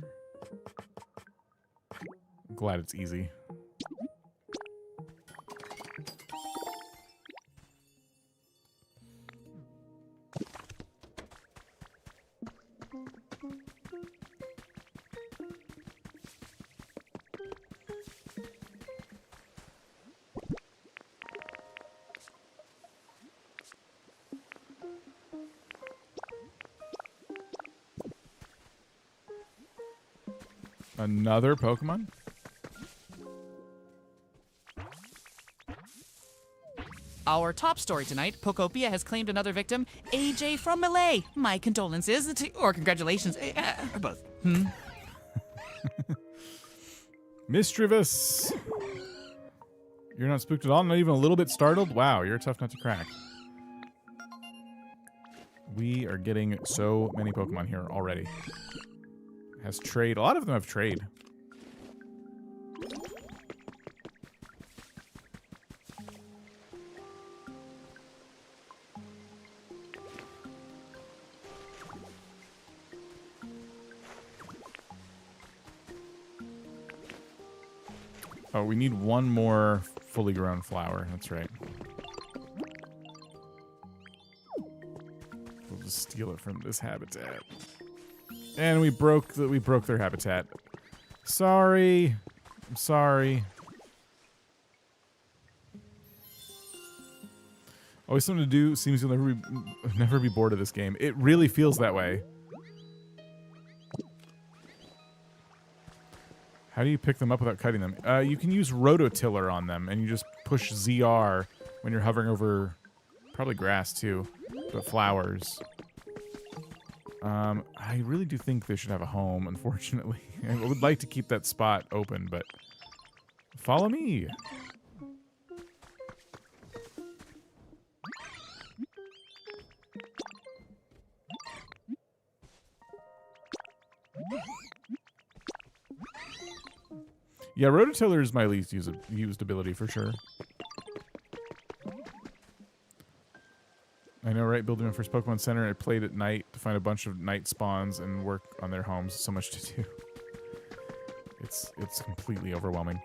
I'm glad it's easy. Another Pokemon? Our top story tonight, Pokopia has claimed another victim, AJ from Malay. My condolences, or congratulations, or both. Mischievous! You're not spooked at all? Not even a little bit startled? Wow, you're a tough nut to crack. We are getting so many Pokemon here already. Has trade. A lot of them have trade. Oh, we need one more fully grown flower. That's right. We'll just steal it from this habitat. And we broke their habitat. Sorry. I'm sorry. Always something to do. Seems you'll never be bored of this game. It really feels that way. How do you pick them up without cutting them? You can use rototiller on them, and you just push ZR when you're hovering over probably grass too, but flowers. I really do think they should have a home, unfortunately. I would like to keep that spot open, but follow me. Yeah, rototiller is my least used ability for sure. I know, right? Building my first Pokemon Center, I played at night to find a bunch of night spawns and work on their homes. So much to do. It's completely overwhelming.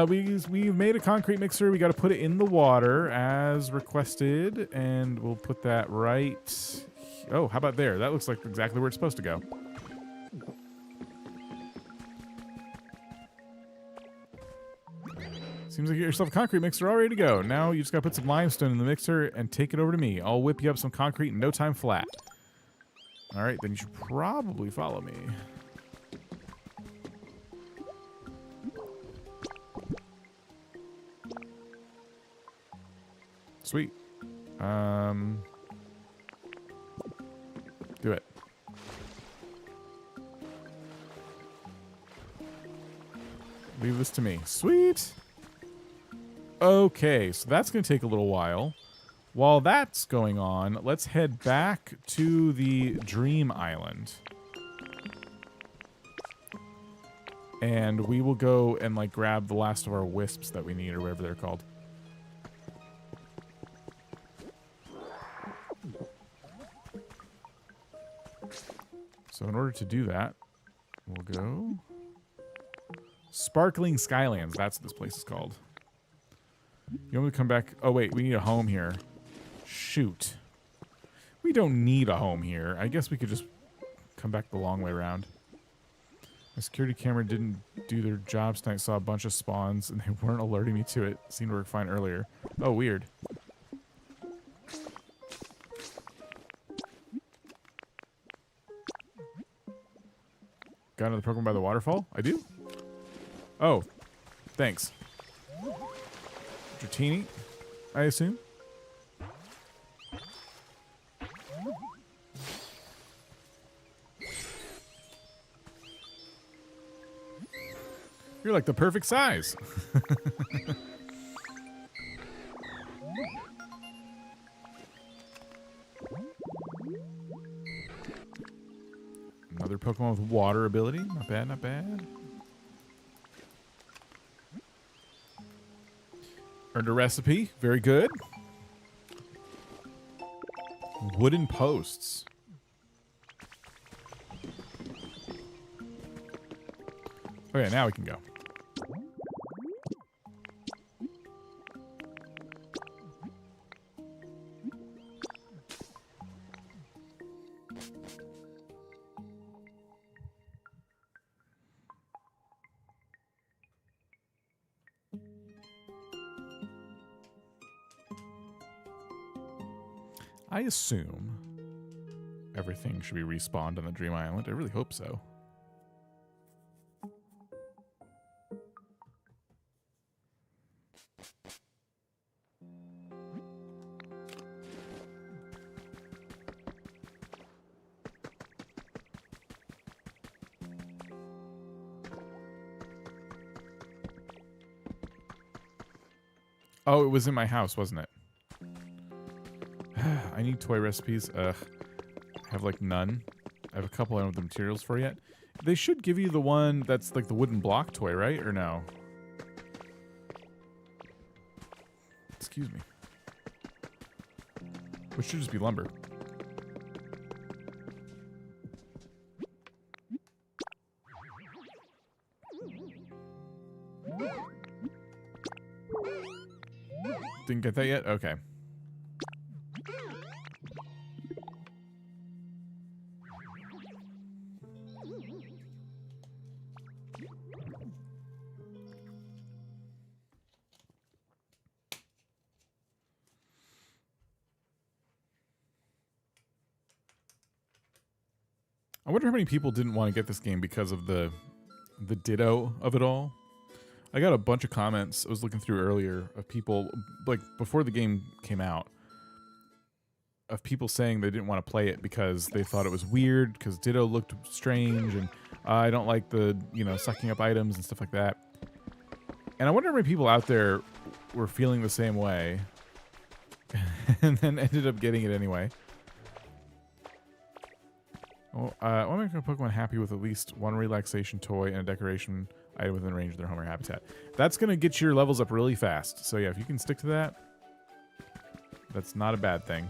We've made a concrete mixer. We got to put it in the water as requested, and we'll put that right. Oh, how about there? That looks like exactly where it's supposed to go. Seems like you got yourself a concrete mixer all ready to go. Now you just gotta put some limestone in the mixer and take it over to me. I'll whip you up some concrete in no time flat. Alright, then you should probably follow me. Sweet. Do it. Leave this to me. Sweet. Okay, so that's going to take a little while. While that's going on, let's head back to the Dream Island. And we will go and, like, grab the last of our wisps that we need, or whatever they're called. So in order to do that, we'll go Sparkling Skylands. That's what this place is called. You want me to come back? Oh, wait. We need a home here. Shoot. We don't need a home here. I guess we could just come back the long way around. My security camera didn't do their jobs tonight. Saw a bunch of spawns, and they weren't alerting me to it. Seemed to work fine earlier. Oh, weird. Got another Pokemon by the waterfall? I do? Oh, thanks. Dratini, I assume? You're like the perfect size. Another Pokemon with water ability. Not bad, not bad. Earned a recipe. Very good. Wooden posts. Okay, now we can go. I assume everything should be respawned on the Dream Island. I really hope so. Oh, it was in my house, wasn't it? I need toy recipes. Ugh. I have like none. I have a couple I don't have the materials for yet. They should give you the one that's like the wooden block toy, right? Or no? Excuse me. Which should just be lumber. Didn't get that yet? Okay. I wonder how many people didn't want to get this game because of the ditto of it all. I got a bunch of comments I was looking through earlier of people, like, before the game came out, of people saying they didn't want to play it because they thought it was weird, because Ditto looked strange, and I don't like the, you know, sucking up items and stuff like that. And I wonder how many people out there were feeling the same way, and then ended up getting it anyway. Well, what makes a Pokemon happy with at least one relaxation toy and a decoration item within range of their home or habitat? That's going to get your levels up really fast. So yeah, if you can stick to that, that's not a bad thing.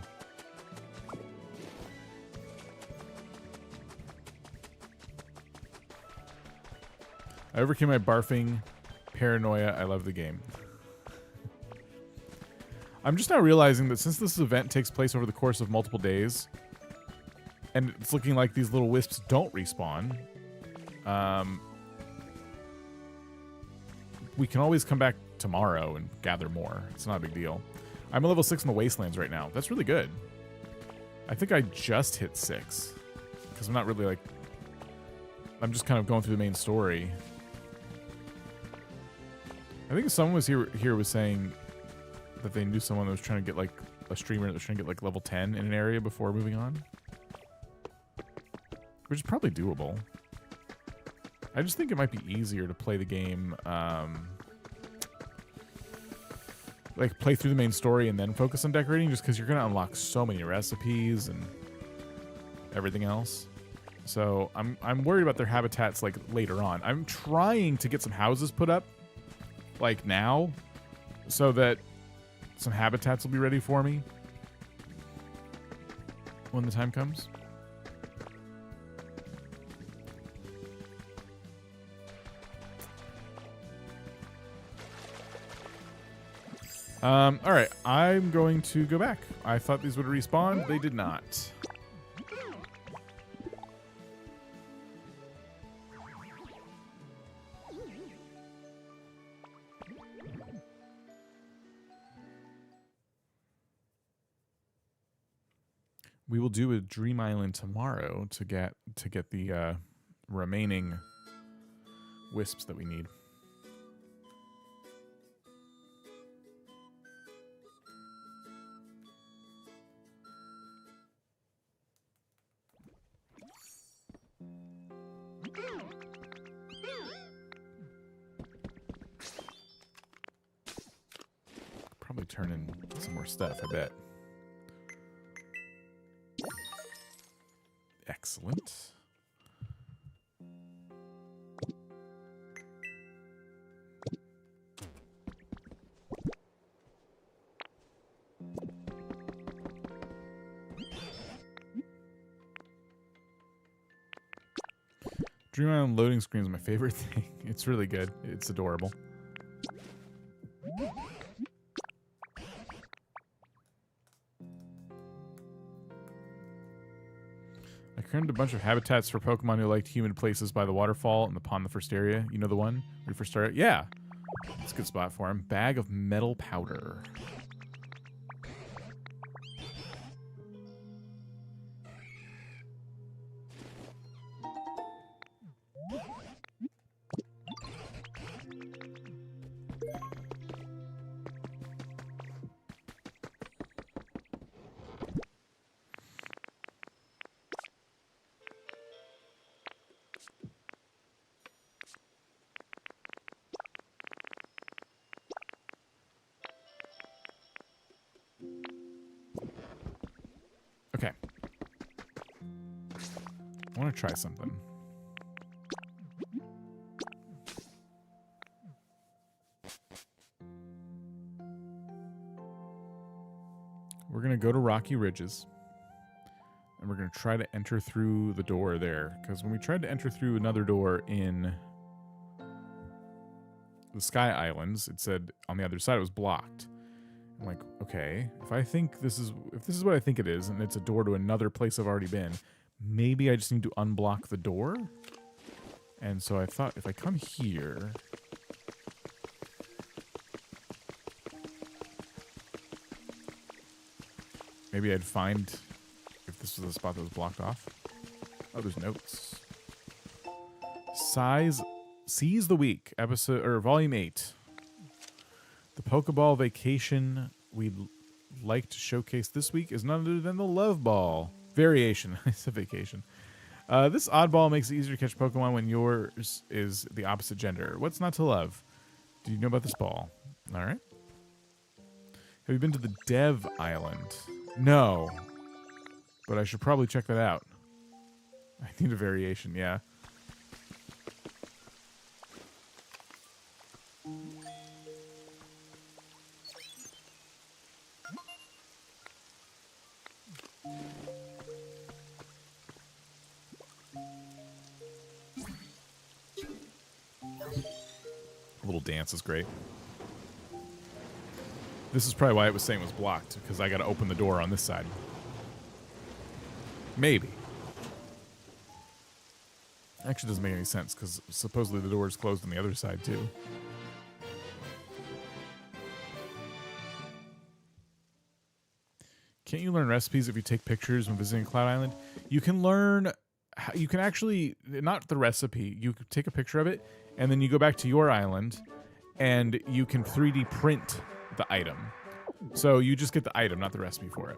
I overcame my barfing paranoia. I love the game. I'm just now realizing that since this event takes place over the course of multiple days, and it's looking like these little wisps don't respawn, we can always come back tomorrow and gather more. It's not a big deal. I'm a level 6 in the Wastelands right now. That's really good. I think I just hit 6. Because I'm not really like... I'm just kind of going through the main story. I think someone was here was saying that they knew someone that was trying to get like a streamer that was trying to get like level 10 in an area before moving on. Which is probably doable. I just think it might be easier to play the game, like play through the main story and then focus on decorating, just because you're going to unlock so many recipes and everything else. So I'm worried about their habitats like later on. I'm trying to get some houses put up like now so that some habitats will be ready for me when the time comes. All right, I'm going to go back. I thought these would respawn. They did not. We will do a Dream Island tomorrow to get the remaining wisps that we need. Probably turn in some more stuff, I bet. Excellent. Dream Island loading screen is my favorite thing. It's really good. It's adorable. I created a bunch of habitats for Pokemon who liked humid places by the waterfall and the pond in the first area. You know the one where you first started? Yeah. That's a good spot for him. Bag of metal powder. Okay. I want to try something. We're going to go to Rocky Ridges. And we're going to try to enter through the door there. Because when we tried to enter through another door in the Sky Islands, it said on the other side it was blocked. I'm like, okay, if this is what I think it is, and it's a door to another place I've already been, maybe I just need to unblock the door. And so I thought if I come here, maybe I'd find if this was the spot that was blocked off. Oh, there's notes. Seize the Week, episode or volume 8. The Pokeball vacation we'd like to showcase this week is none other than the Love Ball. Variation. It's a vacation. This oddball makes it easier to catch Pokemon when yours is the opposite gender. What's not to love? Do you know about this ball? All right. Have you been to the Dev Island? No. But I should probably check that out. I need a variation, yeah. Little dance is great. This is probably why it was saying it was blocked, because I got to open the door on this side. Maybe. Actually doesn't make any sense, because supposedly the door is closed on the other side, too. Can't you learn recipes if you take pictures when visiting Cloud Island? You can learn... You can actually... Not the recipe. You take a picture of it, and then you go back to your island, and you can 3D print the item. So you just get the item, not the recipe for it.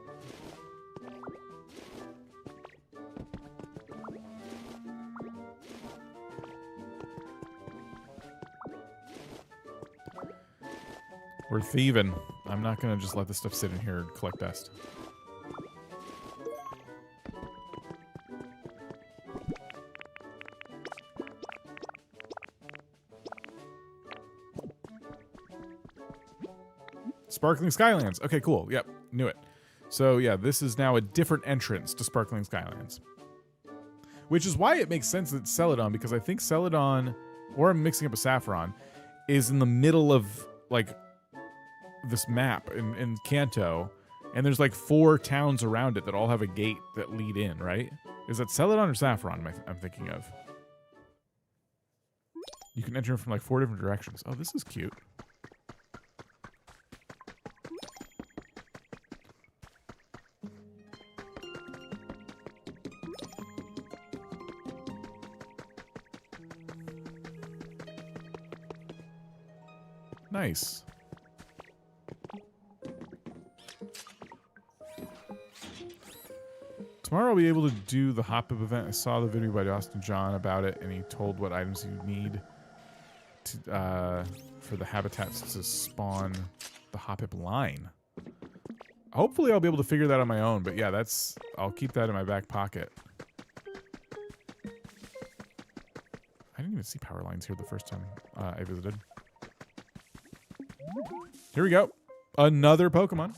We're thieving. I'm not going to just let this stuff sit in here and collect dust. Sparkling Skylands. Okay, cool. Yep, knew it. So yeah, this is now a different entrance to Sparkling Skylands. Which is why it makes sense that Celadon, because I think Celadon, or I'm mixing up a Saffron, is in the middle of, like, this map in Kanto, and there's like 4 towns around it that all have a gate that lead in, right? Is that Celadon or Saffron I'm thinking of? You can enter from like 4 different directions. Oh, this is cute. Nice. Tomorrow I'll be able to do the Hopip event. I saw the video by Austin John about it, and he told what items you need to, for the habitats to spawn the Hopip line. Hopefully I'll be able to figure that on my own, but yeah, I'll keep that in my back pocket. I didn't even see power lines here the first time I visited. Here we go. Another Pokemon.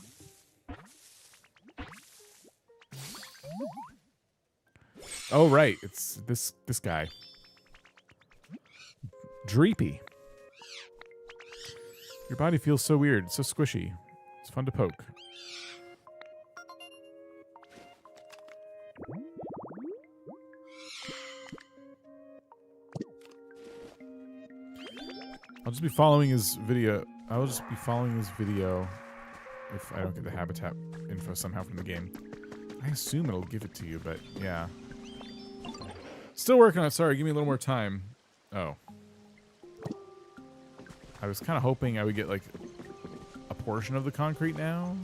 Oh, right. It's this guy. Dreepy. Your body feels so weird. It's so squishy. It's fun to poke. I'll just be following his video. I'll just be following his video if I don't get the habitat info somehow from the game. I assume it'll give it to you, but yeah. Still working on it. Sorry, give me a little more time. Oh. I was kind of hoping I would get, like, a portion of the concrete now.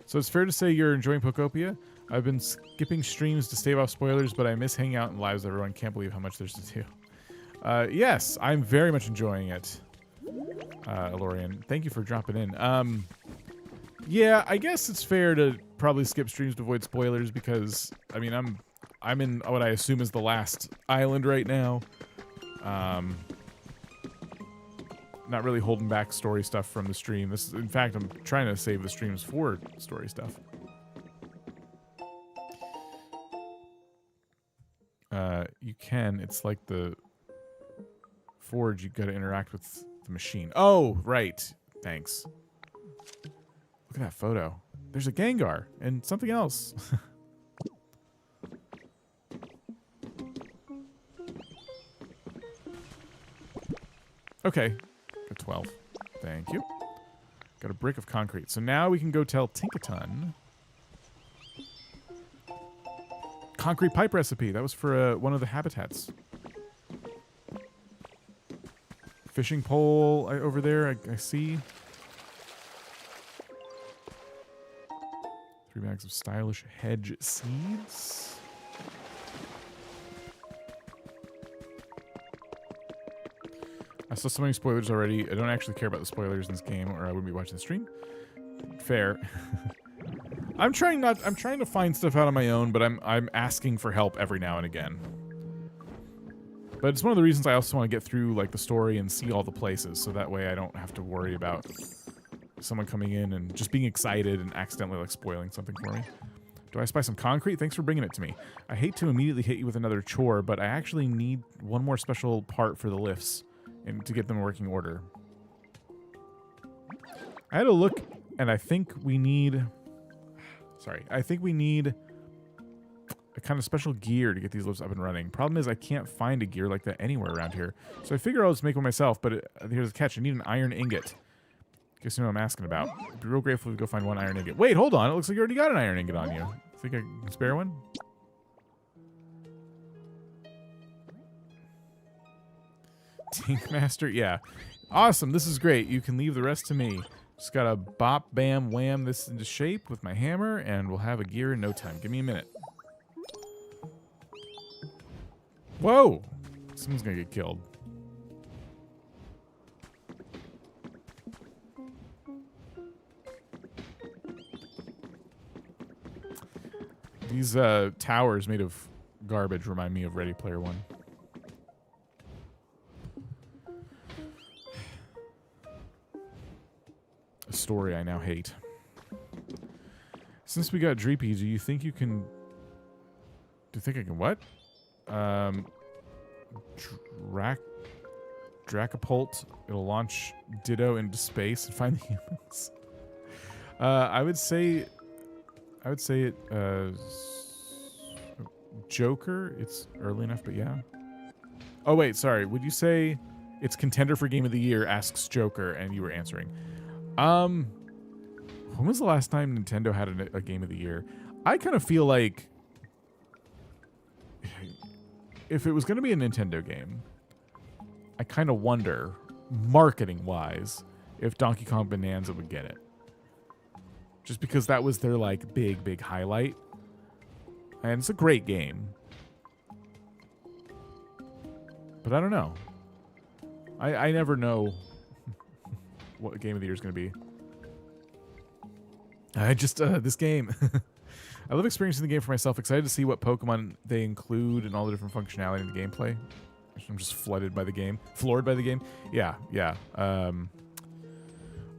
So it's fair to say you're enjoying Pokopia? I've been skipping streams to stave off spoilers, but I miss hanging out in lives with everyone. Can't believe how much there's to do. Yes, I'm very much enjoying it. Lorian, thank you for dropping in. Yeah, I guess it's fair to probably skip streams to avoid spoilers because, I mean, I'm in what I assume is the last island right now. Not really holding back story stuff from the stream. In fact, I'm trying to save the streams for story stuff. You can. It's like the forge. You got to interact with the machine. Oh, right. Thanks. Look at that photo. There's a Gengar and something else. Okay. Got 12. Thank you. Got a brick of concrete. So now we can go tell Tinkaton. Concrete pipe recipe. That was for one of the habitats. Fishing pole over there, I see. 3 bags of stylish hedge seeds. I saw so many spoilers already. I don't actually care about the spoilers in this game, or I wouldn't be watching the stream. Fair. I'm trying to find stuff out on my own, but I'm asking for help every now and again. But it's one of the reasons I also want to get through like the story and see all the places, so that way I don't have to worry about someone coming in and just being excited and accidentally like spoiling something for me. Do I spy some concrete? Thanks for bringing it to me. I hate to immediately hit you with another chore, but I actually need one more special part for the lifts and to get them in working order. I had a look, and I think we need... Sorry. I think we need a kind of special gear to get these lifts up and running. Problem is I can't find a gear like that anywhere around here. So I figure I'll just make one myself, but here's the catch. I need an iron ingot. Guess you know what I'm asking about. I'd be real grateful to go find one iron ingot. Wait, hold on. It looks like you already got an iron ingot on you. Think I can spare one? Tinkmaster? Yeah. Awesome. This is great. You can leave the rest to me. Just gotta bop, bam, wham this into shape with my hammer, and we'll have a gear in no time. Give me a minute. Whoa! Someone's gonna get killed. These towers made of garbage remind me of Ready Player One. A story I now hate. Since we got Dreepy, do you think you can... Do you think I can what? Dracopult. It'll launch Ditto into space and find the humans. I would say it. Joker. It's early enough, but yeah. Oh wait, sorry. Would you say it's contender for Game of the Year? Asks Joker, and you were answering. When was the last time Nintendo had a Game of the Year? I kind of feel like if it was going to be a Nintendo game, I kind of wonder, marketing-wise, if Donkey Kong Bonanza would get it. Just because that was their, like, big highlight. And it's a great game. But I don't know. I never know what Game of the Year is going to be. I just, this game. I love experiencing the game for myself. Excited to see what Pokemon they include and all the different functionality in the gameplay. I'm just flooded by the game. Floored by the game. Yeah.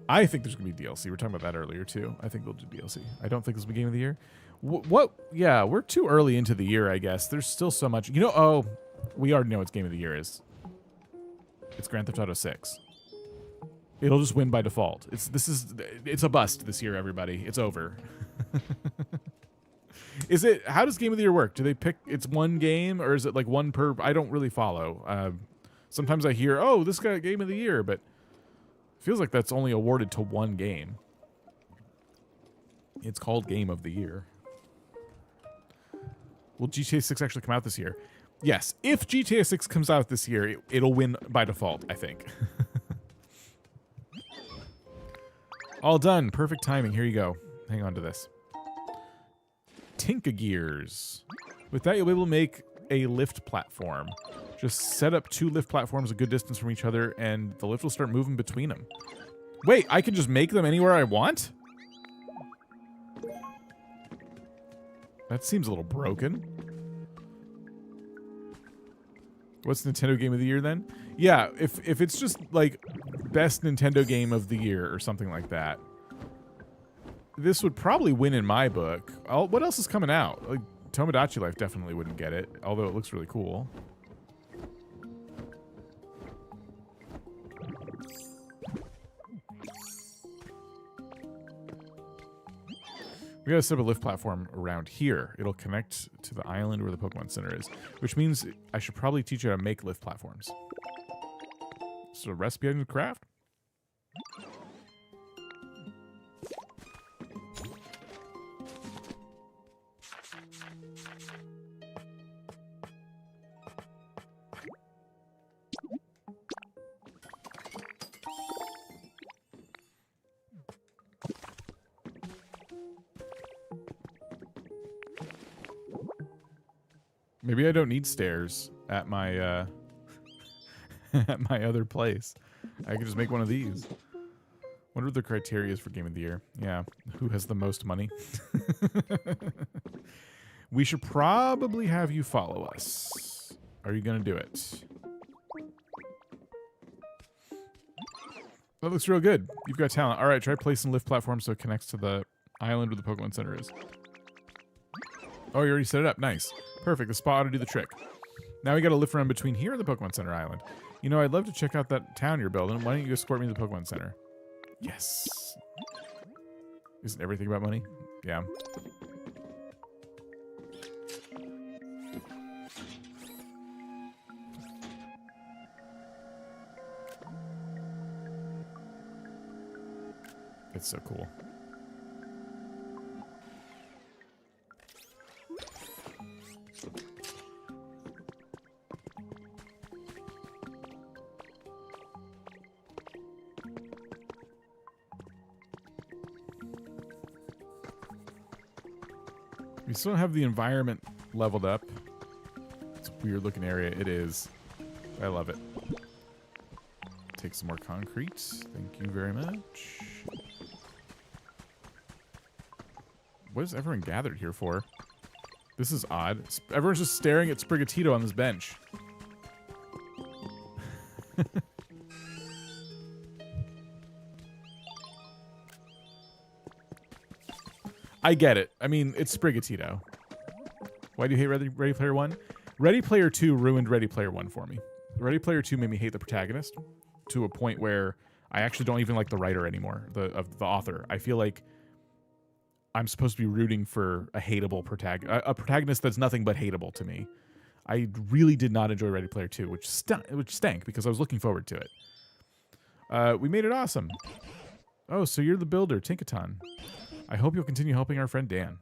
I think there's going to be DLC. We were talking about that earlier, too. I think they'll do DLC. I don't think this will be Game of the Year. What? Yeah, we're too early into the year, I guess. There's still so much. You know, oh, we already know what Game of the Year is. It's Grand Theft Auto 6. It'll just win by default. It's a bust this year, everybody. It's over. How does Game of the Year work? Do they pick, it's one game, or is it like one per? I don't really follow. Sometimes I hear, oh, this got Game of the Year, but it feels like that's only awarded to one game. It's called Game of the Year. Will GTA 6 actually come out this year? Yes. If GTA 6 comes out this year, it'll win by default, I think. All done. Perfect timing. Here you go. Hang on to this. Tinka Gears. With that, you'll be able to make a lift platform. Just set up 2 lift platforms a good distance from each other, and the lift will start moving between them. Wait, I can just make them anywhere I want? That seems a little broken. What's Nintendo Game of the Year then? Yeah, if it's just like best Nintendo Game of the Year or something like that, this would probably win in my book. What else is coming out? Like Tomodachi Life definitely wouldn't get it, although it looks really cool. We gotta set up a lift platform around here. It'll connect to the island where the Pokemon Center is, which means I should probably teach you how to make lift platforms. So, recipe item to craft? Maybe I don't need stairs at my at my other place. I could just make one of these. What are the criteria for Game of the Year? Yeah, who has the most money? We should probably have you follow us. Are you gonna do it? That looks real good. You've got talent. All right, try placing lift platforms so it connects to the island where the Pokemon Center is. Oh, you already set it up. Nice. Perfect. The spot ought to do the trick. Now we got to lift around between here and the Pokemon Center Island. You know, I'd love to check out that town you're building. Why don't you escort me to the Pokemon Center? Yes. Isn't everything about money? Yeah. It's so cool. We still don't have the environment leveled up. It's a weird looking area. It is. I love it. Take some more concrete. Thank you very much. What is everyone gathered here for? This is odd. Everyone's just staring at Sprigatito on this bench. I get it. I mean, it's Sprigatito. Why do you hate Ready Player One? Ready Player 2 ruined Ready Player 1 for me. Ready Player 2 made me hate the protagonist to a point where I actually don't even like the writer anymore, the author. I feel like I'm supposed to be rooting for a hateable protagonist that's nothing but hateable to me. I really did not enjoy Ready Player 2, which stank because I was looking forward to it. We made it awesome. Oh, so you're the builder, Tinkaton. I hope you'll continue helping our friend Dan.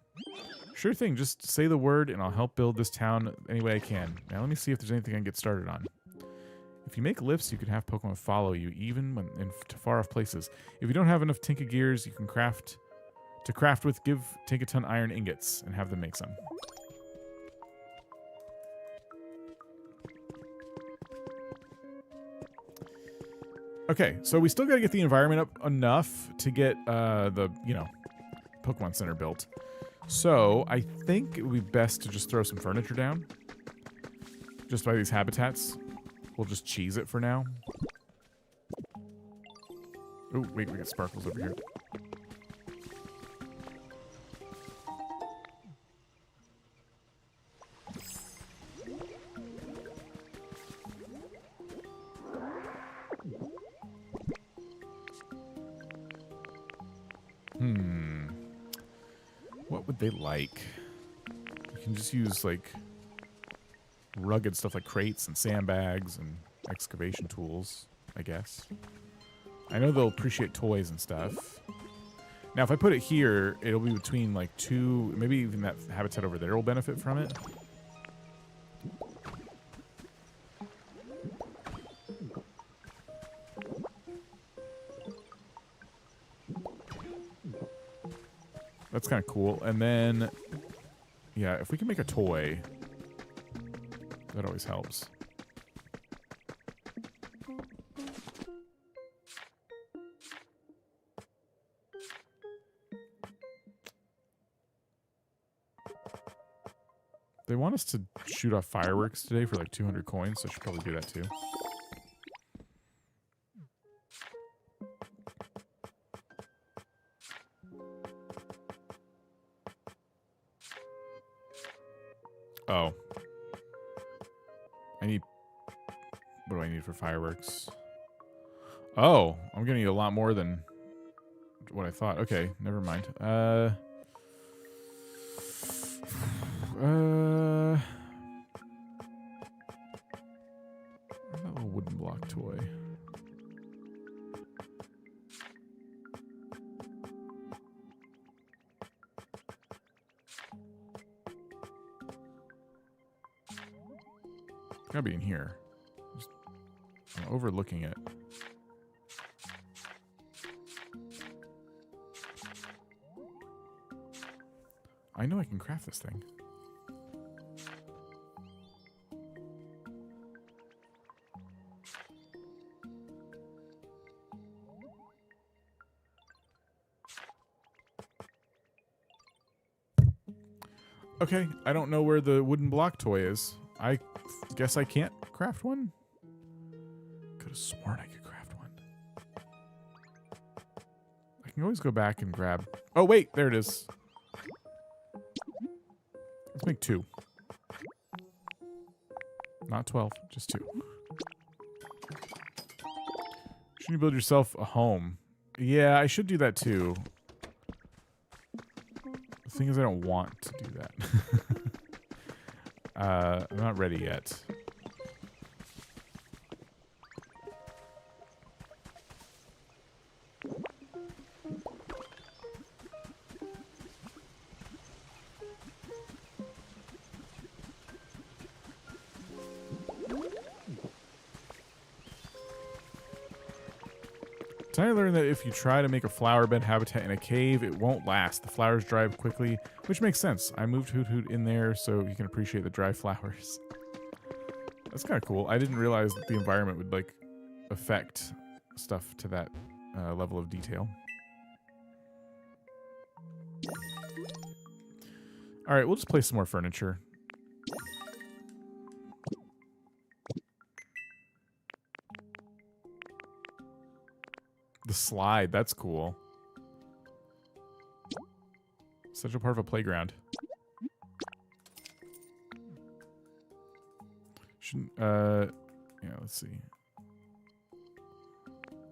Sure thing, just say the word and I'll help build this town any way I can. Now let me see if there's anything I can get started on. If you make lifts, you can have Pokemon follow you, even when to far off places. If you don't have enough Tinka gears, you can craft with, give Tinkaton iron ingots and have them make some. Okay, so we still got to get the environment up enough to get the, Pokemon Center built. So I think it would be best to just throw some furniture down. Just by these habitats. We'll just cheese it for now. Oh, wait, we got sparkles over here. What would they like? We can just use, like, rugged stuff like crates and sandbags and excavation tools, I guess. I know they'll appreciate toys and stuff. Now, if I put it here, it'll be between, like, two... Maybe even that habitat over there will benefit from it. That's kind of cool. And then, yeah, if we can make a toy, that always helps. They want us to shoot off fireworks today for like 200 coins, so I should probably do that too. Oh. I need... What do I need for fireworks? Oh, I'm gonna need a lot more than what I thought. Okay, never mind. What about that little wooden block toy? Gotta be in here. I'm overlooking it. I know I can craft this thing. Okay, I don't know where the wooden block toy is. I guess I can't craft one? Could have sworn I could craft one. I can always go back and grab... Oh, wait, there it is. Let's make 2. Not 12, just 2. Should you build yourself a home? Yeah, I should do that too. The thing is, I don't want to do that. I'm not ready yet. Did I learn that if you try to make a flower bed habitat in a cave, it won't last? The flowers dry up quickly, which makes sense. I moved Hoot Hoot in there so you can appreciate the dry flowers. That's kind of cool. I didn't realize that the environment would, like, affect stuff to that level of detail. All right, we'll just place some more furniture. The slide, that's cool. Such a part of a playground. Shouldn't, Yeah, let's see.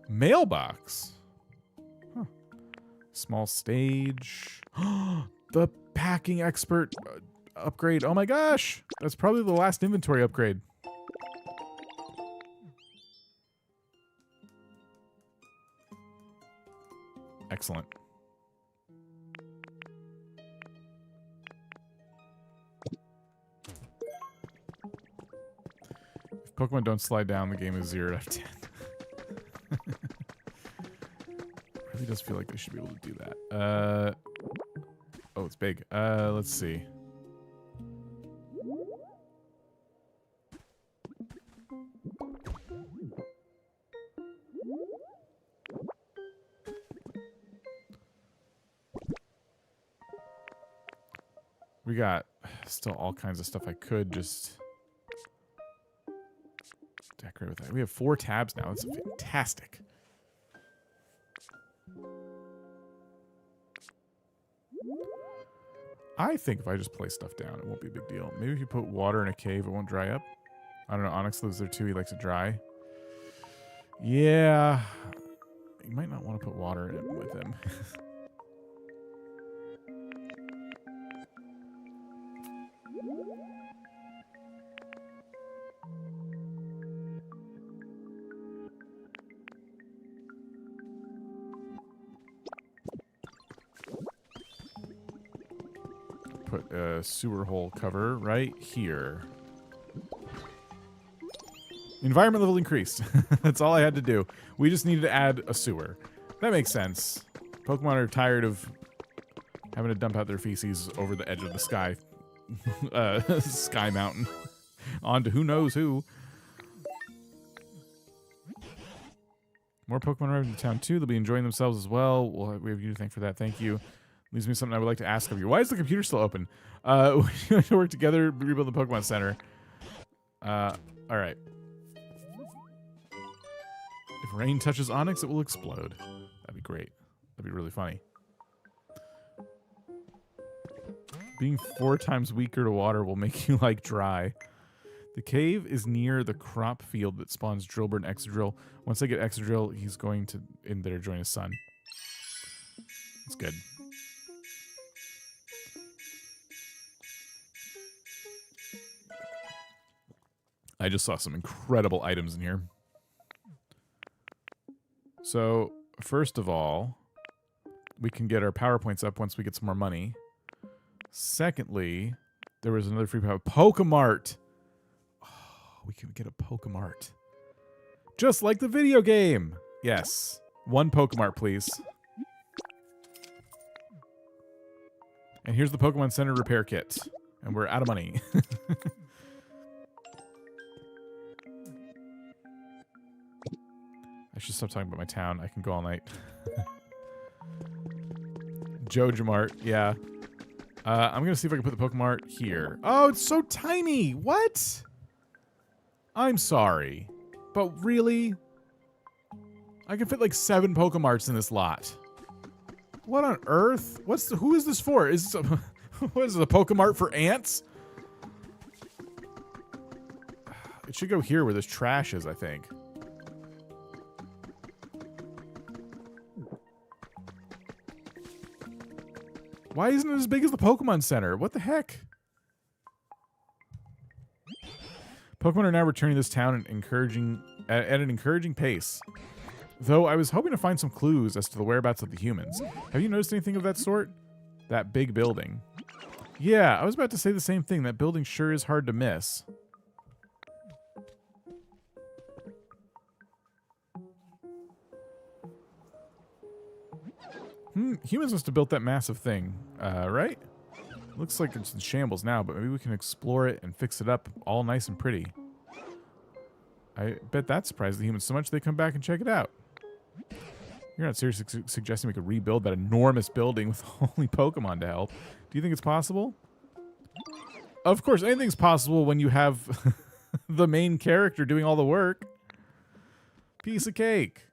Mailbox. Huh. Small stage. The packing expert upgrade. Oh my gosh. That's probably the last inventory upgrade. Excellent. If Pokemon don't slide down, the game is 0 out of 10. Really does feel like they should be able to do that. Oh, it's big. Let's see. We got still all kinds of stuff I could just decorate with that. We have 4 tabs now. That's fantastic. I think if I just place stuff down, it won't be a big deal. Maybe if you put water in a cave, it won't dry up. I don't know. Onyx lives there too. He likes it dry. Yeah. You might not want to put water in it with him. Put a sewer hole cover right here. Environment level increased. That's all I had to do. We just needed to add a sewer. That makes sense. Pokemon are tired of having to dump out their feces over the edge of the sky. Sky mountain. On to who knows who. More Pokemon arriving to town too. They'll be enjoying themselves as well. We have you to thank for that. Thank you. Leaves me something I would like to ask of you. Why is the computer still open? We have to work together to rebuild the Pokemon Center. All right. If rain touches Onyx, it will explode. That'd be great. That'd be really funny. Being 4 times weaker to water will make you like dry. The cave is near the crop field that spawns Drillbur and Exadrill. Once I get Exadrill, he's going to in there join his son. That's good. I just saw some incredible items in here. So, first of all, we can get our power points up once we get some more money. Secondly, there was another free power. Pokemart! Oh, we can get a Pokemart. Just like the video game! Yes. 1 Pokemart, please. And here's the Pokemon Center repair kit. And we're out of money. I should stop talking about my town. I can go all night. Jojamart, yeah. I'm going to see if I can put the Pokemart here. Oh, it's so tiny! What? I'm sorry. But really? I can fit like 7 Pokemarts in this lot. What on earth? Who is this for? Is this a, what is it, a Pokemart for ants? It should go here where this trash is, I think. Why isn't it as big as the Pokemon Center? What the heck? Pokemon are now returning to this town and at an encouraging pace. Though I was hoping to find some clues as to the whereabouts of the humans. Have you noticed anything of that sort? That big building. Yeah, I was about to say the same thing. That building sure is hard to miss. Humans must have built that massive thing, right? Looks like it's in shambles now, but maybe we can explore it and fix it up all nice and pretty. I bet that surprised the humans so much they come back and check it out. You're not seriously suggesting we could rebuild that enormous building with only Pokemon to help. Do you think it's possible? Of course, anything's possible when you have the main character doing all the work. Piece of cake.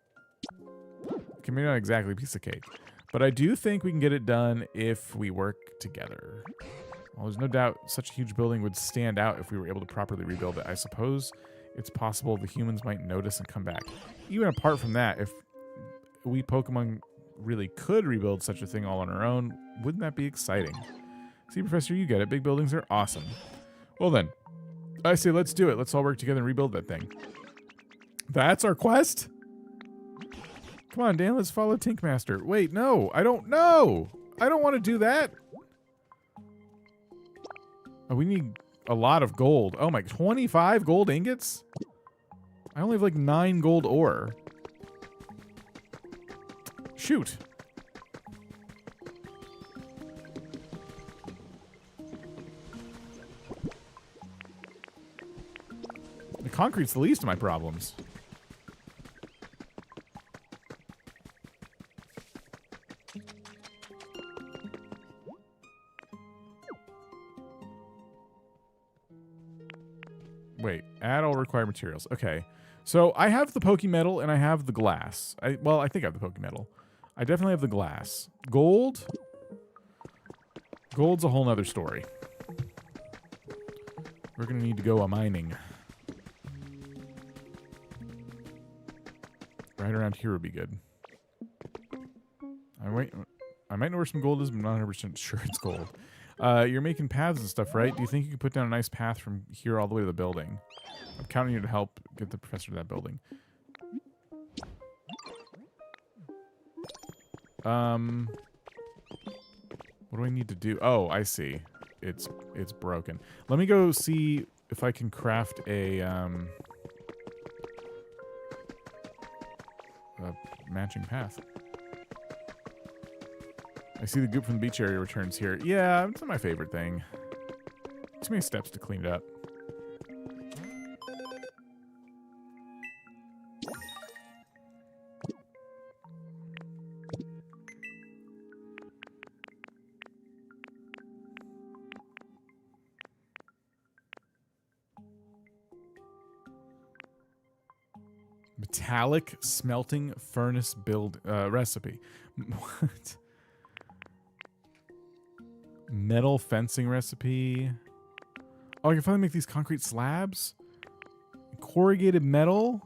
Okay, maybe not exactly a piece of cake. But I do think we can get it done if we work together. Well, there's no doubt such a huge building would stand out if we were able to properly rebuild it. I suppose it's possible the humans might notice and come back. Even apart from that, if we Pokemon really could rebuild such a thing all on our own, wouldn't that be exciting? See, Professor, you get it. Big buildings are awesome. Well then, I say let's do it. Let's all work together and rebuild that thing. That's our quest? Come on, Dan, let's follow Tinkmaster. Wait, no, I don't know. I don't want to do that. Oh, we need a lot of gold. Oh my, 25 gold ingots? I only have like 9 gold ore. Shoot. The concrete's the least of my problems. Wait, add all required materials. Okay. So I have the Pokemetal and I have the glass. Well, I think I have the Pokemetal. I definitely have the glass. Gold? Gold's a whole nother story. We're going to need to go mining. Right around here would be good. I might know where some gold is, but I'm not 100% sure it's gold. You're making paths and stuff, right? Do you think you could put down a nice path from here all the way to the building? I'm counting you to help get the professor to that building. What do I need to do? Oh, I see. It's broken. Let me go see if I can craft a matching path. I see the goop from the beach area returns here. Yeah, it's not my favorite thing. Too many steps to clean it up. Metallic smelting furnace build recipe. What? Metal fencing recipe. Oh, I can finally make these concrete slabs. Corrugated metal.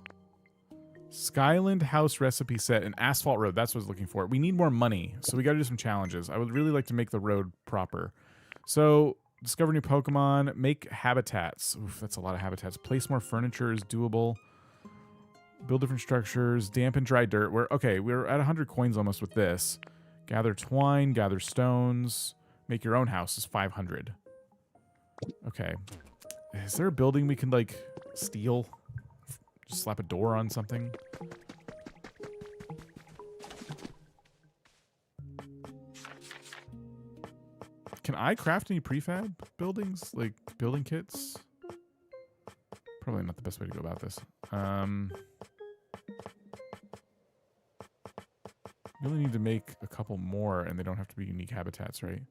Skyland house recipe set and asphalt road. That's what I was looking for. We need more money, so we got to do some challenges. I would really like to make the road proper. So, discover new Pokemon. Make habitats. Oof, that's a lot of habitats. Place more furniture is doable. Build different structures. Dampen dry dirt. We're at 100 coins almost with this. Gather twine. Gather stones. Make your own house is 500. Okay. Is there a building we can, like, steal? Just slap a door on something? Can I craft any prefab buildings? Like, building kits? Probably not the best way to go about this. We only need to make a couple more, and they don't have to be unique habitats, right?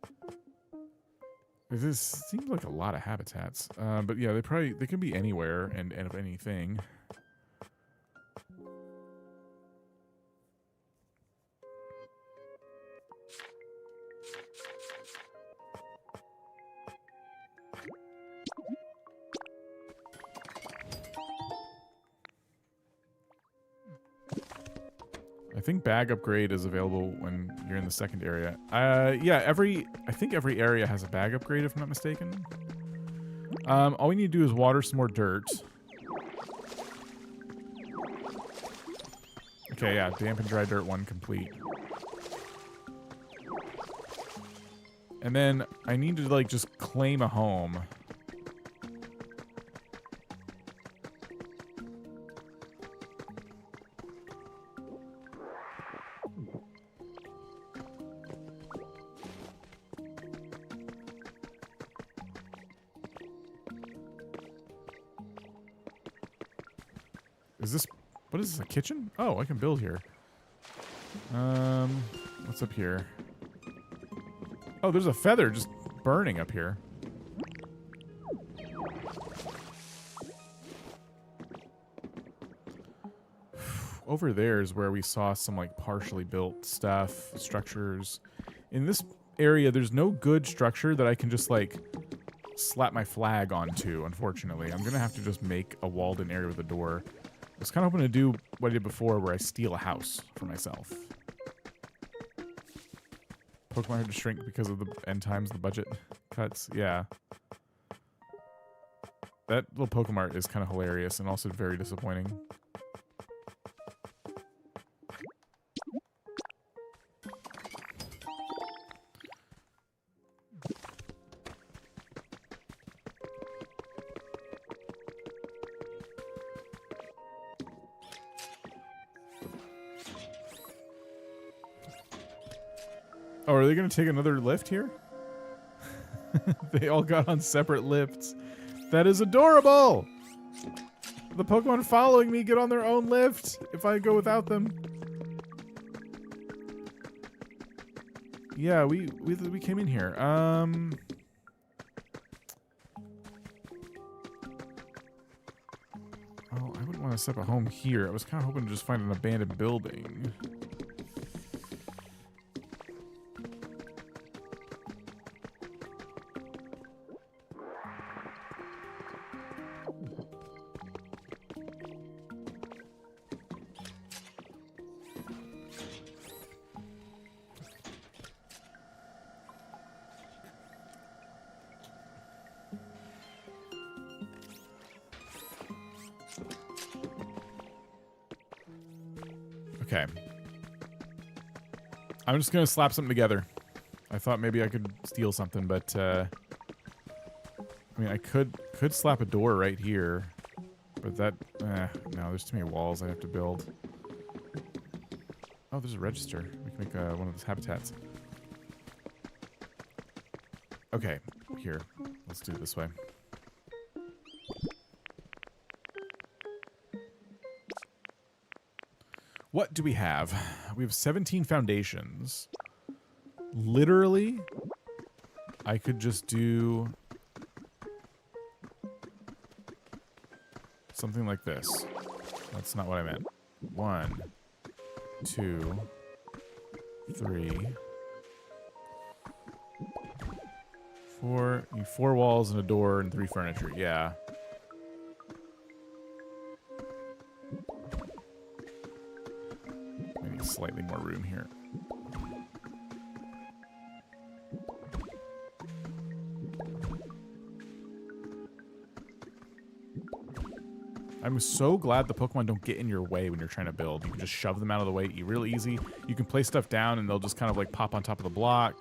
This seems like a lot of habitats, but yeah, they can be anywhere and of anything. I think bag upgrade is available when you're in the second area. Yeah, I think every area has a bag upgrade, if I'm not mistaken. All we need to do is water some more dirt. Okay, yeah, damp and dry dirt 1 complete. And then I need to, like, just claim a home. What is this, a kitchen? Oh, I can build here. What's up here? Oh, there's a feather just burning up here. Over there is where we saw some, like, partially built stuff, structures. In this area, there's no good structure that I can just, like, slap my flag onto, unfortunately. I'm going to have to just make a walled-in area with a door. I was kind of hoping to do what I did before, where I steal a house for myself. Pokemon had to shrink because of the end times, the budget cuts. Yeah. That little Pokemon art is kind of hilarious and also very disappointing. Oh, are they going to take another lift here? They all got on separate lifts. That is adorable! The Pokemon following me get on their own lift if I go without them. Yeah, we came in here. Oh, I wouldn't want to set up a home here. I was kind of hoping to just find an abandoned building. Okay. I'm just gonna slap something together. I thought maybe I could steal something, but I mean, I could slap a door right here, but that no, there's too many walls I have to build. Oh, there's a register. We can make one of those habitats. Okay, here. Let's do it this way. What do we have? We have 17 foundations. Literally, I could just do something like this. That's not what I meant. 1, 2, 3, 4. You need 4 walls and a door and 3 furniture. Yeah. I need slightly more room here. I'm so glad the Pokemon don't get in your way when you're trying to build. You can just shove them out of the way real easy. You can place stuff down and they'll just kind of like pop on top of the block.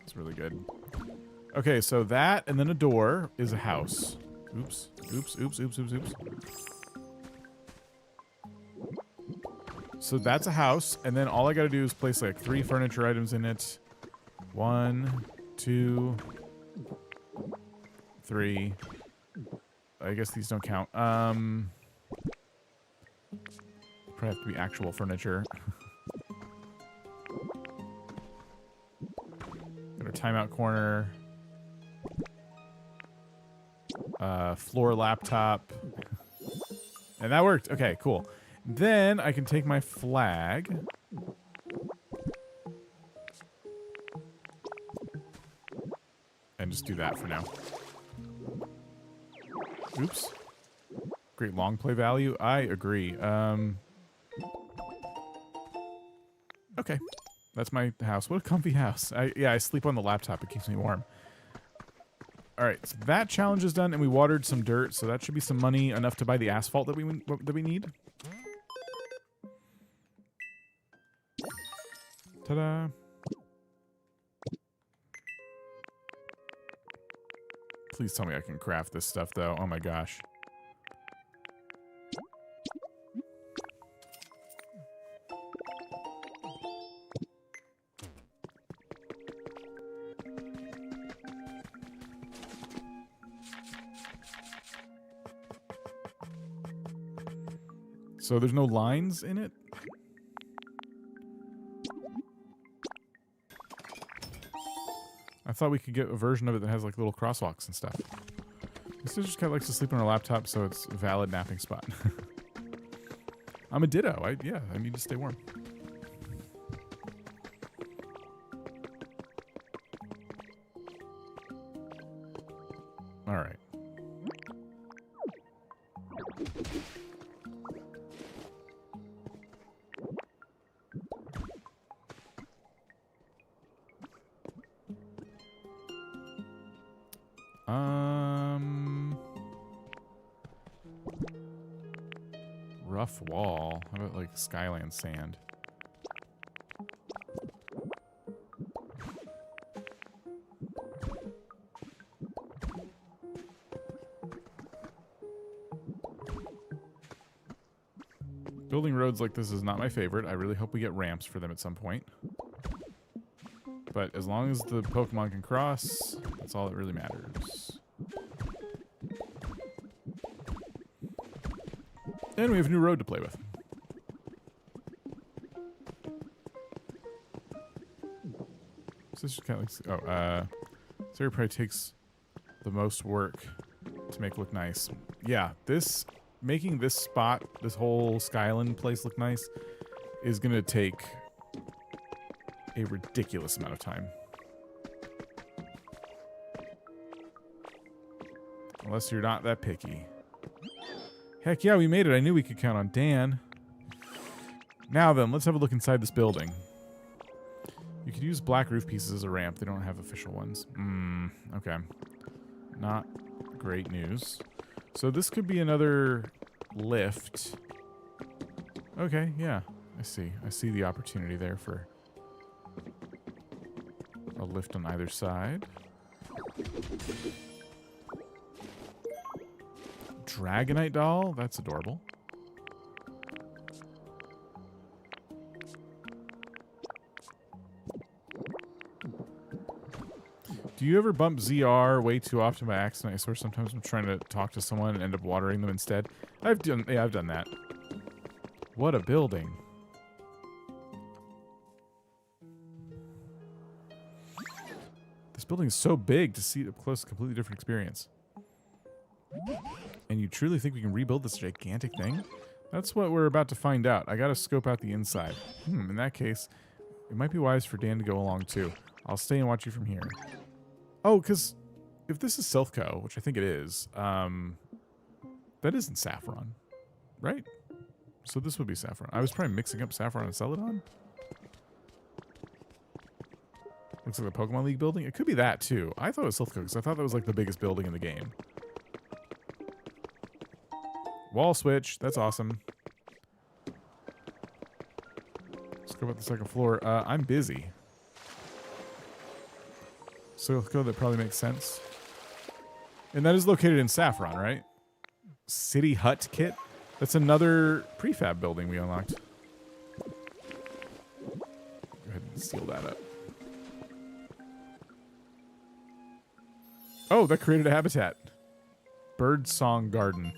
It's really good. Okay, so that and then a door is a house. Oops. Oops, oops, oops, oops, oops. So that's a house, and then all I gotta do is place like 3 furniture items in it. 1, 2, 3. I guess these don't count. Probably have to be actual furniture. Got our timeout corner. Floor laptop. And that worked. Okay, cool. Then I can take my flag. And just do that for now. Oops. Great long play value. I agree. Okay. That's my house. What a comfy house. Yeah, I sleep on the laptop. It keeps me warm. Alright, so that challenge is done, and we watered some dirt, so that should be some money, enough to buy the asphalt that we need. Ta-da! Please tell me I can craft this stuff, though. Oh my gosh. So there's no lines in it? I thought we could get a version of it that has like little crosswalks and stuff. This just kind of likes to sleep on her laptop, so it's a valid napping spot. I'm a ditto. Yeah, I need to stay warm. Rough wall. How about like Skyland sand? Building roads like this is not my favorite. I really hope we get ramps for them at some point. But as long as the Pokemon can cross, that's all that really matters. And we have a new road to play with. So this just kind of like, this area probably takes the most work to make look nice. Yeah, making this spot, this whole Skyland place look nice is gonna take a ridiculous amount of time. Unless you're not that picky. Heck yeah, we made it. I knew we could count on Dan. Now then, let's have a look inside this building. You could use black roof pieces as a ramp. They don't have official ones. Okay. Not great news. So this could be another lift. Okay, yeah. I see. I see the opportunity there for a lift on either side. Dragonite doll? That's adorable. Do you ever bump ZR way too often by accident? I swear sometimes I'm trying to talk to someone and end up watering them instead. I've done that. What a building. This building is so big, to see it up close, a completely different experience. And you truly think we can rebuild this gigantic thing? That's what we're about to find out. I gotta scope out the inside. In that case, it might be wise for Dan to go along too. I'll stay and watch you from here. Oh, because if this is Silphco, which I think it is, that isn't Saffron, right? So this would be Saffron. I was probably mixing up Saffron and Celadon. Looks like the Pokemon League building. It could be that too. I thought it was Silphco because I thought that was like the biggest building in the game. Wall switch. That's awesome. Let's go about the second floor. I'm busy. Silphco, that probably makes sense. And that is located in Saffron, right? City Hut Kit. That's another prefab building we unlocked. Go ahead and seal that up. Oh, that created a habitat. Bird Song Garden.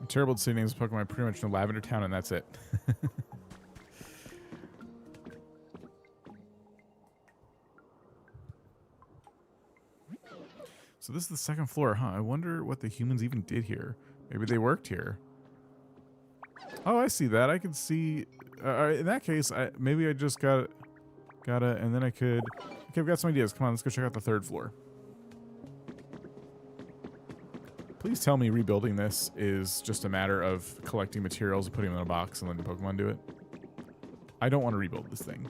Terrible to say names of Pokemon. I pretty much know Lavender Town, and that's it. So this is the second floor, huh? I wonder what the humans even did here. Maybe they worked here. Oh, I see that. I can see. In that case, maybe I just gotta, and then I could. Okay, I've got some ideas. Come on, let's go check out the third floor. Please tell me rebuilding this is just a matter of collecting materials and putting them in a box and letting the Pokemon do it. I don't want to rebuild this thing.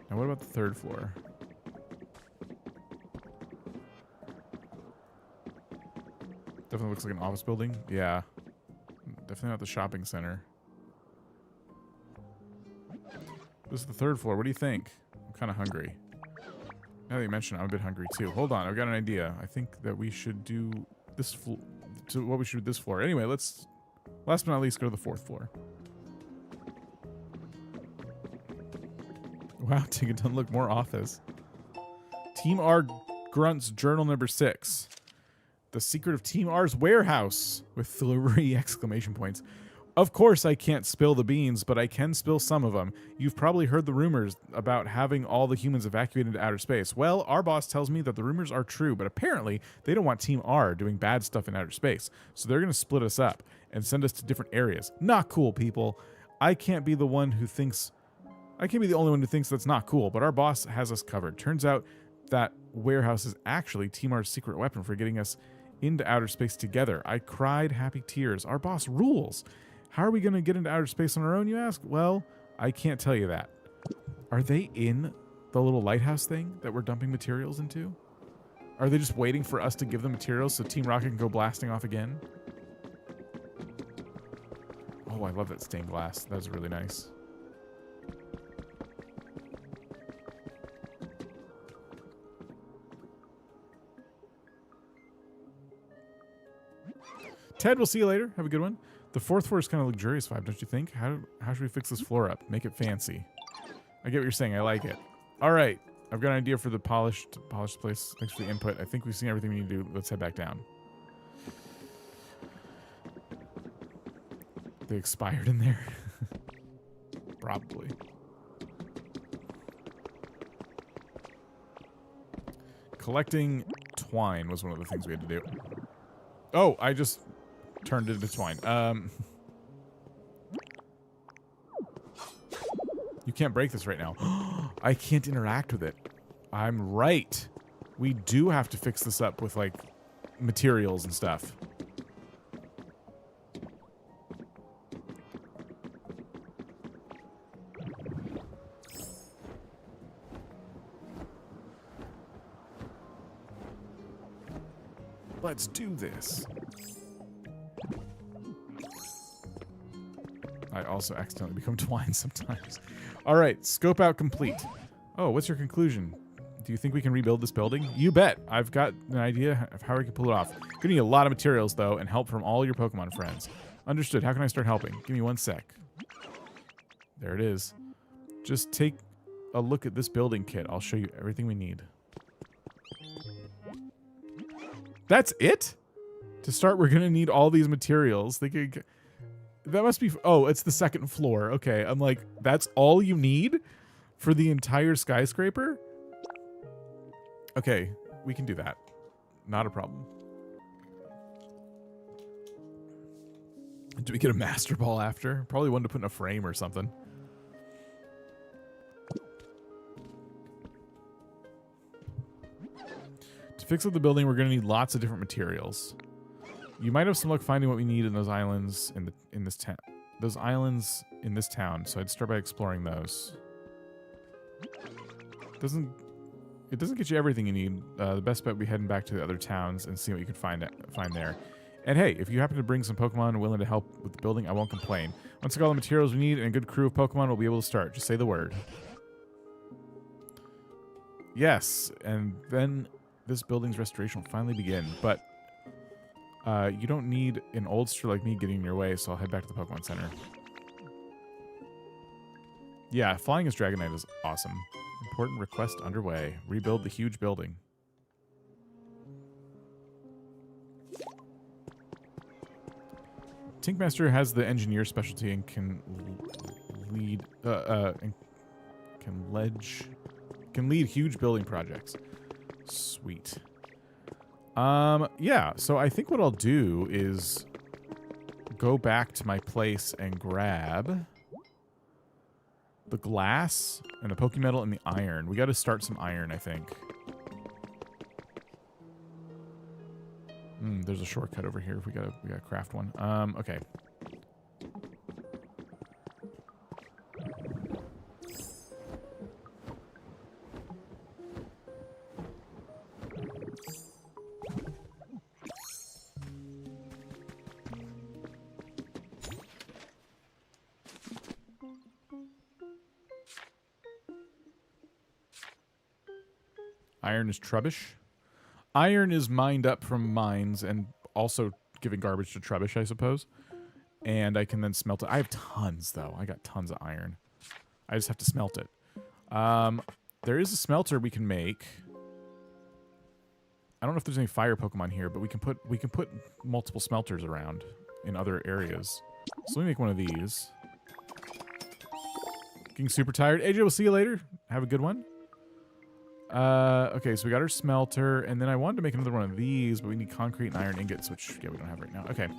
Now what about the third floor? Definitely looks like an office building. Yeah. Definitely not the shopping center. This is the third floor. What do you think? I'm kind of hungry. Now that you mention it, I'm a bit hungry too. Hold on, I've got an idea. I think that we should do this floor. What we should do with this floor. Anyway, let's, last but not least, go to the fourth floor. Wow, Tinkaton, look, more office. Team R Grunts Journal number 6. The secret of Team R's warehouse with 3 exclamation points. Of course I can't spill the beans, but I can spill some of them. You've probably heard the rumors about having all the humans evacuated to outer space. Well, our boss tells me that the rumors are true, but apparently they don't want Team R doing bad stuff in outer space. So they're going to split us up and send us to different areas. Not cool, people. I can't be the one who thinks... I can't be the only one who thinks that's not cool, but our boss has us covered. Turns out that warehouse is actually Timar's secret weapon for getting us into outer space together. I cried happy tears. Our boss rules. How are we going to get into outer space on our own, you ask? Well, I can't tell you that. Are they in the little lighthouse thing that we're dumping materials into? Are they just waiting for us to give them materials so Team Rocket can go blasting off again? Oh, I love that stained glass. That was really nice. Ted, we'll see you later. Have a good one. The fourth floor is kind of luxurious vibe, don't you think? How should we fix this floor up? Make it fancy. I get what you're saying. I like it. All right. I've got an idea for the polished place. Thanks for the input. I think we've seen everything we need to do. Let's head back down. They expired in there? Probably. Collecting twine was one of the things we had to do. Oh, I just turned it into twine. You can't break this right now. I can't interact with it. I'm right. We do have to fix this up with, like, materials and stuff. Let's do this. I also accidentally become twine sometimes. All right, scope out complete. Oh, what's your conclusion? Do you think we can rebuild this building? You bet. I've got an idea of how we can pull it off. Gonna need a lot of materials, though, and help from all your Pokemon friends. Understood. How can I start helping? Give me 1 sec. There it is. Just take a look at this building kit. I'll show you everything we need. That's it? To start, we're gonna need all these materials. That must be... Oh, it's the second floor. Okay, I'm like, that's all you need for the entire skyscraper? Okay, we can do that. Not a problem. Do we get a master ball after? Probably one to put in a frame or something. To fix up the building, we're going to need lots of different materials. You might have some luck finding what we need in those islands in this town. Those islands in this town. So I'd start by exploring those. It doesn't get you everything you need. The best bet would be heading back to the other towns and seeing what you can find there. And hey, if you happen to bring some Pokemon willing to help with the building, I won't complain. Once I got all the materials we need and a good crew of Pokemon, we'll be able to start. Just say the word. Yes, and then this building's restoration will finally begin. But you don't need an oldster like me getting in your way, so I'll head back to the Pokemon Center. Yeah, flying as Dragonite is awesome. Important request underway. Rebuild the huge building. Tinkmaster has the engineer specialty and can lead huge building projects. Sweet. Yeah, so I think what I'll do is go back to my place and grab the glass and the Pokemetal and the iron. We got to start some iron, I think. There's a shortcut over here. We gotta craft one. Okay. Iron is Trubbish. Iron is mined up from mines and also giving garbage to Trubbish, I suppose. And I can then smelt it. I have tons, though. I got tons of iron. I just have to smelt it. There is a smelter we can make. I don't know if there's any fire Pokemon here, but we can put multiple smelters around in other areas. So let me make one of these. Getting super tired. AJ, we'll see you later. Have a good one. Okay, so we got our smelter, and then I wanted to make another one of these, but we need concrete and iron ingots, which, yeah, we don't have right now. Okay.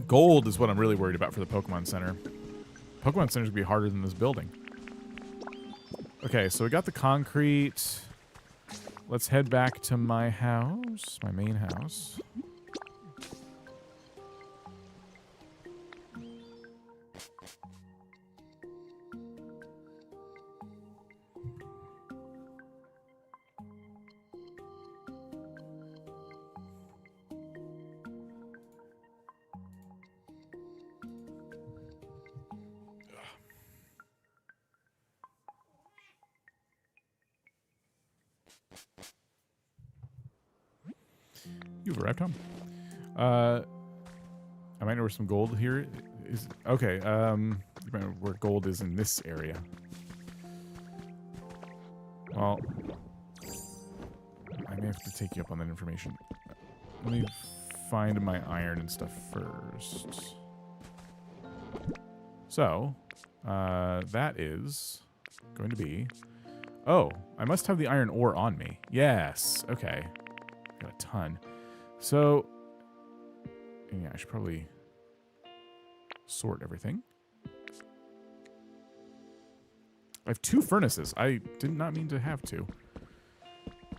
Gold is what I'm really worried about for the Pokemon Center. Pokemon Center's gonna be harder than this building. Okay, so we got the concrete. Let's head back to my house, my main house. You've arrived home. I might know where some gold here is. Okay, you might know where gold is in this area. Well, I may have to take you up on that information. Let me find my iron and stuff first. So, that is going to be... Oh, I must have the iron ore on me. Yes, okay. Got a ton. So, yeah, I should probably sort everything. I have 2 furnaces. I did not mean to have 2.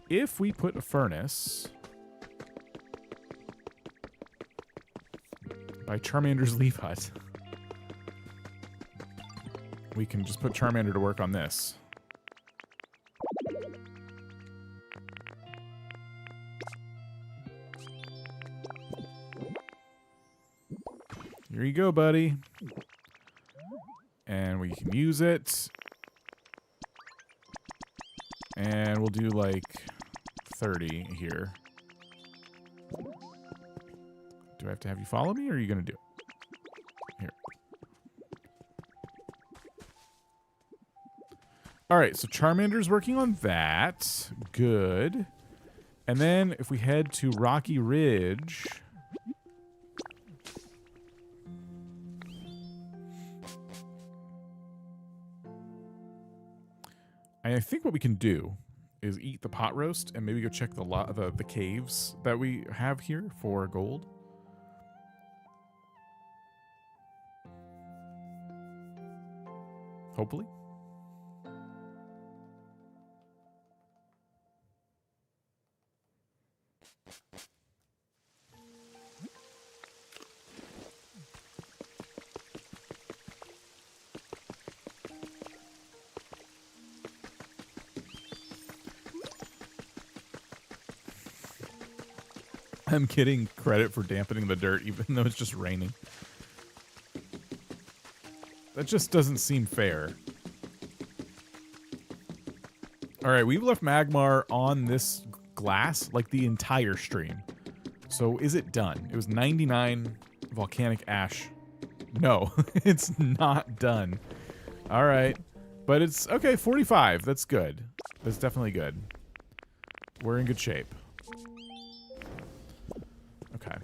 If we put a furnace by Charmander's leaf hut, we can just put Charmander to work on this. Here you go, buddy. And we can use it. And we'll do like 30 here. Do I have to have you follow me, or are you going to do it? Here. All right, so Charmander's working on that. Good. And then if we head to Rocky Ridge... I think what we can do is eat the pot roast and maybe go check the caves that we have here for gold. Hopefully. I'm getting credit for dampening the dirt, even though it's just raining. That just doesn't seem fair. Alright, we've left Magmar on this glass, like, the entire stream. So, is it done? It was 99 volcanic ash. No, it's not done. Alright. But it's, okay, 45. That's good. That's definitely good. We're in good shape. Okay.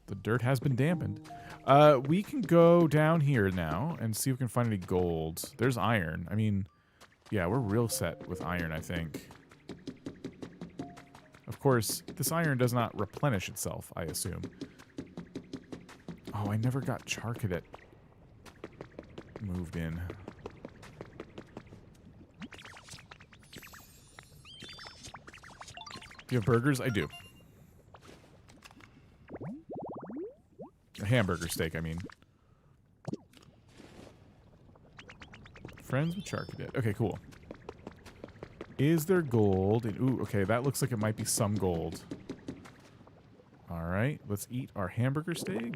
The dirt has been dampened. We can go down here now and see if we can find any gold. There's iron. I mean, yeah, we're real set with iron, I think. Of course, this iron does not replenish itself, I assume. Oh, I never got Charcadet moved in. Do you have burgers? I do. A hamburger steak, I mean. Friends with Charcadet. Okay, cool. Is there gold? Ooh, okay, that looks like it might be some gold. Alright, let's eat our hamburger steak.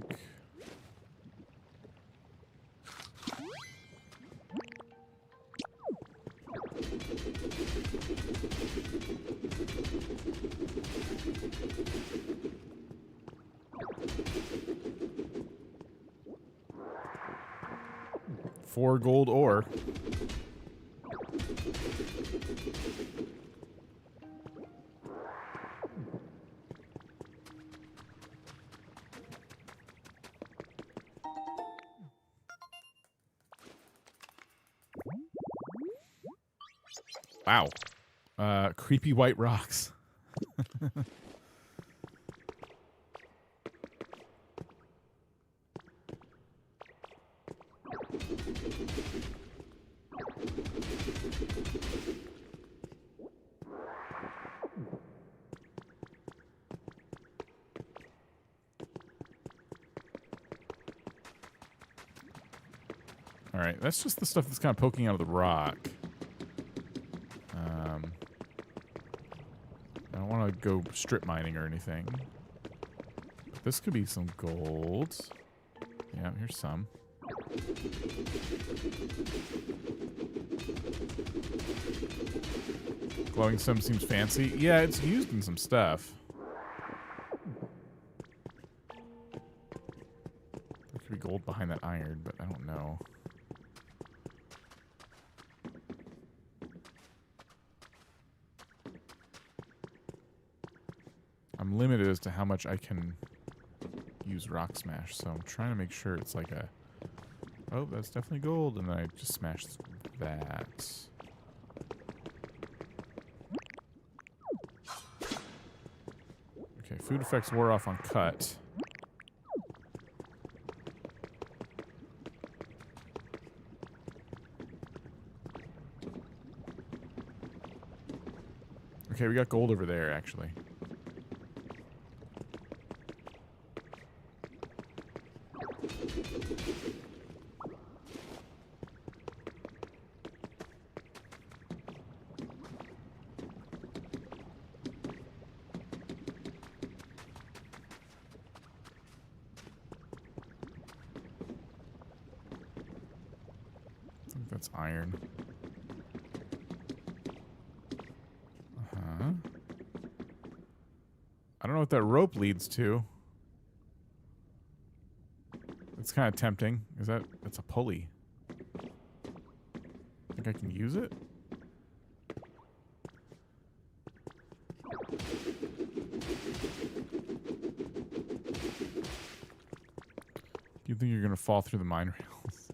Four gold ore. Wow. Creepy white rocks. All right, that's just the stuff that's kind of poking out of the rock. I don't want to go strip mining or anything. But this could be some gold. Yeah, here's some. Glowing stone seems fancy. Yeah, it's used in some stuff. There could be gold behind that iron, but I don't know. I'm limited as to how much I can use rock smash, so I'm trying to make sure it's like a... Oh, that's definitely gold, and then I just smashed that. Okay, food effects wore off on cut. Okay, we got gold over there, actually. I think that's iron. Uh-huh. I don't know what that rope leads to. It's kind of tempting. Is that... That's a pulley. Think I can use it? You think you're going to fall through the mine rails?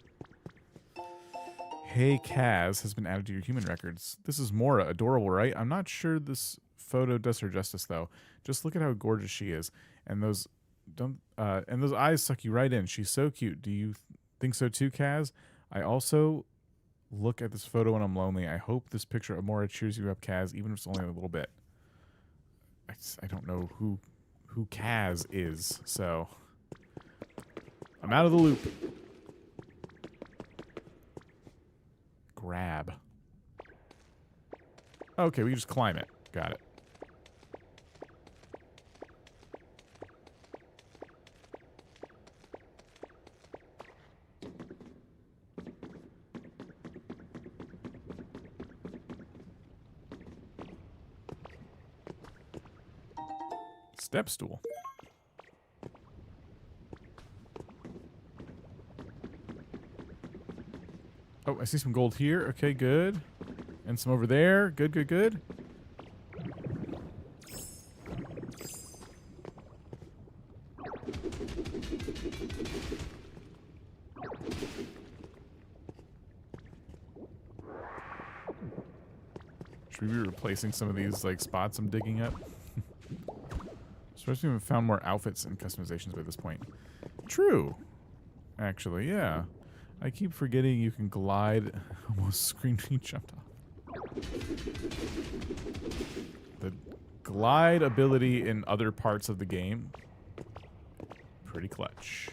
Hey, Kaz has been added to your human records. This is Mora. Adorable, right? I'm not sure this photo does her justice, though. Just look at how gorgeous she is. And those eyes suck you right in. She's so cute. Do you think so too, Kaz? I also look at this photo when I'm lonely. I hope this picture of Mora cheers you up, Kaz, even if it's only a little bit. I don't know who Kaz is, so I'm out of the loop. Grab. Okay, we can just climb it. Got it. Step stool. Oh, I see some gold here. Okay, good. And some over there. Good, good, good. Should we be replacing some of these like spots I'm digging up? Especially if we've found more outfits and customizations by this point. True. Actually, yeah. I keep forgetting you can glide. Almost screen jumped off. The glide ability in other parts of the game, pretty clutch.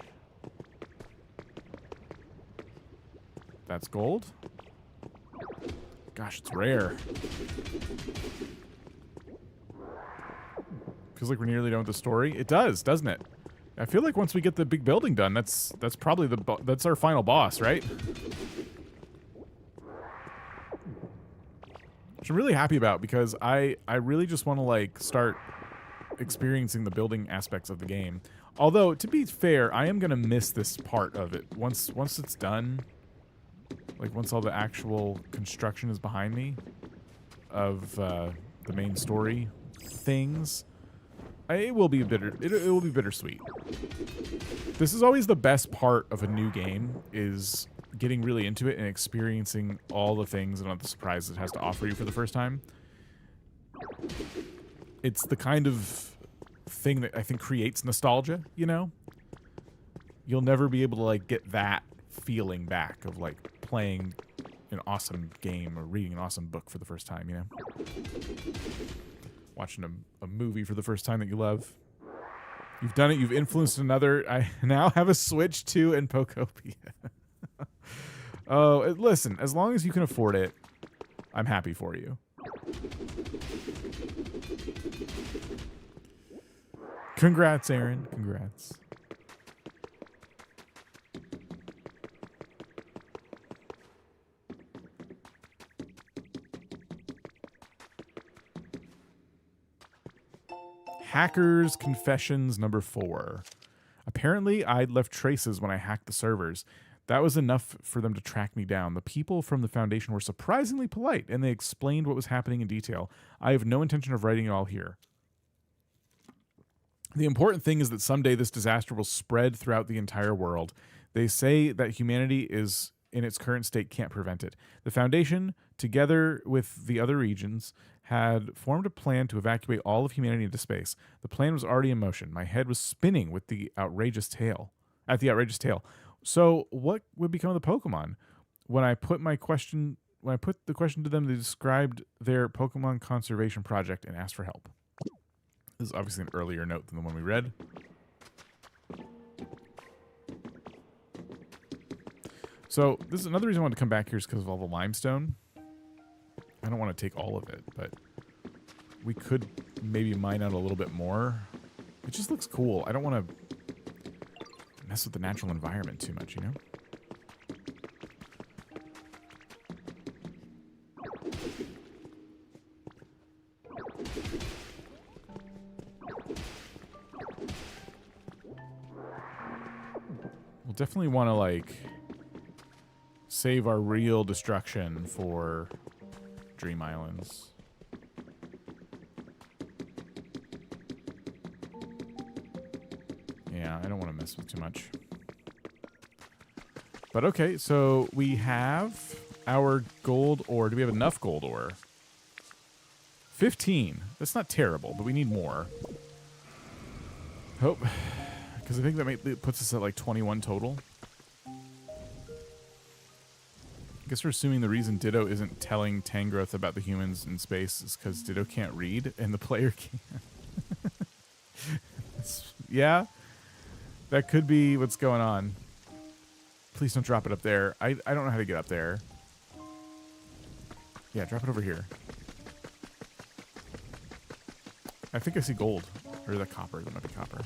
That's gold. Gosh, it's rare. Feels like we're nearly done with the story. It does, doesn't it? I feel like once we get the big building done, that's probably that's our final boss, right? Which I'm really happy about because I really just want to like start experiencing the building aspects of the game. Although to be fair, I am gonna miss this part of it once it's done. Like once all the actual construction is behind me of the main story things. It will be it will be bittersweet. This is always the best part of a new game, is getting really into it and experiencing all the things and all the surprises it has to offer you for the first time. It's the kind of thing that I think creates nostalgia, you know? You'll never be able to like get that feeling back of like playing an awesome game or reading an awesome book for the first time, you know? Watching a movie for the first time that you love. You've done it. You've influenced another. I now have a Switch 2 and Pokopia. Oh, listen, as long as you can afford it, I'm happy for you. Congrats, Aaron. Congrats. Hackers Confessions number 4. Apparently, I'd left traces when I hacked the servers. That was enough for them to track me down. The people from the Foundation were surprisingly polite, and they explained what was happening in detail. I have no intention of writing it all here. The important thing is that someday this disaster will spread throughout the entire world. They say that humanity is in its current state can't prevent it. The Foundation, together with the other regions, had formed a plan to evacuate all of humanity into space. The plan was already in motion. My head was spinning with the outrageous tale. So, what would become of the Pokemon? When I put the question to them, they described their Pokemon conservation project and asked for help. This is obviously an earlier note than the one we read. So, this is another reason I wanted to come back here is because of all the limestone. I don't want to take all of it, but we could maybe mine out a little bit more. It just looks cool. I don't want to mess with the natural environment too much, you know? We'll definitely want to, like, save our real destruction for Dream Islands. Yeah, I don't want to mess with too much. But okay, so we have our gold ore. Do we have enough gold ore? 15. That's not terrible, but we need more. Hope. Because I think that puts us at like 21 total. I guess we're assuming the reason Ditto isn't telling Tangrowth about the humans in space is because Ditto can't read and the player can. Yeah, that could be what's going on. Please don't drop it up there. I don't know how to get up there. Yeah, drop it over here. I think I see gold. Or the copper. That might be copper.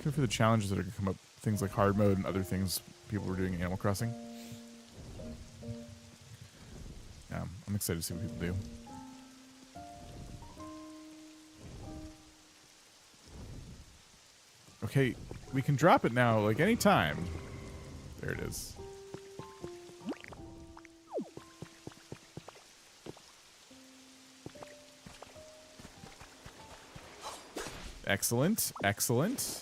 Good for the challenges that are going to come up. Things like hard mode and other things people were doing in Animal Crossing. Yeah, I'm excited to see what people do. Okay, we can drop it now, like any time. There it is. Excellent, excellent.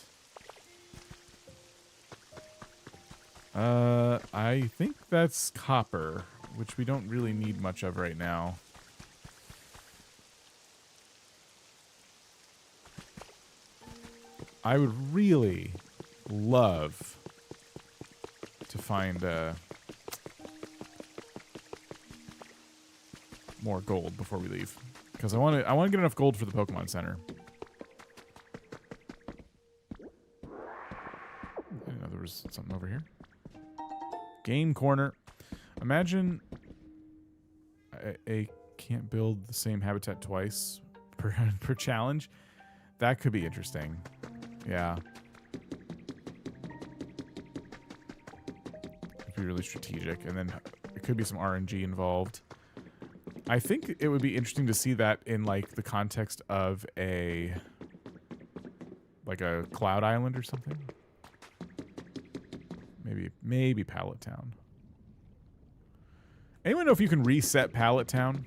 I think that's copper, which we don't really need much of right now. I would really love to find more gold before we leave, because I want to get enough gold for the Pokemon Center. I didn't know there was something over here. Game corner. Imagine I can't build the same habitat twice per challenge. That could be interesting. Yeah. It'd be really strategic, and then there could be some RNG involved. I think it would be interesting to see that in like the context of a cloud island or something. Maybe Pallet Town. Anyone know if you can reset Pallet Town?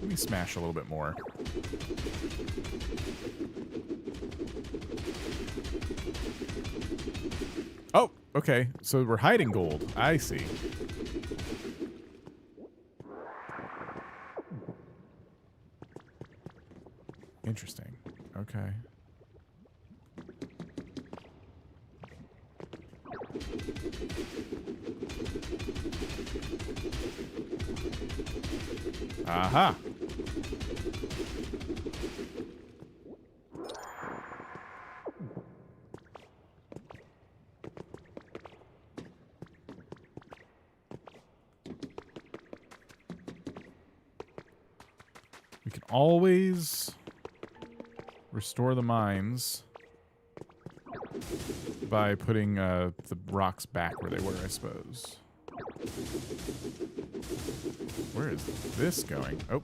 Let me smash a little bit more. Oh, okay. So we're hiding gold. I see. Interesting. Okay. Aha. We can always restore the mines by putting the rocks back where they were, I suppose. Where is this going? Oh.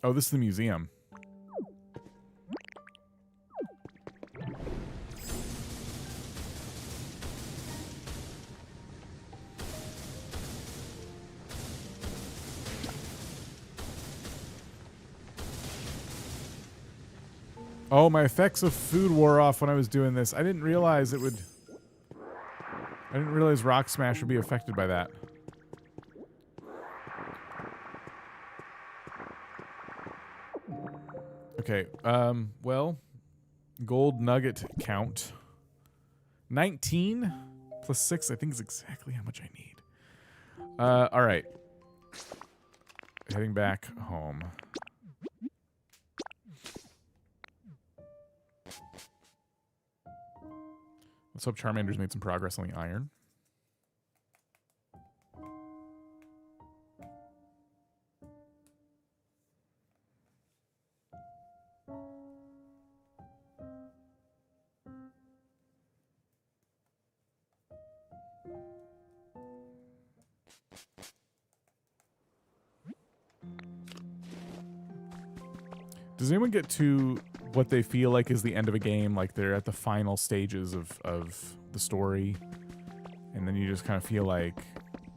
Oh, this is the museum. Oh, my effects of food wore off when I was doing this. I didn't realize it would... I didn't realize Rock Smash would be affected by that. Okay, well, gold nugget count. 19 plus 6, I think is exactly how much I need. Alright. Heading back home. Let's hope Charmander's made some progress on the iron. Does anyone get to what they feel like is the end of a game, like they're at the final stages of the story, and then you just kind of feel like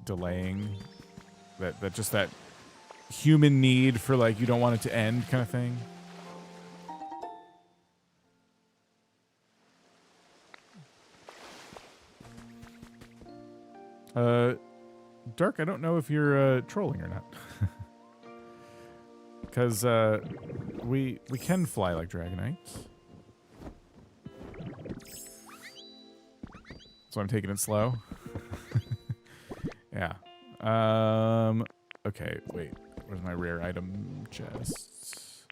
delaying that just that human need for, like, you don't want it to end kind of thing? Dark, I don't know if you're trolling or not. Because we can fly like Dragonites. So I'm taking it slow. Yeah. Okay, wait. Where's my rare item chest?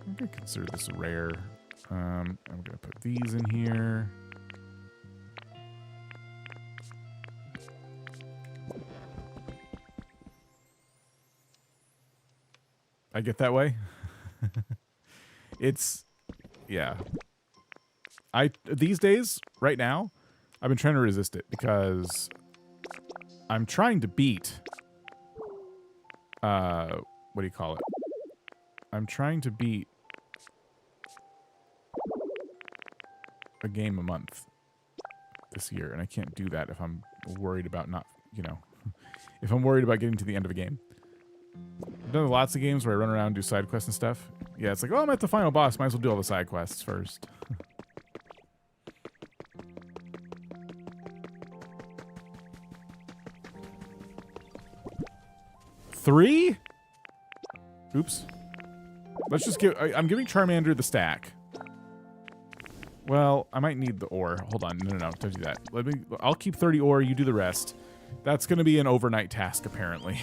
I'm gonna consider this rare. I'm gonna put these in here. I get that way. It's, yeah. These days, right now, I've been trying to resist it because I'm trying to beat, what do you call it? I'm trying to beat a game a month this year, and I can't do that if I'm worried about not, you know, if I'm worried about getting to the end of a game. I've done lots of games where I run around and do side quests and stuff. Yeah, it's like, oh, I'm at the final boss. Might as well do all the side quests first. 3? Oops. Let's just give... I'm giving Charmander the stack. Well, I might need the ore. Hold on. No, don't do that. I'll keep 30 ore. You do the rest. That's going to be an overnight task, apparently.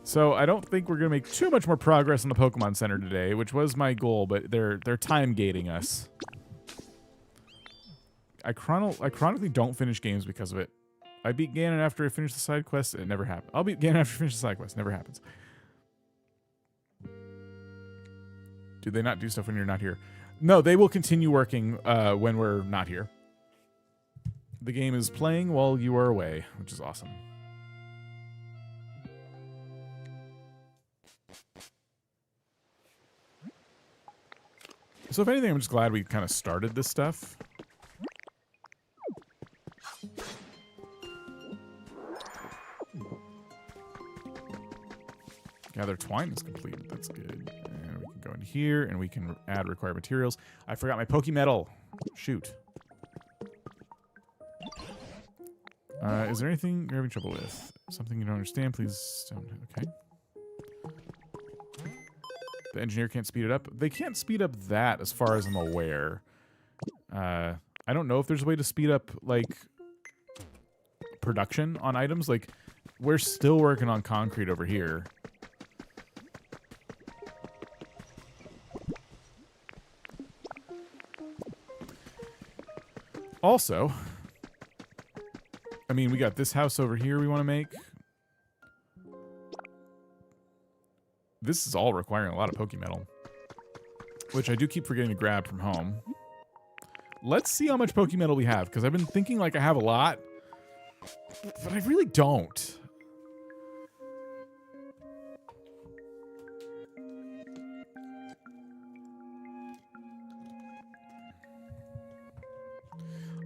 So I don't think we're going to make too much more progress in the Pokemon Center today, which was my goal, but they're time gating us. I chronically don't finish games because of it. I beat Ganon after I finish the side quest. It never happened. I'll beat Ganon after I finish the side quest. Never happens. Do they not do stuff when you're not here? No, they will continue working when we're not here. The game is playing while you are away, which is awesome. So if anything, I'm just glad we kind of started this stuff. Gather twine is completed. That's good. And we can go in here, and we can add required materials. I forgot my Pokemetal. Shoot. Is there anything you're having trouble with? Something you don't understand? Please don't. Okay. The engineer can't speed it up. They can't speed up that, as far as I'm aware. I don't know if there's a way to speed up, like, production on items. Like, we're still working on concrete over here. Also, I mean, we got this house over here we want to make. This is all requiring a lot of Pokemetal, which I do keep forgetting to grab from home. Let's see how much Pokemetal we have, because I've been thinking like I have a lot, but I really don't.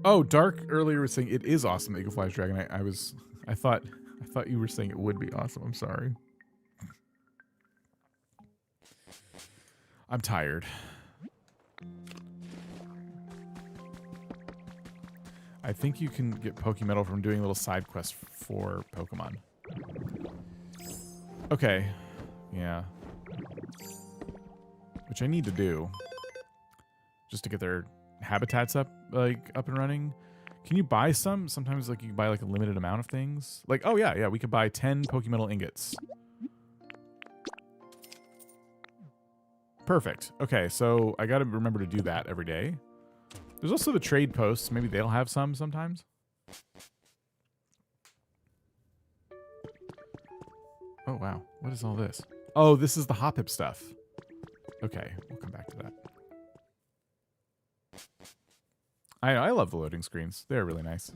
Oh, Dark earlier was saying it is awesome that you can fly as Dragonite. I thought you were saying it would be awesome. I'm sorry. I'm tired. I think you can get Pokemetal from doing little side quests for Pokemon. Okay. Yeah. Which I need to do. Just to get their habitats up and running. Can you buy some? Sometimes like you can buy like a limited amount of things. Like, oh yeah, we could buy 10 Pokemetal ingots. Perfect. Okay, so I gotta remember to do that every day. There's also the trade posts. Maybe they'll have some sometimes. Oh wow, what is all this? Oh, this is the Hopip stuff. Okay, we'll come back to that. I love the loading screens. They're really nice.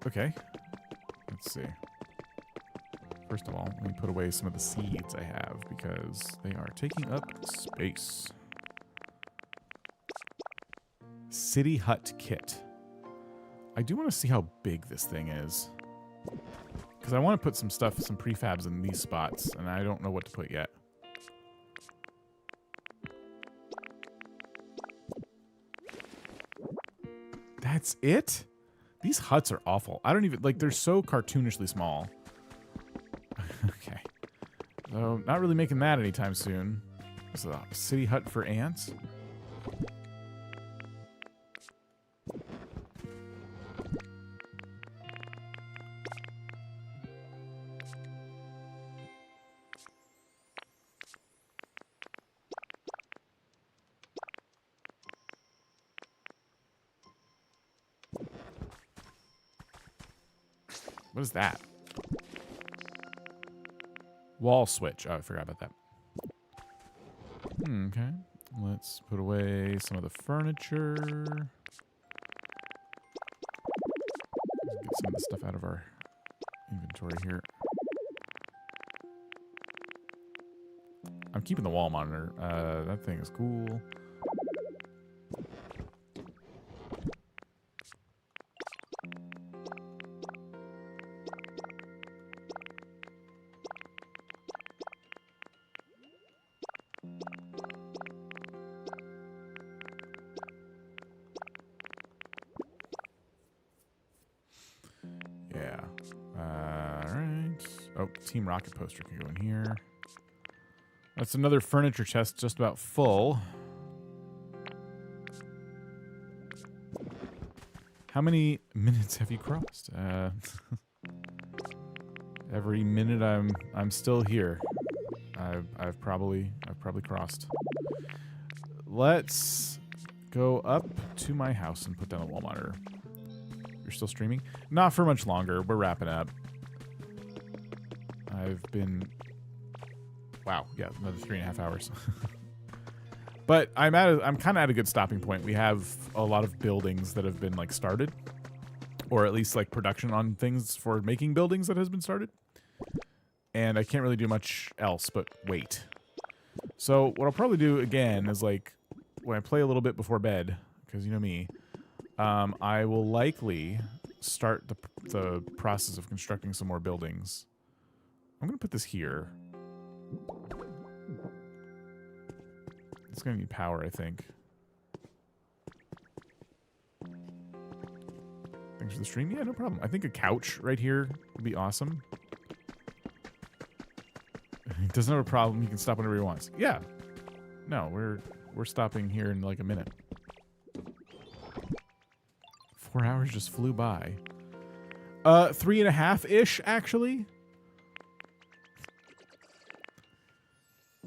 Okay. Let's see. First of all, let me put away some of the seeds I have because they are taking up space. City Hut Kit. I do want to see how big this thing is. Because I want to put some stuff, some prefabs in these spots, and I don't know what to put yet. That's it? These huts are awful. I don't even, like, they're so cartoonishly small. Okay. So, not really making that anytime soon. This is a city hut for ants. What is that? Wall switch. Oh, I forgot about that. Okay. Let's put away some of the furniture. Get some of the stuff out of our inventory here. I'm keeping the wall monitor. That thing is cool. Team Rocket poster can go in here. That's another furniture chest just about full. How many minutes have you crossed? Every minute I'm still here. I've probably crossed. Let's go up to my house and put down the wall monitor. You're still streaming? Not for much longer. We're wrapping up. I've been, wow, yeah, another 3.5 hours. But I'm kind of at a good stopping point. We have a lot of buildings that have been like started, or at least like production on things for making buildings that has been started. And I can't really do much else but wait. So what I'll probably do again is like when I play a little bit before bed, because you know me, I will likely start the process of constructing some more buildings. I'm going to put this here. It's going to need power, I think. Thanks for the stream. Yeah, no problem. I think a couch right here would be awesome. Doesn't have a problem. He can stop whenever he wants. Yeah. No, we're stopping here in like a minute. 4 hours just flew by. 3.5-ish, actually.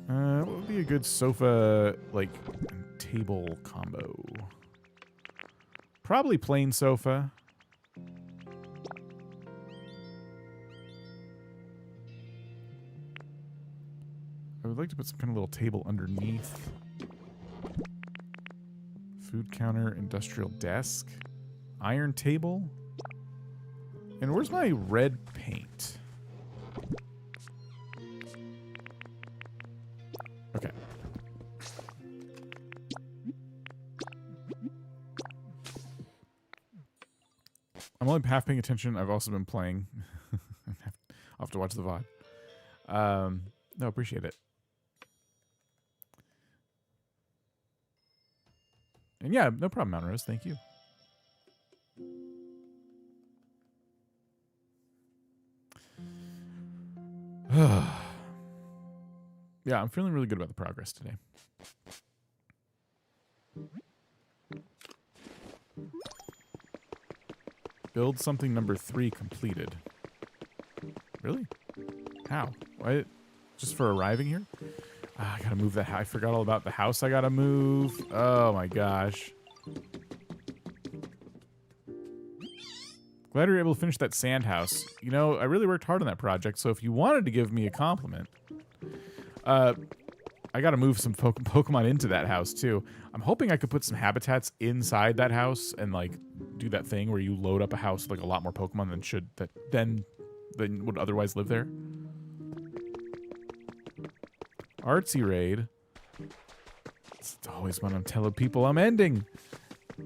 What would be a good sofa, like, table combo? Probably plain sofa. I would like to put some kind of little table underneath. Food counter, industrial desk, iron table. And where's my red paint? Okay. I'm only half paying attention. I've also been playing. I'll have to watch the VOD. No, appreciate it. And yeah, no problem, Mount Rose. Thank you. Yeah, I'm feeling really good about the progress today. Build something number 3 completed. Really? How? Why? Just for arriving here? I gotta move that. I forgot all about the house I gotta move. Oh my gosh. Glad we were able to finish that sand house. You know, I really worked hard on that project, so if you wanted to give me a compliment, I gotta move some Pokemon into that house too. I'm hoping I could put some habitats inside that house and like do that thing where you load up a house with like a lot more Pokemon than would otherwise live there. Artsy raid. It's always when I'm telling people I'm ending.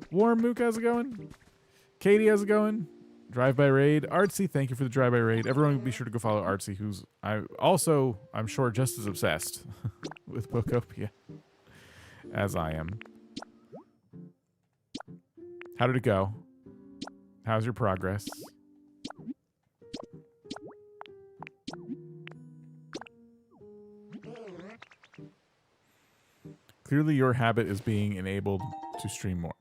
Warm Mook, how's it going? Katie, how's it going? Drive-by raid. Artsy, thank you for the drive-by raid. Everyone be sure to go follow Artsy, who's I'm sure just as obsessed with Pokopia as I am. How did it go? How's your progress? Clearly your habit is being enabled to stream more.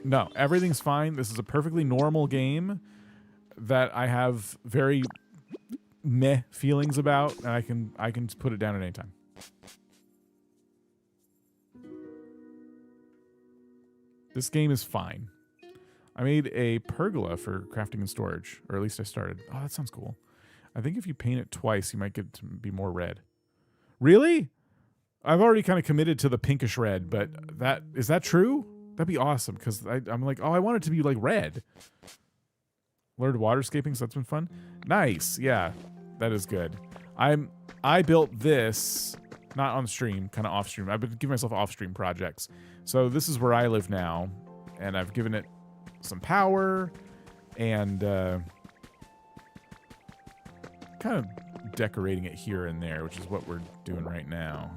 No, everything's fine. This is a perfectly normal game that I have very meh feelings about, and I can put it down at any time. This game is fine. I made a pergola for crafting and storage, or at least I started. Oh, that sounds cool. I think if you paint it twice, you might get it to be more red. Really? I've already kind of committed to the pinkish red, but is that true? That'd be awesome, because I'm like, oh, I want it to be like red. Learned waterscaping, so that's been fun. Nice, yeah, that is good. I built this, not on stream, kind of off stream. I've been giving myself off stream projects. So this is where I live now, and I've given it some power, and kind of decorating it here and there, which is what we're doing right now.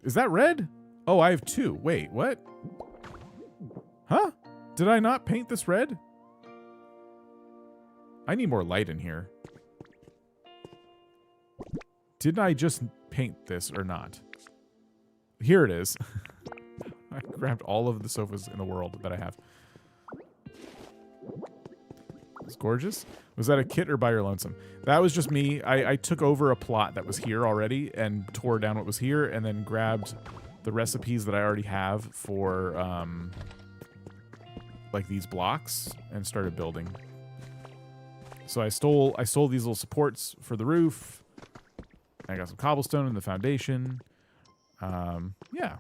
Is that red? Oh, I have 2. Wait, what? Huh? Did I not paint this red? I need more light in here. Didn't I just paint this or not? Here it is. I grabbed all of the sofas in the world that I have. It's gorgeous. Was that a kit or by your lonesome? That was just me. I took over a plot that was here already and tore down what was here and then grabbed the recipes that I already have for like these blocks and started building. So I stole these little supports for the roof. I got some cobblestone in the foundation. Yeah.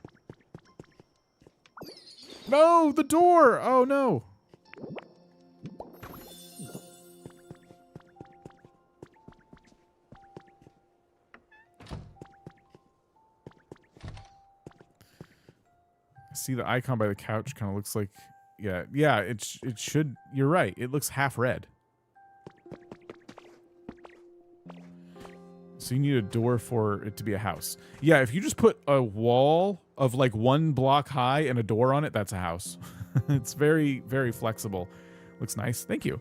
No, the door! Oh no. See the icon by the couch kind of looks like, yeah, it should, you're right, it looks half red. So you need a door for it to be a house. Yeah, if you just put a wall of like 1 block high and a door on it, that's a house. It's very, very flexible. Looks nice. Thank you.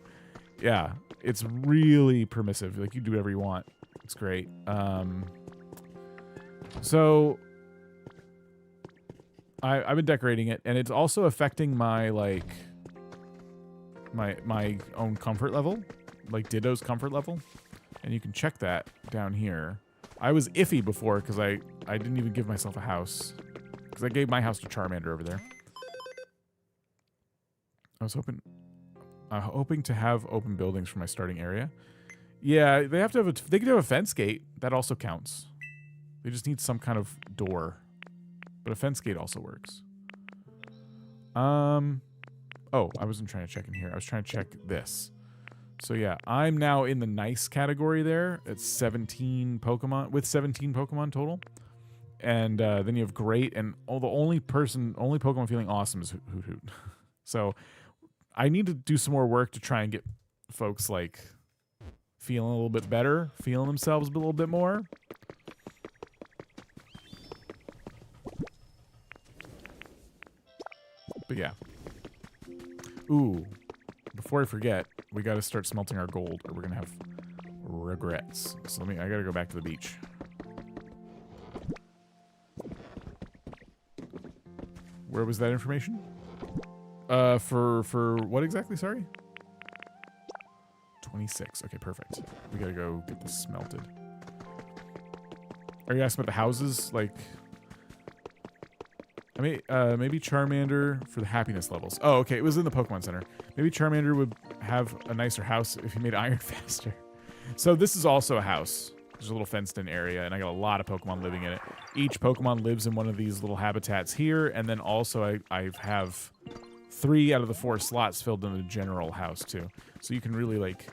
Yeah, it's really permissive. Like, you do whatever you want. It's great. So I've been decorating it, and it's also affecting my, like, my own comfort level, like Ditto's comfort level. And you can check that down here. I was iffy before because I didn't even give myself a house. Because I gave my house to Charmander over there. I was hoping to have open buildings for my starting area. Yeah, they have to have they could have a fence gate. That also counts. They just need some kind of door. But a fence gate also works. Oh, I wasn't trying to check in here. I was trying to check this. So yeah, I'm now in the nice category there. It's 17 Pokemon, with 17 Pokemon total. And then you have great, and the only Pokemon feeling awesome is Hoot Hoot. So I need to do some more work to try and get folks, like, feeling a little bit better, feeling themselves a little bit more. But yeah. Ooh, before I forget, we got to start smelting our gold, or we're gonna have regrets. So I gotta go back to the beach. Where was that information? For what exactly? Sorry. 26. Okay, perfect. We gotta go get this smelted. Are you asking about the houses? Like, I mean, maybe Charmander for the happiness levels. Oh, okay. It was in the Pokemon Center. Maybe Charmander would have a nicer house if he made iron faster. So this is also a house. There's a little fenced-in area, and I got a lot of Pokemon living in it. Each Pokemon lives in one of these little habitats here, and then also I have 3 out of the 4 slots filled in the general house too. So you can really, like,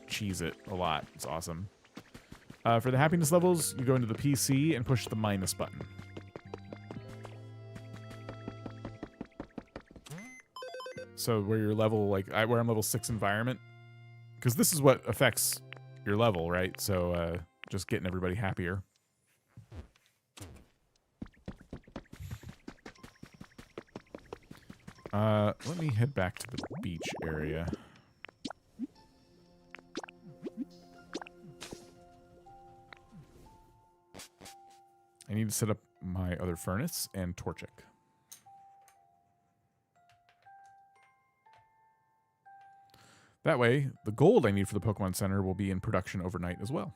cheese it a lot. It's awesome. For the happiness levels, you go into the PC and push the minus button. So where your level, like, where I'm level 6 environment, because this is what affects your level, right? So just getting everybody happier. Let me head back to the beach area. I need to set up my other furnace and torch it. That way, the gold I need for the Pokemon Center will be in production overnight as well.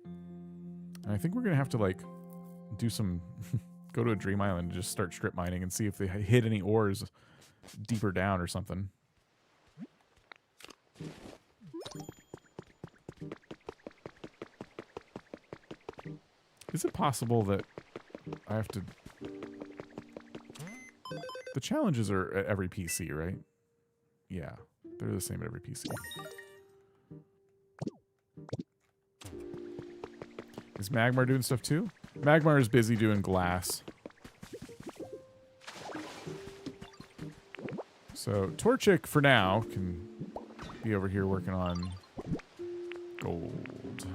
And I think we're going to have to, like, do some... go to a dream island and just start strip mining and see if they hit any ores deeper down or something. Is it possible that I have to... The challenges are at every PC, right? Yeah, they're the same at every PC. Is Magmar doing stuff too? Magmar is busy doing glass. So Torchic, for now, can be over here working on gold.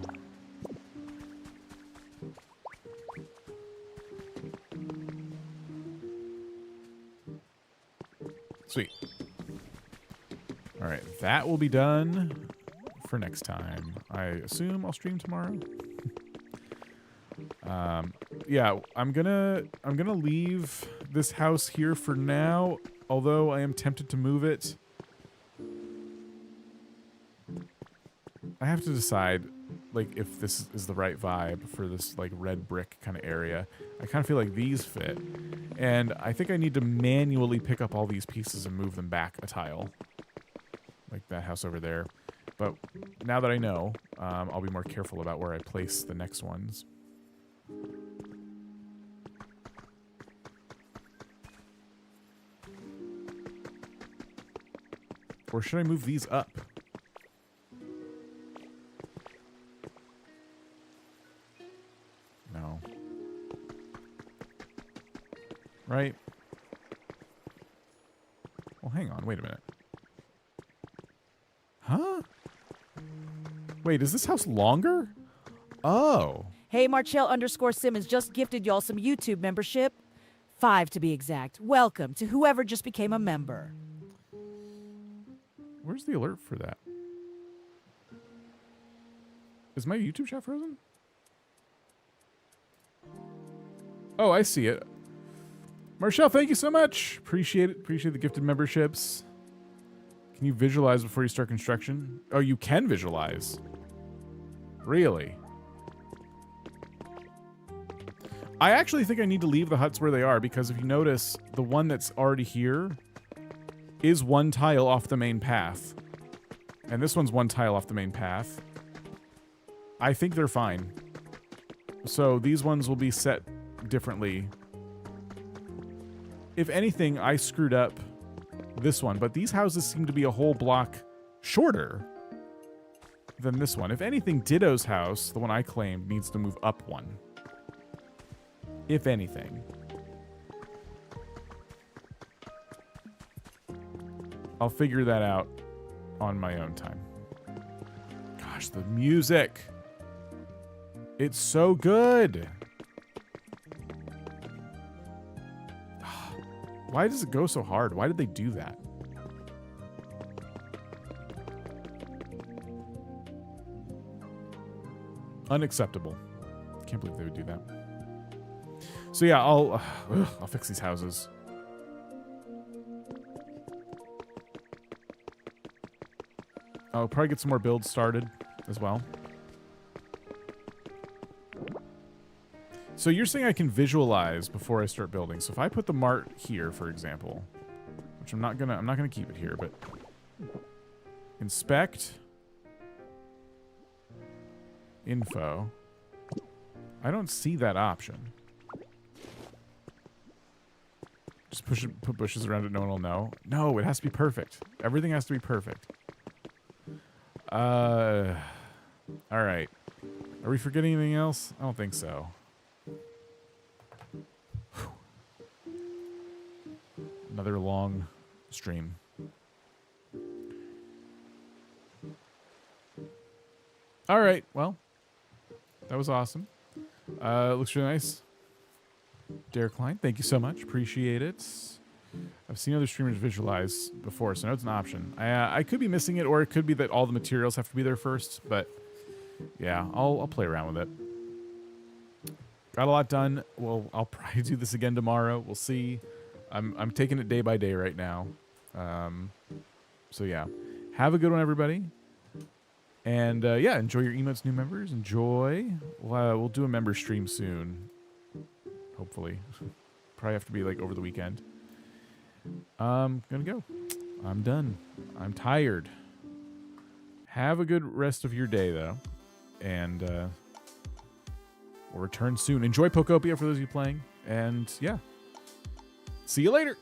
Sweet. All right, that will be done for next time. I assume I'll stream tomorrow. Yeah, I'm gonna leave this house here for now, although I am tempted to move it. I have to decide, like, if this is the right vibe for this, like, red brick kind of area. I kind of feel like these fit, and I think I need to manually pick up all these pieces and move them back a tile, like that house over there. But now that I know, I'll be more careful about where I place the next ones. Or should I move these up? No. Right? Well, hang on. Wait a minute. Huh? Wait, is this house longer? Oh. Hey, Marchell_Simmons just gifted y'all some YouTube membership. 5 to be exact. Welcome to whoever just became a member. Where's the alert for that? Is my YouTube chat frozen? Oh, I see it. Marshall, thank you so much. Appreciate it. Appreciate the gifted memberships. Can you visualize before you start construction? Oh, you can visualize. Really? I actually think I need to leave the huts where they are because if you notice, the one that's already here is one tile off the main path. And this one's one tile off the main path. I think they're fine. So these ones will be set differently. If anything, I screwed up this one, but these houses seem to be a whole block shorter than this one. If anything, Ditto's house, the one I claimed, needs to move up one. If anything. I'll figure that out on my own time. Gosh, the music. It's so good. Why does it go so hard? Why did they do that? Unacceptable. Can't believe they would do that. So yeah, I'll fix these houses. I'll probably get some more builds started as well. So you're saying I can visualize before I start building. So if I put the mart here, for example, which I'm not gonna keep it here, but inspect info. I don't see that option. Just put bushes around it, no one will know. No, it has to be perfect. Everything has to be perfect. All right. Are we forgetting anything else? I don't think so. Another long stream. All right, well, that was awesome. Looks really nice. Derek Klein, thank you so much. Appreciate it. I've seen other streamers visualize before, so I know it's an option. I could be missing it, or it could be that all the materials have to be there first, but yeah, I'll play around with it. Got a lot done. Well, I'll probably do this again tomorrow. We'll see. I'm taking it day by day right now. So yeah, have a good one, everybody. And yeah, enjoy your emotes, new members. Enjoy. We'll do a member stream soon. Hopefully. Probably have to be like over the weekend. Gonna go. I'm done. I'm tired. Have a good rest of your day, though. And we'll return soon. Enjoy Pokopia for those of you playing. And yeah. See you later.